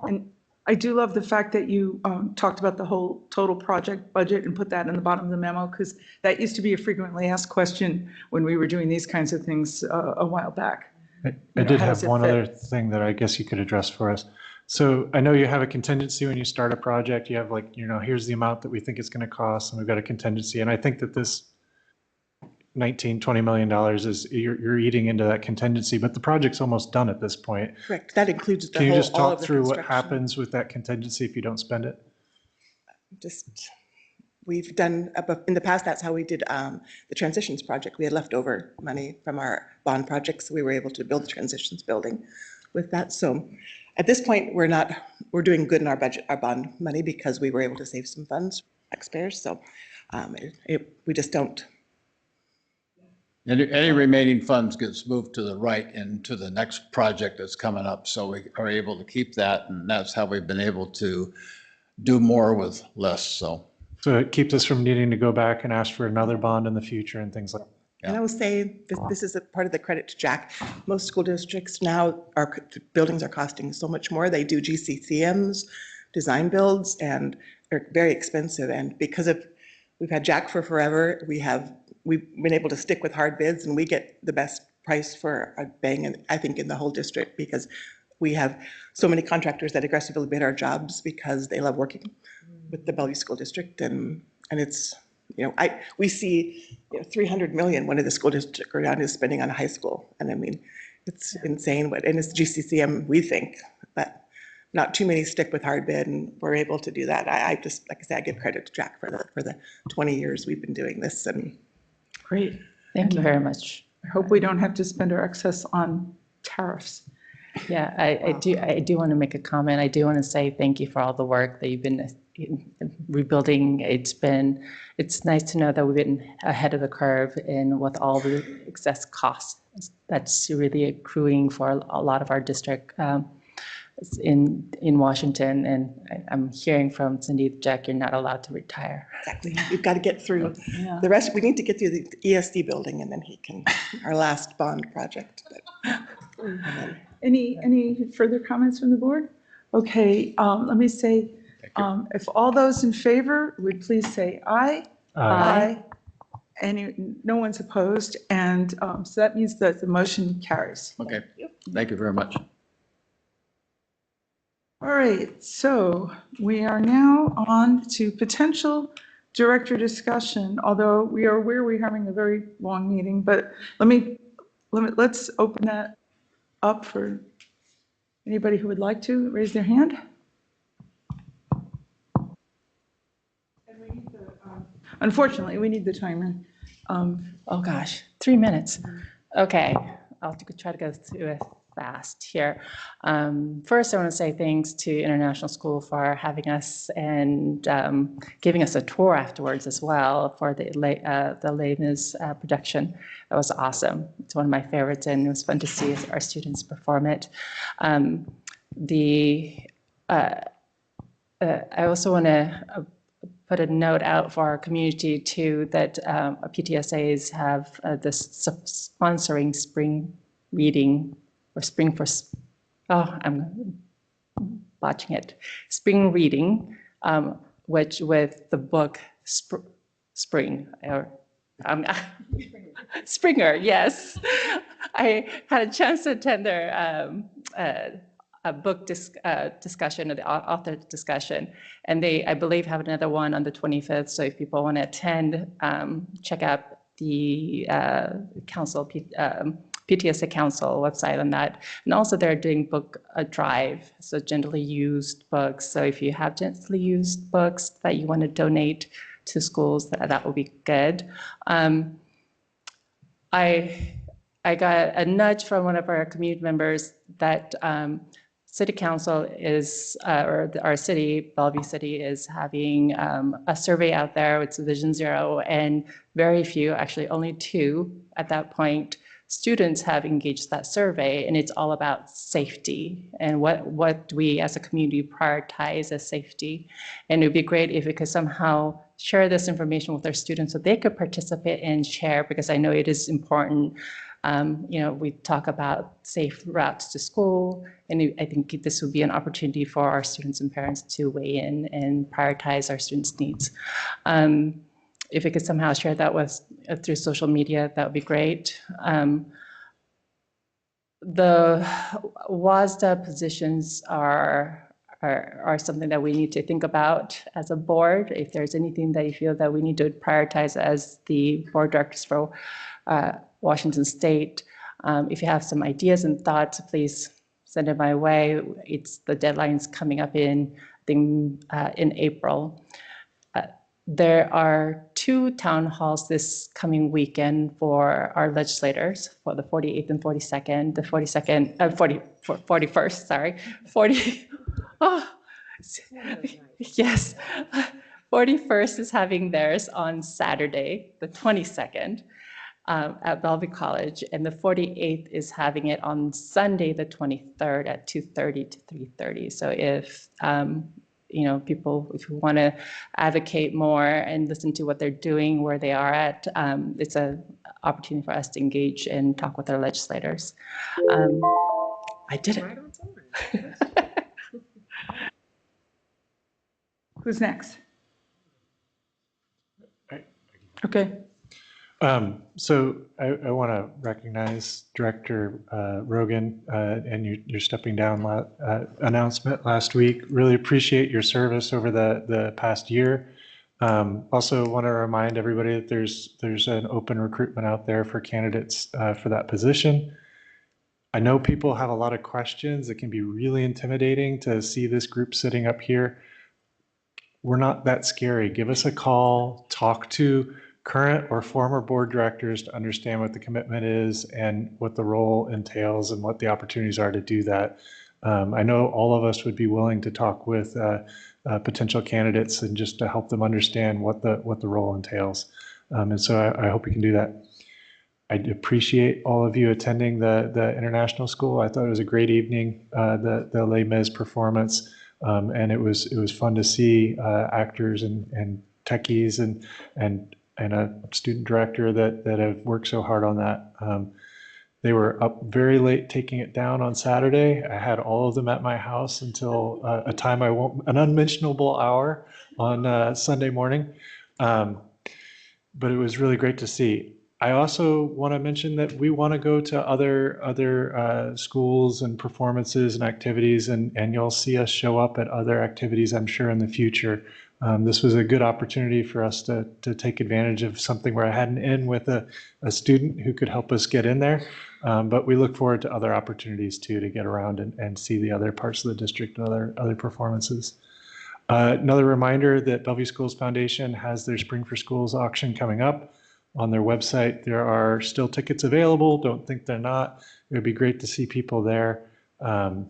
And I do love the fact that you talked about the whole total project budget and put that in the bottom of the memo, because that used to be a frequently asked question when we were doing these kinds of things a while back. I did have one other thing that I guess you could address for us. So I know you have a contingency when you start a project. You have like, here's the amount that we think it's going to cost, and we've got a contingency. And I think that this $19-20 million is you're eating into that contingency, but the project's almost done at this point. Correct. That includes the Can you whole, just all talk of the through what construction. happens with that contingency if you don't spend it? We've done, in the past, that's how we did the transitions project. We had leftover money from our bond projects, so we were able to build the transitions building with that. So at this point, we're doing good in our budget, our bond money, because we were able to save some funds, taxpayers. So we just don't. Any remaining funds gets moved to the right into the next project that's coming up. So we are able to keep that, and that's how we've been able to do more with less. So it keeps us from needing to go back and ask for another bond in the future and things like that. Yeah. And I will say, this is a part of the credit to Jack. Most school districts now, our buildings are costing so much more. They do GCCMs, design builds, and they're very expensive. And because we've had Jack for forever, we've been able to stick with hard bids, and we get the best price for a bang, and I think in the whole district, because we have so many contractors that aggressively bid our jobs because they love working with the Bellevue School District, and it's, we see 300 million one of the school districts around is spending on a high school, and I mean, it's insane. And it's GCCM, we think, but not too many stick with hard bid, and we're able to do that. I just, like I said, I give credit to Jack for the 20 years we've been doing this. And great. Thank you very much. I hope we don't have to spend our excess on tariffs. Yeah, I do want to make a comment. I do want to say thank you for all the work that you've been rebuilding. It's nice to know that we've been ahead of the curve in with all the excess costs that's really accruing for a lot of our district in Washington. And I'm hearing from Cindy, Jack, you're not allowed to retire. Exactly. We've got to get through the rest. We need to get through the ESD building, and then he can, our last bond project. Any further comments from the board? Okay, let me say, if all those in favor would please say aye. Aye. No one's opposed, and so that means that the motion carries. Okay, thank you very much. All right, so we are now on to potential director discussion, although we are aware we're having a very long meeting, but let's open that up for anybody who would like to raise their hand. Unfortunately, we need the timer. Oh gosh, 3 minutes. Okay, I'll try to go through it fast here. First, I want to say thanks to International School for having us and giving us a tour afterwards as well for the Les Mis production. That was awesome. It's one of my favorites, and it was fun to see our students perform it. I also want to put a note out for our community too that PTSAs have this sponsoring spring reading or spring for, I'm botching it, spring reading, which with the book Spring, or Springer, yes. I had a chance to attend their a book discussion, or the author discussion, and they, I believe, have another one on the 25th. So if people want to attend, check out the council, PTSA Council website on that. And also they're doing book drive, so gently used books. So if you have gently used books that you want to donate to schools, that would be good. I got a nudge from one of our community members that City Council is, or our city, Bellevue City, is having a survey out there. It's Vision Zero, and very few, actually only 2 at that point, students have engaged that survey, and it's all about safety and what we as a community prioritize as safety. And it would be great if we could somehow share this information with our students so they could participate and share, because I know it is important. You know, we talk about safe routes to school, and I think this would be an opportunity for our students and parents to weigh in and prioritize our students' needs. If we could somehow share that with through social media, that would be great. The WASDA positions are something that we need to think about as a board. If there's anything that you feel that we need to prioritize as the board directors for Washington State, if you have some ideas and thoughts, please send it my way. The deadline's coming up in April. There are 2 town halls this coming weekend for our legislators, for the 48th and 42nd. The 41st, sorry, 40. Oh, yes. 41st is having theirs on Saturday, the 22nd, at Bellevue College, and the 48th is having it on Sunday, the 23rd, at 2:30 to 3:30. So if you know, people, if you want to advocate more and listen to what they're doing, where they are at, it's an opportunity for us to engage and talk with our legislators. I did it. Who's next? Okay. So I want to recognize Director Rogan and your stepping down announcement last week. Really appreciate your service over the past year. Also want to remind everybody that there's an open recruitment out there for candidates for that position. I know people have a lot of questions. It can be really intimidating to see this group sitting up here. We're not that scary. Give us a call, talk to current or former board directors to understand what the commitment is and what the role entails and what the opportunities are to do that. I know all of us would be willing to talk with potential candidates and just to help them understand what the role entails. And so I hope we can do that. I appreciate all of you attending the International School. I thought it was a great evening, the Les Mis performance, and it was fun to see actors and techies and a student director that have worked so hard on that. They were up very late taking it down on Saturday. I had all of them at my house until an unmentionable hour on Sunday morning. But it was really great to see. I also want to mention that we want to go to other schools and performances and activities, and you'll see us show up at other activities, I'm sure, in the future. This was a good opportunity for us to take advantage of something where I had an in with a student who could help us get in there. But we look forward to other opportunities too, to get around and see the other parts of the district and other performances. Another reminder that Bellevue Schools Foundation has their Spring for Schools auction coming up. on their website. There are still tickets available. Don't think they're not. It would be great to see people there. When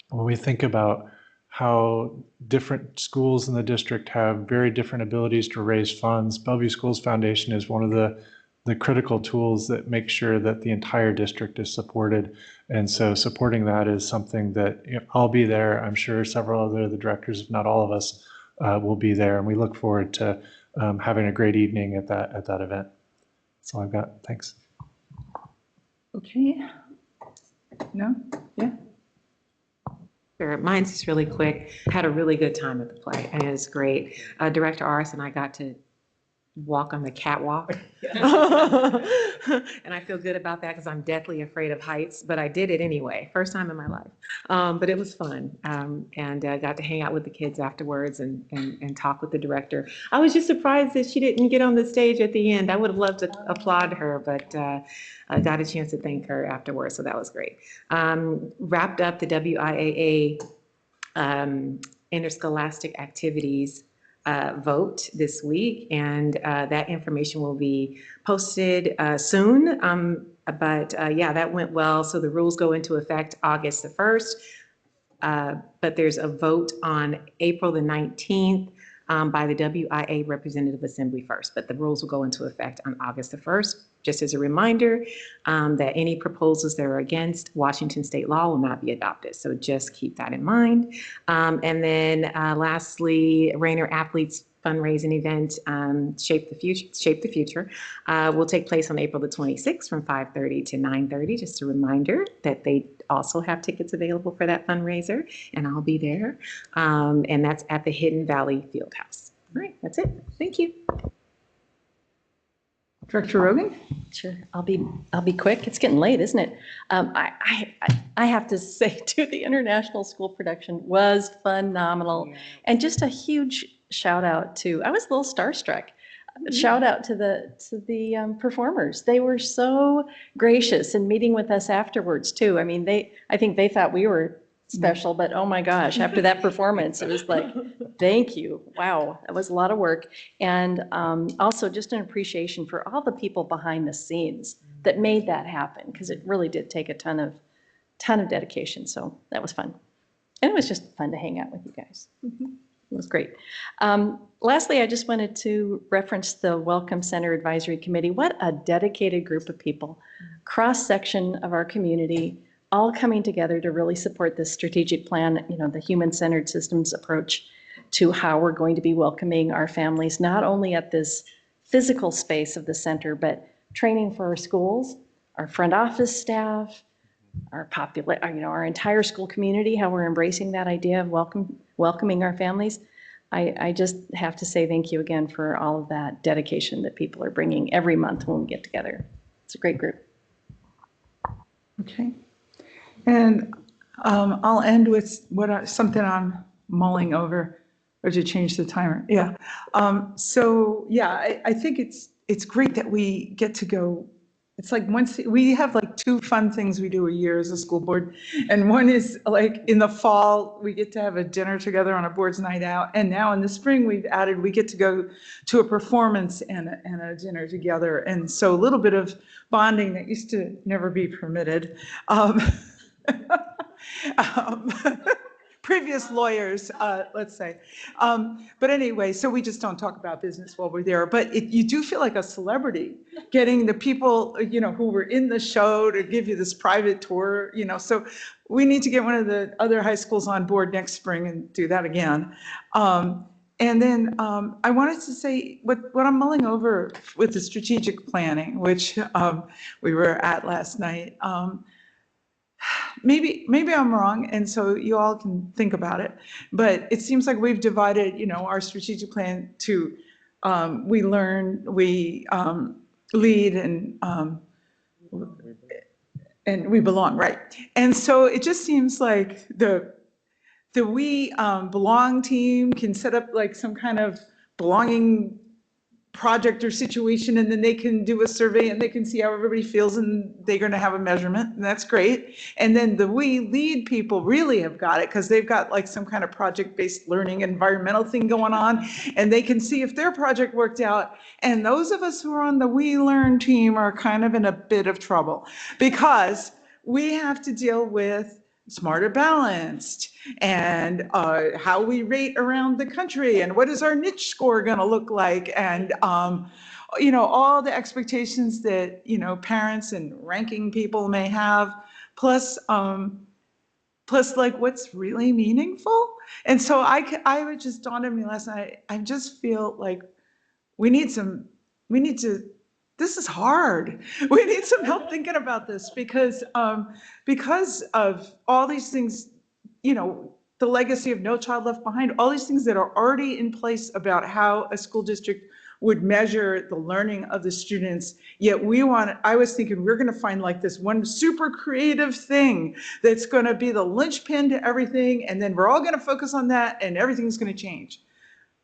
we think about how different schools in the district have very different abilities to raise funds, Bellevue Schools Foundation is one of the critical tools that make sure that the entire district is supported. And so supporting that is something that, you know, I'll be there. I'm sure several other of the directors, if not all of us, will be there. And we look forward to having a great evening at that event. That's all I've got. Thanks. Okay. No? Yeah. Sure. Mine's just really quick. Had a really good time at the play, and it was great. Director Aris and I got to walk on the catwalk. And I feel good about that because I'm deathly afraid of heights, but I did it anyway, first time in my life. But it was fun. And I got to hang out with the kids afterwards and talk with the director. I was just surprised that she didn't get on the stage at the end. I would have loved to applaud her, but I got a chance to thank her afterwards, so that was great. Wrapped up the WIAA interscholastic activities vote this week, and that information will be posted soon. But yeah, that went well. So the rules go into effect August the 1st, but there's a vote on April the 19th by the WIA Representative Assembly first, but the rules will go into effect on August the 1st. Just as a reminder that any proposals that are against Washington state law will not be adopted. So just keep that in mind. And then lastly, Rainer Athletes fundraising event, Shape the Future, will take place on April the 26th from 5:30 to 9:30. Just a reminder that they also have tickets available for that fundraiser, and I'll be there. And that's at the Hidden Valley Fieldhouse. All right, that's it. Thank you. Director Rogan? Sure, I'll be quick. It's getting late, isn't it? I have to say too, the international school production was phenomenal, and just a huge shout out to. I was a little starstruck. Shout out to the performers. They were so gracious in meeting with us afterwards too. I mean, I think they thought we were special, but oh my gosh, after that performance, it was like, thank you. Wow, that was a lot of work. And also just an appreciation for all the people behind the scenes that made that happen, because it really did take a ton of dedication. So that was fun. And it was just fun to hang out with you guys. It was great. Lastly, I just wanted to reference the Welcome Center Advisory Committee. What a dedicated group of people, cross-section of our community, all coming together to really support this strategic plan, you know, the human-centered systems approach to how we're going to be welcoming our families, not only at this physical space of the center, but training for our schools, our front office staff, our entire school community, how we're embracing that idea of welcoming our families. I just have to say thank you again for all of that dedication that people are bringing every month when we get together. It's a great group. Okay. And I'll end with something I'm mulling over, or to change the timer. Yeah. So yeah, I think it's great that we get to go. It's like once we have like two fun things we do a year as a school board, and one is like in the fall we get to have a dinner together on a board's night out, and now in the spring we get to go to a performance and a dinner together, and so a little bit of bonding that used to never be permitted. Previous lawyers, let's say. But anyway, so we just don't talk about business while we're there. But you do feel like a celebrity getting the people, you know, who were in the show to give you this private tour, you know. So we need to get one of the other high schools on board next spring and do that again. And then I wanted to say what I'm mulling over with the strategic planning, which we were at last night. Maybe I'm wrong, and so you all can think about it. But it seems like we've divided, you know, our strategic plan to we learn, we lead, and we belong, right? And so it just seems like the we belong team can set up like some kind of belonging project or situation, and then they can do a survey and they can see how everybody feels, and they're going to have a measurement, and that's great. And then the We Lead people really have got it, because they've got like some kind of project-based learning environmental thing going on, and they can see if their project worked out. And those of us who are on the We Learn team are kind of in a bit of trouble, because we have to deal with Smarter Balanced, and how we rate around the country, and what is our niche score going to look like, and all the expectations that parents and ranking people may have, plus like what's really meaningful. And so I would just dawned on me last night. I just feel like we need to. This is hard. We need some help thinking about this, because of all these things, the legacy of No Child Left Behind, all these things that are already in place about how a school district would measure the learning of the students. Yet I was thinking we're going to find like this one super creative thing that's going to be the linchpin to everything. And then we're all going to focus on that and everything's going to change.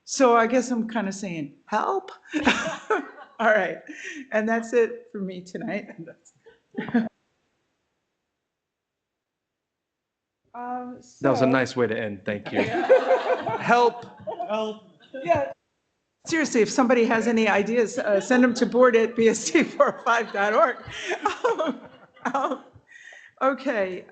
So I guess I'm kind of saying, help. All right. And that's it for me tonight. That was a nice way to end. Thank you. Help. Yeah. Seriously, if somebody has any ideas, send them to board@bsd405.org. Okay.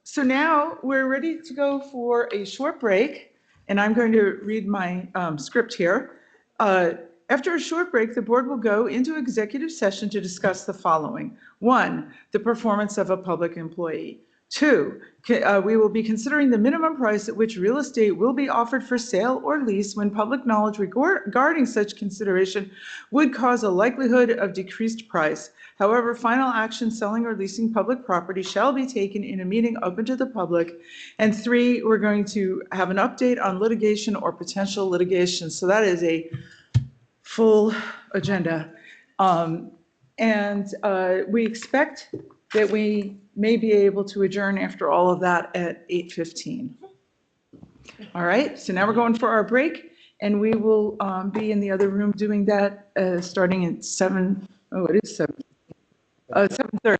So now we're ready to go for a short break, and I'm going to read my script here. After a short break, the board will go into executive session to discuss the following. 1, the performance of a public employee. 2, we will be considering the minimum price at which real estate will be offered for sale or lease when public knowledge regarding such consideration would cause a likelihood of decreased price. However, final action selling or leasing public property shall be taken in a meeting open to the public. And 3, we're going to have an update on litigation or potential litigation. So that is a full agenda. We expect that we may be able to adjourn after all of that at 8:15. All right, so now we're going for our break, and we will be in the other room doing that starting at 7. Oh, it is 7. 7:30.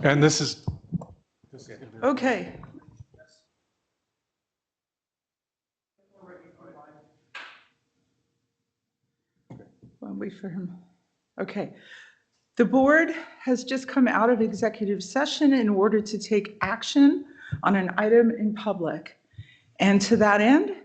And this is. Okay. I'll wait for him. Okay. The board has just come out of executive session in order to take action on an item in public. And to that end,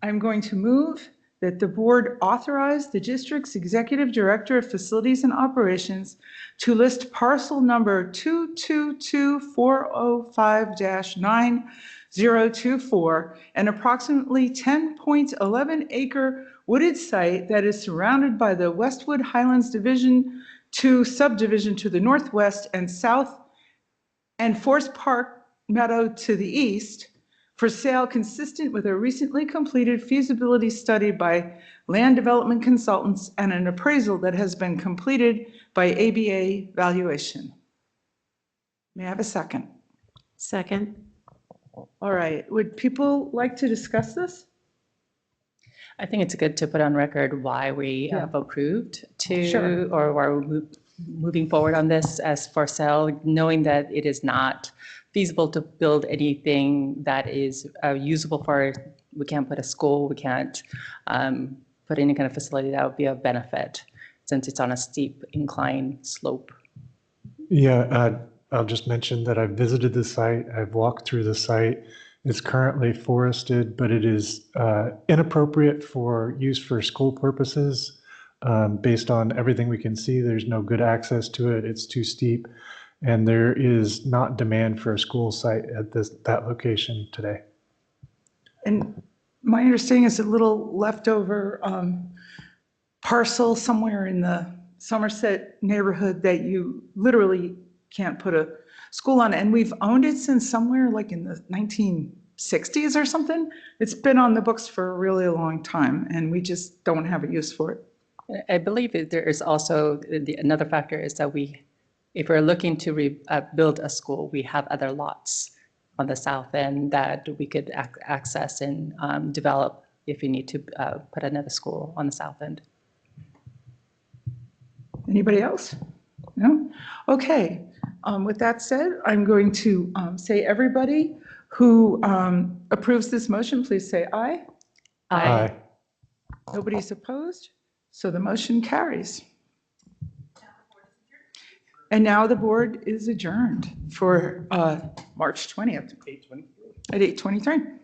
I'm going to move that the board authorize the district's executive director of facilities and operations to list parcel number 222-405-9024, an approximately 10.11 acre wooded site that is surrounded by the Westwood Highlands Division 2 subdivision to the northwest and south, and Forest Park Meadow to the east, for sale consistent with a recently completed feasibility study by land development consultants and an appraisal that has been completed by ABA valuation. May I have a second? Second. All right, would people like to discuss this? I think it's good to put on record why we have approved to, Sure. or why we're moving forward on this as for sale, knowing that it is not feasible to build anything that is usable for, we can't put a school, we can't put any kind of facility that would be of benefit since it's on a steep incline slope. Yeah, I'll just mention that I've visited the site. I've walked through the site. It's currently forested, but it is inappropriate for use for school purposes. Based on everything we can see, there's no good access to it. It's too steep. And there is not demand for a school site at that location today. And my understanding is a little leftover parcel somewhere in the Somerset neighborhood that you literally can't put a school on. And we've owned it since somewhere like in the 1960s or something. It's been on the books for a really long time, and we just don't have a use for it. I believe that there is also, another factor is that if we're looking to build a school, we have other lots on the south end that we could access and develop if we need to put another school on the south end. Anybody else? No? Okay. With that said, I'm going to say everybody who approves this motion, please say aye. Aye. Nobody's opposed, so the motion carries. And now the board is adjourned for March 20th at 8:23.